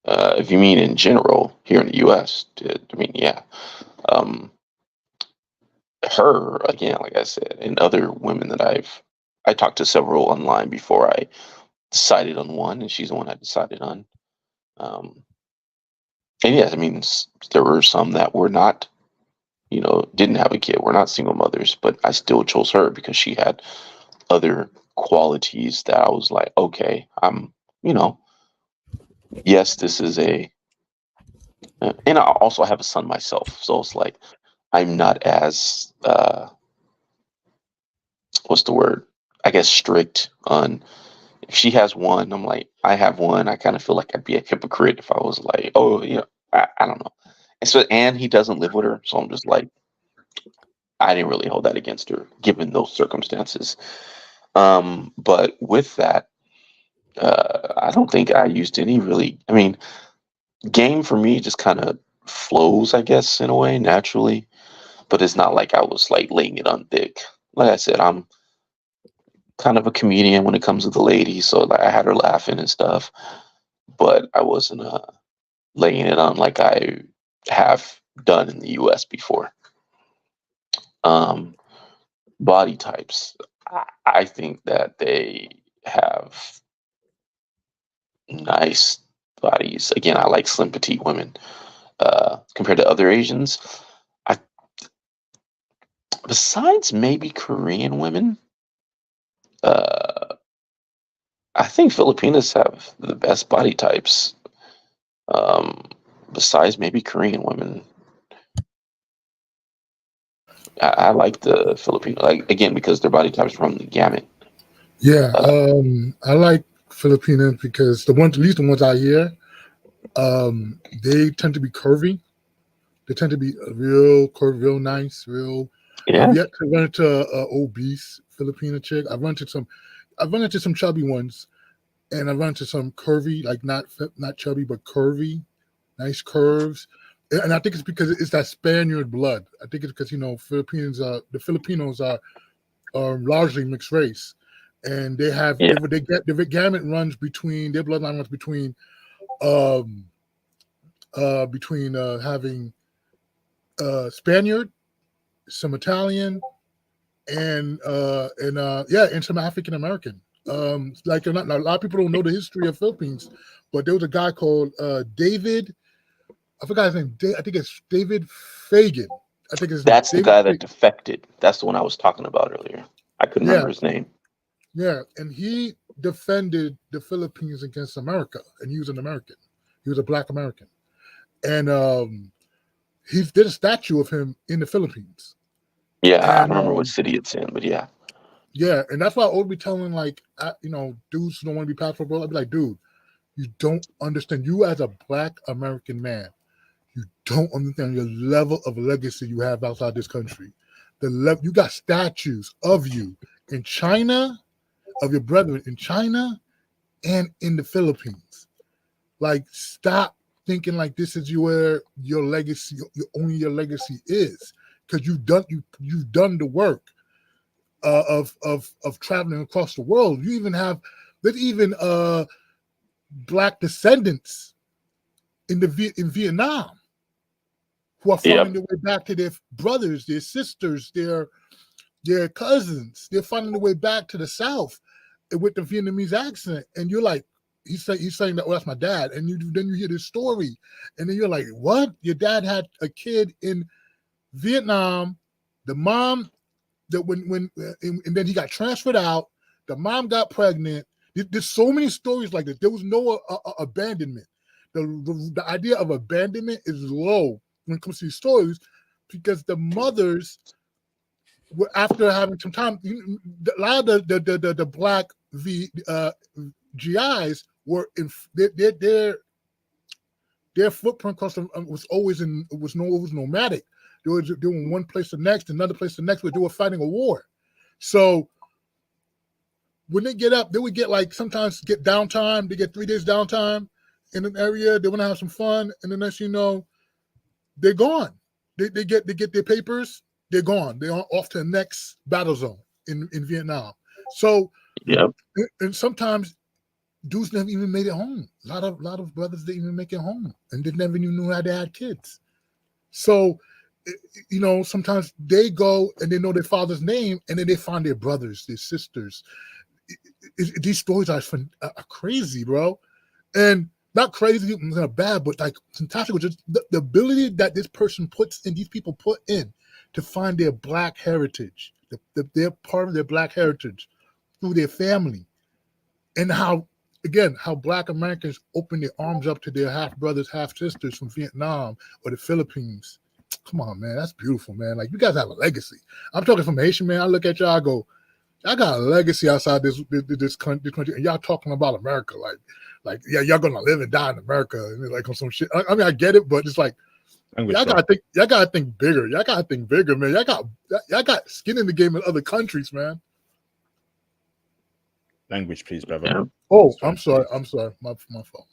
If you mean in general here in the U.S., yeah. Her again, like I said, and other women that I talked to several online before I decided on one, and she's the one I decided on. And yes, I mean, there were some that were not, didn't have a kid, were not single mothers, but I still chose her because she had other qualities that I was like, okay, yes, this is and I also have a son myself, so it's like I'm not as what's the word? I guess strict on. If she has one, I'm like, I have one. I kind of feel like I'd be a hypocrite if I was like, oh, I don't know. And he doesn't live with her, so I'm just like, I didn't really hold that against her given those circumstances. But with that, I don't think I used any really. I mean, game for me just kind of flows, I guess, in a way naturally. But it's not like I was like laying it on thick. Like I said, I'm kind of a comedian when it comes to the ladies, so like I had her laughing and stuff, but I wasn't laying it on like I have done in the U.S. before. Body types, I think that they have nice bodies. Again, I like slim petite women compared to other Asians. Besides maybe Korean women, I think Filipinos have the best body types. Besides maybe Korean women, I like the Filipino, like again because their body types run the gamut. Yeah, I like Filipinos because at least the ones out here, they tend to be curvy. They tend to be real curvy, real nice, real. Yeah. I've yet to run into a obese Filipino chick. I've run into some chubby ones, and I've run into some curvy, like not chubby but curvy, nice curves. And I think it's because it's that Spaniard blood. I think it's because the Filipinos are largely mixed race, and they have the gamut runs between their bloodline runs between having Spaniard, some Italian, and some African American. Like a lot of people don't know the history of Philippines, but there was a guy called David. I forgot his name. I think it's David Fagan. I think it's That's David the guy Fagan. that defected. That's the one I was talking about earlier. I couldn't remember his name. Yeah, and he defended the Philippines against America, and he was an American. He was a Black American, and he did a statue of him in the Philippines. Yeah, I don't remember what city it's in, but yeah. Yeah, and that's why I always be telling dudes who don't want to be passport bro. I'd be like, dude, you don't understand. You as a Black American man, you don't understand your level of legacy you have outside this country. You got statues of you in China, of your brethren in China, and in the Philippines. Like, stop thinking like this is where your legacy, only your legacy is, because you've done the work of traveling across the world. You even have, there's even Black descendants in Vietnam who are finding their way back to their brothers, their sisters, their cousins. They're finding their way back to the South with the Vietnamese accent, and you're like, he's saying that, oh, that's my dad, and then you hear this story, and then you're like, what? Your dad had a kid in Vietnam. The mom that and then he got transferred out. The mom got pregnant. There's so many stories like this. There was no abandonment. The idea of abandonment is low when it comes to these stories, because the mothers were, after having some time, a lot of the Black GIs were in their footprint across was always nomadic. They were doing one place to the next, another place to the next, but they were fighting a war. So when they get up, they would get sometimes get downtime. They get 3 days downtime in an area. They want to have some fun, and the next you know, they're gone. They get their papers. They're gone. They're off to the next battle zone in Vietnam. So and sometimes dudes never even made it home. A lot of brothers didn't even make it home, and they never even knew how they had kids. So, sometimes they go and they know their father's name, and then they find their brothers, their sisters. These stories are crazy, bro, and not crazy in a bad, but fantastic. Just the ability that this person puts in, these people put in, to find their Black heritage, they're part of their Black heritage through their family, and how Black Americans open their arms up to their half brothers, half sisters from Vietnam or the Philippines. Come on, man, that's beautiful, man. Like, you guys have a legacy. I'm talking from Haitian, man. I look at y'all, I go, I got a legacy outside this country, and y'all talking about America, like yeah, y'all gonna live and die in America, and like on some shit. I mean, I get it, but it's like, y'all gotta think bigger. Y'all gotta think bigger, man. Y'all got skin in the game in other countries, man. Language, please, brother. Yeah. Oh, I'm sorry. My fault.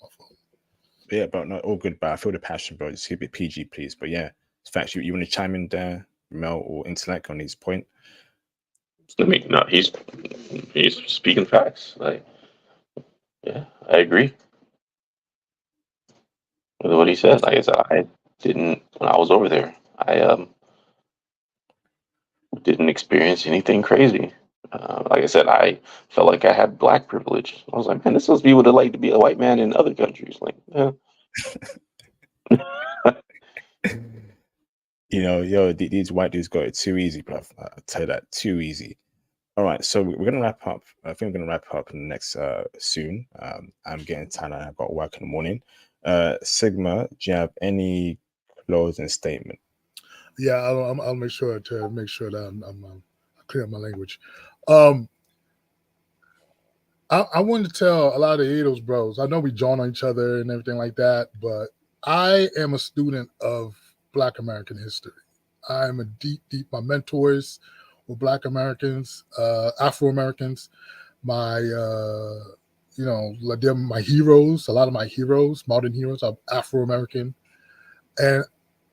Yeah, but not all good. But I feel the passion, bro. Just keep it PG, please. But yeah, it's facts. You want to chime in there, Mel or Intellect, on his point? I mean, no, he's speaking facts. Like, yeah, I agree with what he said. Like I said, I didn't, when I was over there, I didn't experience anything crazy. Like I said, I felt like I had Black privilege. I was like, man, this must be what it's like to be a white man in other countries. Like, yeah. These white dudes got it too easy, bro. I tell you that, too easy. All right, so we're gonna wrap up. I think we're gonna wrap up in the next soon. I'm getting tired and I've got work in the morning. Sigma, do you have any closing statement? Yeah, I'll make sure that I'm clear up my language. I wanted to tell a lot of Edos bros. I know we join on each other and everything like that, but I am a student of Black American history. I am a deep. My mentors were Black Americans, Afro Americans. They're my heroes. A lot of my heroes, modern heroes, are Afro American, and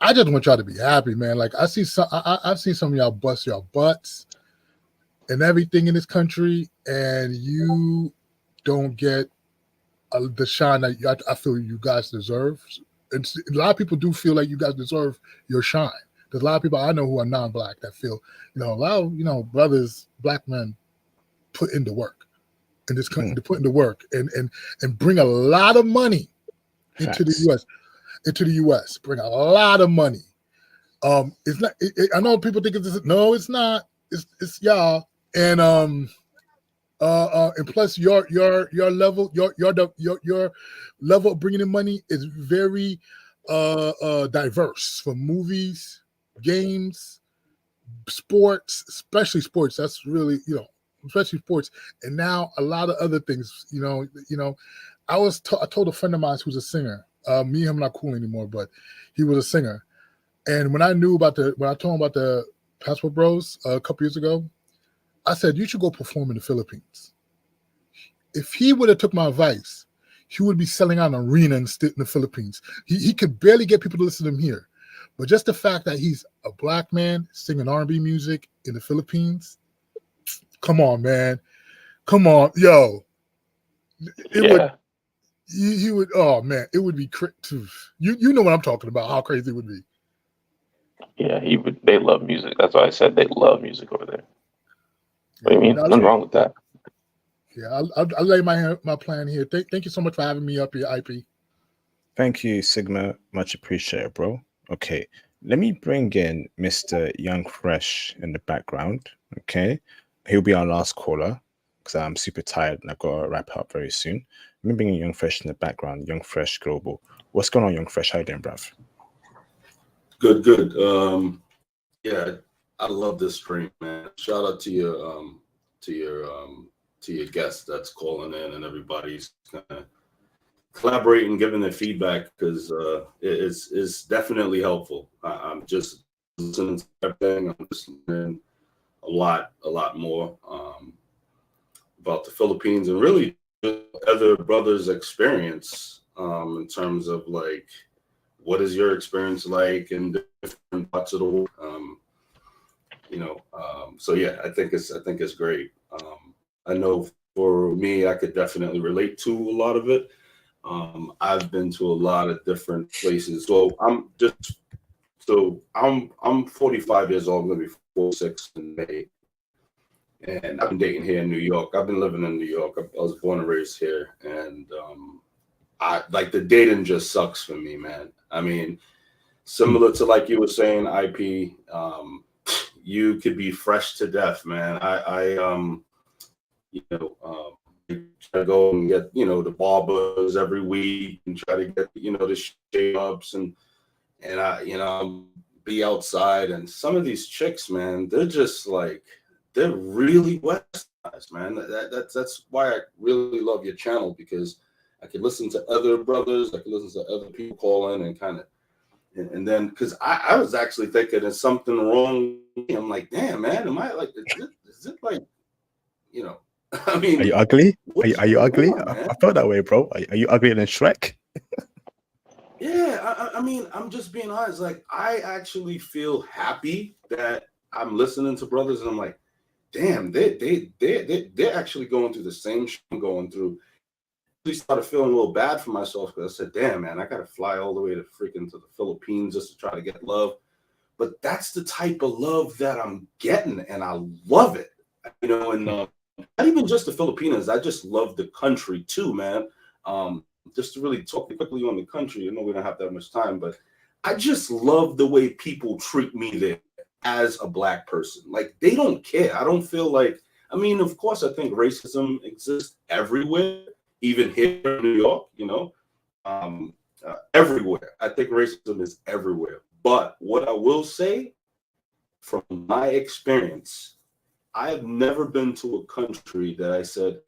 I just want y'all to be happy, man. Like, I've seen some of y'all bust y'all butts and everything in this country, and you don't get the shine that I feel you guys deserve. And a lot of people do feel like you guys deserve your shine. There's a lot of people I know who are non-Black that feel, a lot of, brothers, Black men put in the work in this country, to put in the work and bring a lot of money into the U.S. Bring a lot of money. It's not. I know people think no, it's not. It's y'all. And plus your level, your level of bringing in money is very diverse, from movies, games, sports, especially sports. That's really, especially sports, and now a lot of other things. I told a friend of mine who's a singer. Me and him not cool anymore, but he was a singer. And when I told him about the Passport Bros a couple years ago, I said, you should go perform in the Philippines. if he would have took my advice, he would be selling out an arena in the Philippines. He could barely get people to listen to him here. But just the fact that he's a black man singing R&B music in the Philippines, come on, man. Come on, yo. He would, oh man, it would be you know what I'm talking about, how crazy it would be. Yeah, he would. They love music. That's why I said they love music over there. What do you mean? Nothing wrong with that. Yeah, I'll lay my plan here. Thank you so much for having me up here, IP. Thank you, Sigma. Much appreciated, bro. Okay, let me bring in Mr. Young Fresh in the background. Okay, he'll be our last caller because I'm super tired and I've got to wrap up very soon. Let me bring in Young Fresh in the background. Young Fresh Global. What's going on, Young Fresh? How you doing, bruv? Good. Yeah, I love this stream, man. Shout out to your guest that's calling in and everybody's kind of collaborating, giving their feedback because it's definitely helpful. I'm just listening to everything. I'm just learning a lot more about the Philippines and really other brothers' experience in terms of like, what is your experience like in different parts of the world? So yeah, I think it's great. I know for me, I could definitely relate to a lot of it. I've been to a lot of different places. So I'm 45 years old. I'm gonna be 46 in May, and I've been dating here in New York. I've been living in New York. I was born and raised here, and I like the dating just sucks for me, man. I mean, similar to like you were saying, IP. You could be fresh to death, man. I try to go and get, the barbers every week and try to get, the shave ups and I, be outside. And some of these chicks, man, they're just like, they're really westernized, man. That's why I really love your channel, because I could listen to other brothers, I could listen to other people call in and kind of, and then, because I was actually thinking there's something wrong. I'm like, damn, man, am I like, is it like, I mean, are you ugly? Are you ugly? On, I felt that way, bro. Are you uglier than Shrek? Yeah, I mean, I'm just being honest. Like, I actually feel happy that I'm listening to brothers, and I'm like, damn, they're actually going through the same shit I'm going through. I started feeling a little bad for myself because I said, damn, man, I got to fly all the way to freaking to the Philippines just to try to get love. But that's the type of love that I'm getting, and I love it. And not even just the Filipinos. I just love the country too, man. Just to really talk quickly on the country, I know we don't have that much time, but I just love the way people treat me there as a black person. Like, they don't care. I don't feel like, I mean, of course, I think racism exists everywhere, even here in New York, everywhere. I think racism is everywhere. But what I will say, from my experience, I have never been to a country that I said,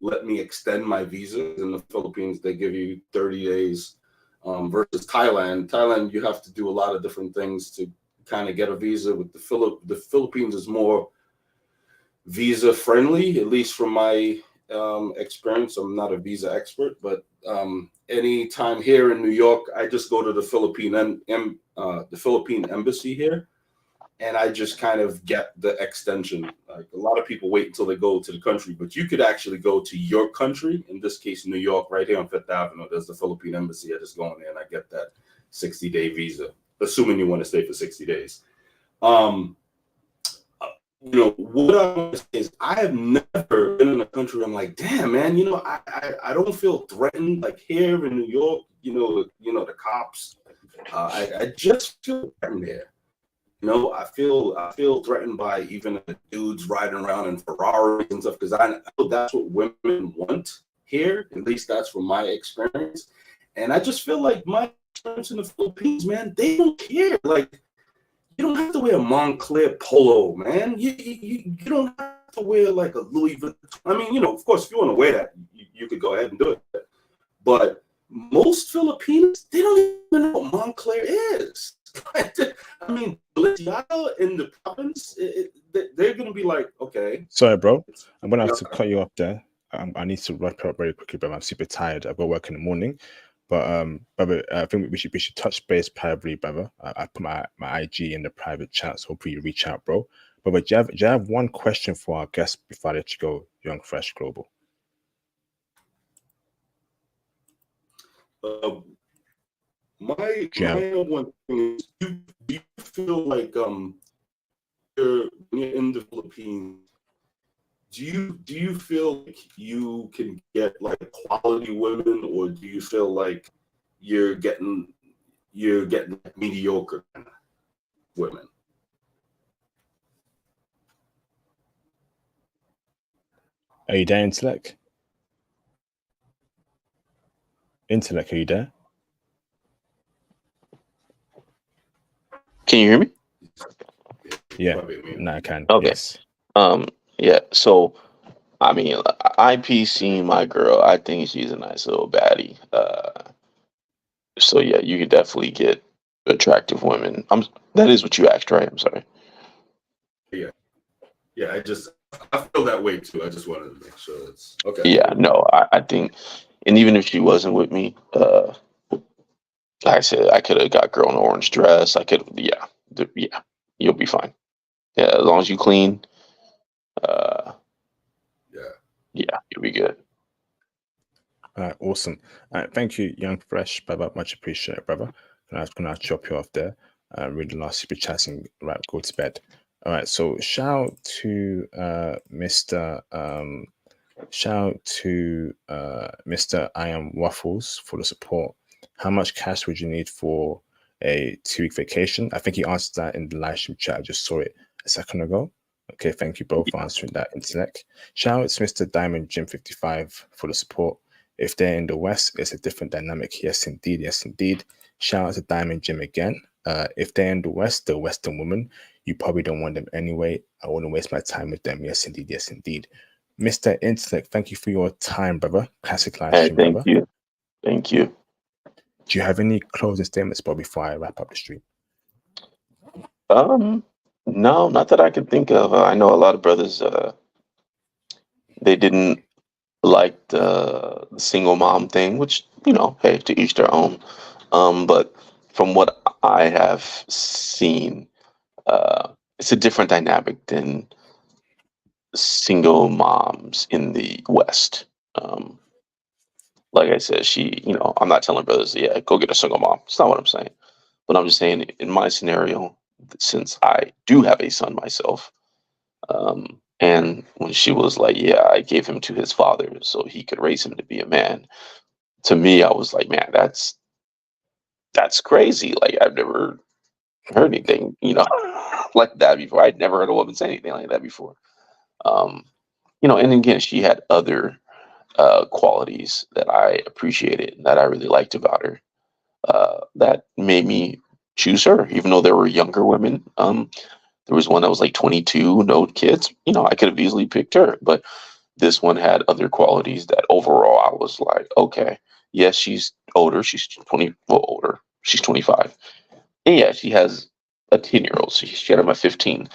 let me extend my visa. In the Philippines, they give you 30 days versus Thailand. Thailand, you have to do a lot of different things to kind of get a visa. With the Philippines is more visa friendly, at least from my experience. I'm not a visa expert, but any time here in New York, I just go to the Philippine embassy here, and I just kind of get the extension. Like, a lot of people wait until they go to the country, but you could actually go to your country. In this case, New York, right here on Fifth Avenue, there's the Philippine embassy. I just go in there and I get that 60-day visa, assuming you want to stay for 60 days. What I want to say is, I have never been in a country where I'm like, damn, man, I don't feel threatened. Like, here in New York, the cops, I just feel threatened here. I feel threatened by even the dudes riding around in Ferraris and stuff, because I know that's what women want here. At least that's from my experience. And I just feel like my experience in the Philippines, man, they don't care. Like, you don't have to wear a Montclair polo, man. You don't have to wear like a Louis Vuitton. I mean, of course, if you want to wear that, you could go ahead and do it. But most Filipinos, they don't even know what Montclair is. I mean, Balenciaga in the province, they're going to be like, okay. Sorry, bro. I'm going to have to cut you off there. I need to wrap up very quickly, but I'm super tired. I've got work in the morning. But brother, I think we should touch base privately, brother. I put my IG in the private chat, so hopefully you reach out, bro. But do you have one question for our guest before I let you go, Young Fresh Global? My one thing is, do you feel like when you're in the Philippines, do you feel like you can get like quality women, or do you feel like you're getting mediocre women? Are you there, Intellect? Intellect, are you there? Can you hear me? Yeah, no, I can. Okay. Yes. Yeah. So, I mean, IPC, my girl, I think she's a nice little baddie. So yeah, you could definitely get attractive women. That is what you asked, right? I'm sorry. Yeah. I feel that way too. I just wanted to make sure it's okay. Yeah. No, I think, and even if she wasn't with me, like I said, I could have got girl in an orange dress. Yeah, you'll be fine. Yeah, as long as you clean. Yeah, you'll be good. All right, awesome. All right, thank you, Young Fresh, brother. Much appreciated, brother. Gonna chop you off there. Read the last super chatting. Right, go to bed. All right, so shout out to Mr. I Am Waffles for the support. How much cash would you need for a 2-week vacation? I think he answered that in the live stream chat. I just saw it a second ago. Okay, thank you both for answering that, Intellect. Shout out to Mr. Diamond Jim 55 for the support. If they're in the West, it's a different dynamic. Yes, indeed. Yes, indeed. Shout out to Diamond Jim again. If they're in the West, the Western woman, you probably don't want them anyway. I wouldn't waste my time with them. Yes, indeed. Yes, indeed. Mr. Intellect, thank you for your time, brother. Classic live stream, Thank brother. you. Thank you. Do you have any closing statements, Bob, before I wrap up the stream? No, not that I can think of. I know a lot of brothers, they didn't like the single mom thing, which, hey, to each their own. But from what I have seen, it's a different dynamic than single moms in the West. Like I said, I'm not telling brothers, yeah, go get a single mom. It's not what I'm saying. But I'm just saying, in my scenario, since I do have a son myself, and when she was like, yeah, I gave him to his father so he could raise him to be a man. To me, I was like, man, that's crazy. Like, I've never heard anything, like that before. I'd never heard a woman say anything like that before. And again, she had other qualities that I appreciated and that I really liked about her. That made me choose her, even though there were younger women. There was one that was like 22, no kids. I could have easily picked her, but this one had other qualities that overall I was like, okay, yes, she's older. She's 20, well, older. She's 25. And yeah, she has a 10-year-old. So she had him at 15.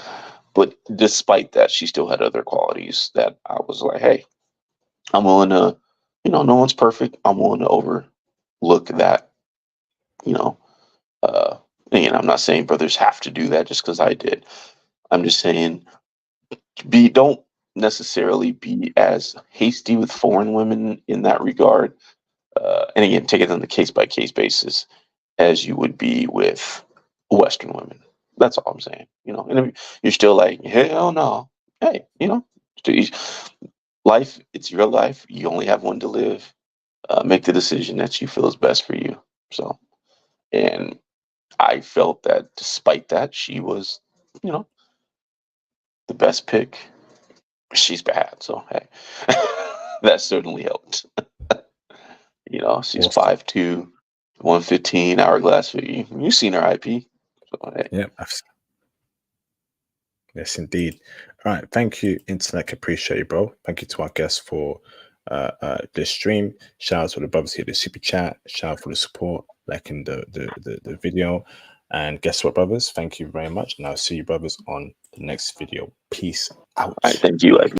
But despite that, she still had other qualities that I was like, hey, I'm willing to, no one's perfect. I'm willing to overlook that, and I'm not saying brothers have to do that just because I did. I'm just saying don't necessarily be as hasty with foreign women in that regard. And again, take it on the case by case basis as you would be with Western women. That's all I'm saying. And if you're still like, hell no. Hey, life, it's your life. You only have one to live. Make the decision that you feel is best for you. So, and I felt that despite that, she was, the best pick. She's bad, so hey, that certainly helped. She's Awesome. 5'2", 115, hourglass figure. You've seen her IP. So, hey. Yeah. Yes, indeed. All right. Thank you, Intellect. Appreciate you, bro. Thank you to our guests for this stream. Shout out to the brothers here, the super chat. Shout out for the support, like in the video. And guess what, brothers? Thank you very much. And I'll see you, brothers, on the next video. Peace out. All right, thank you.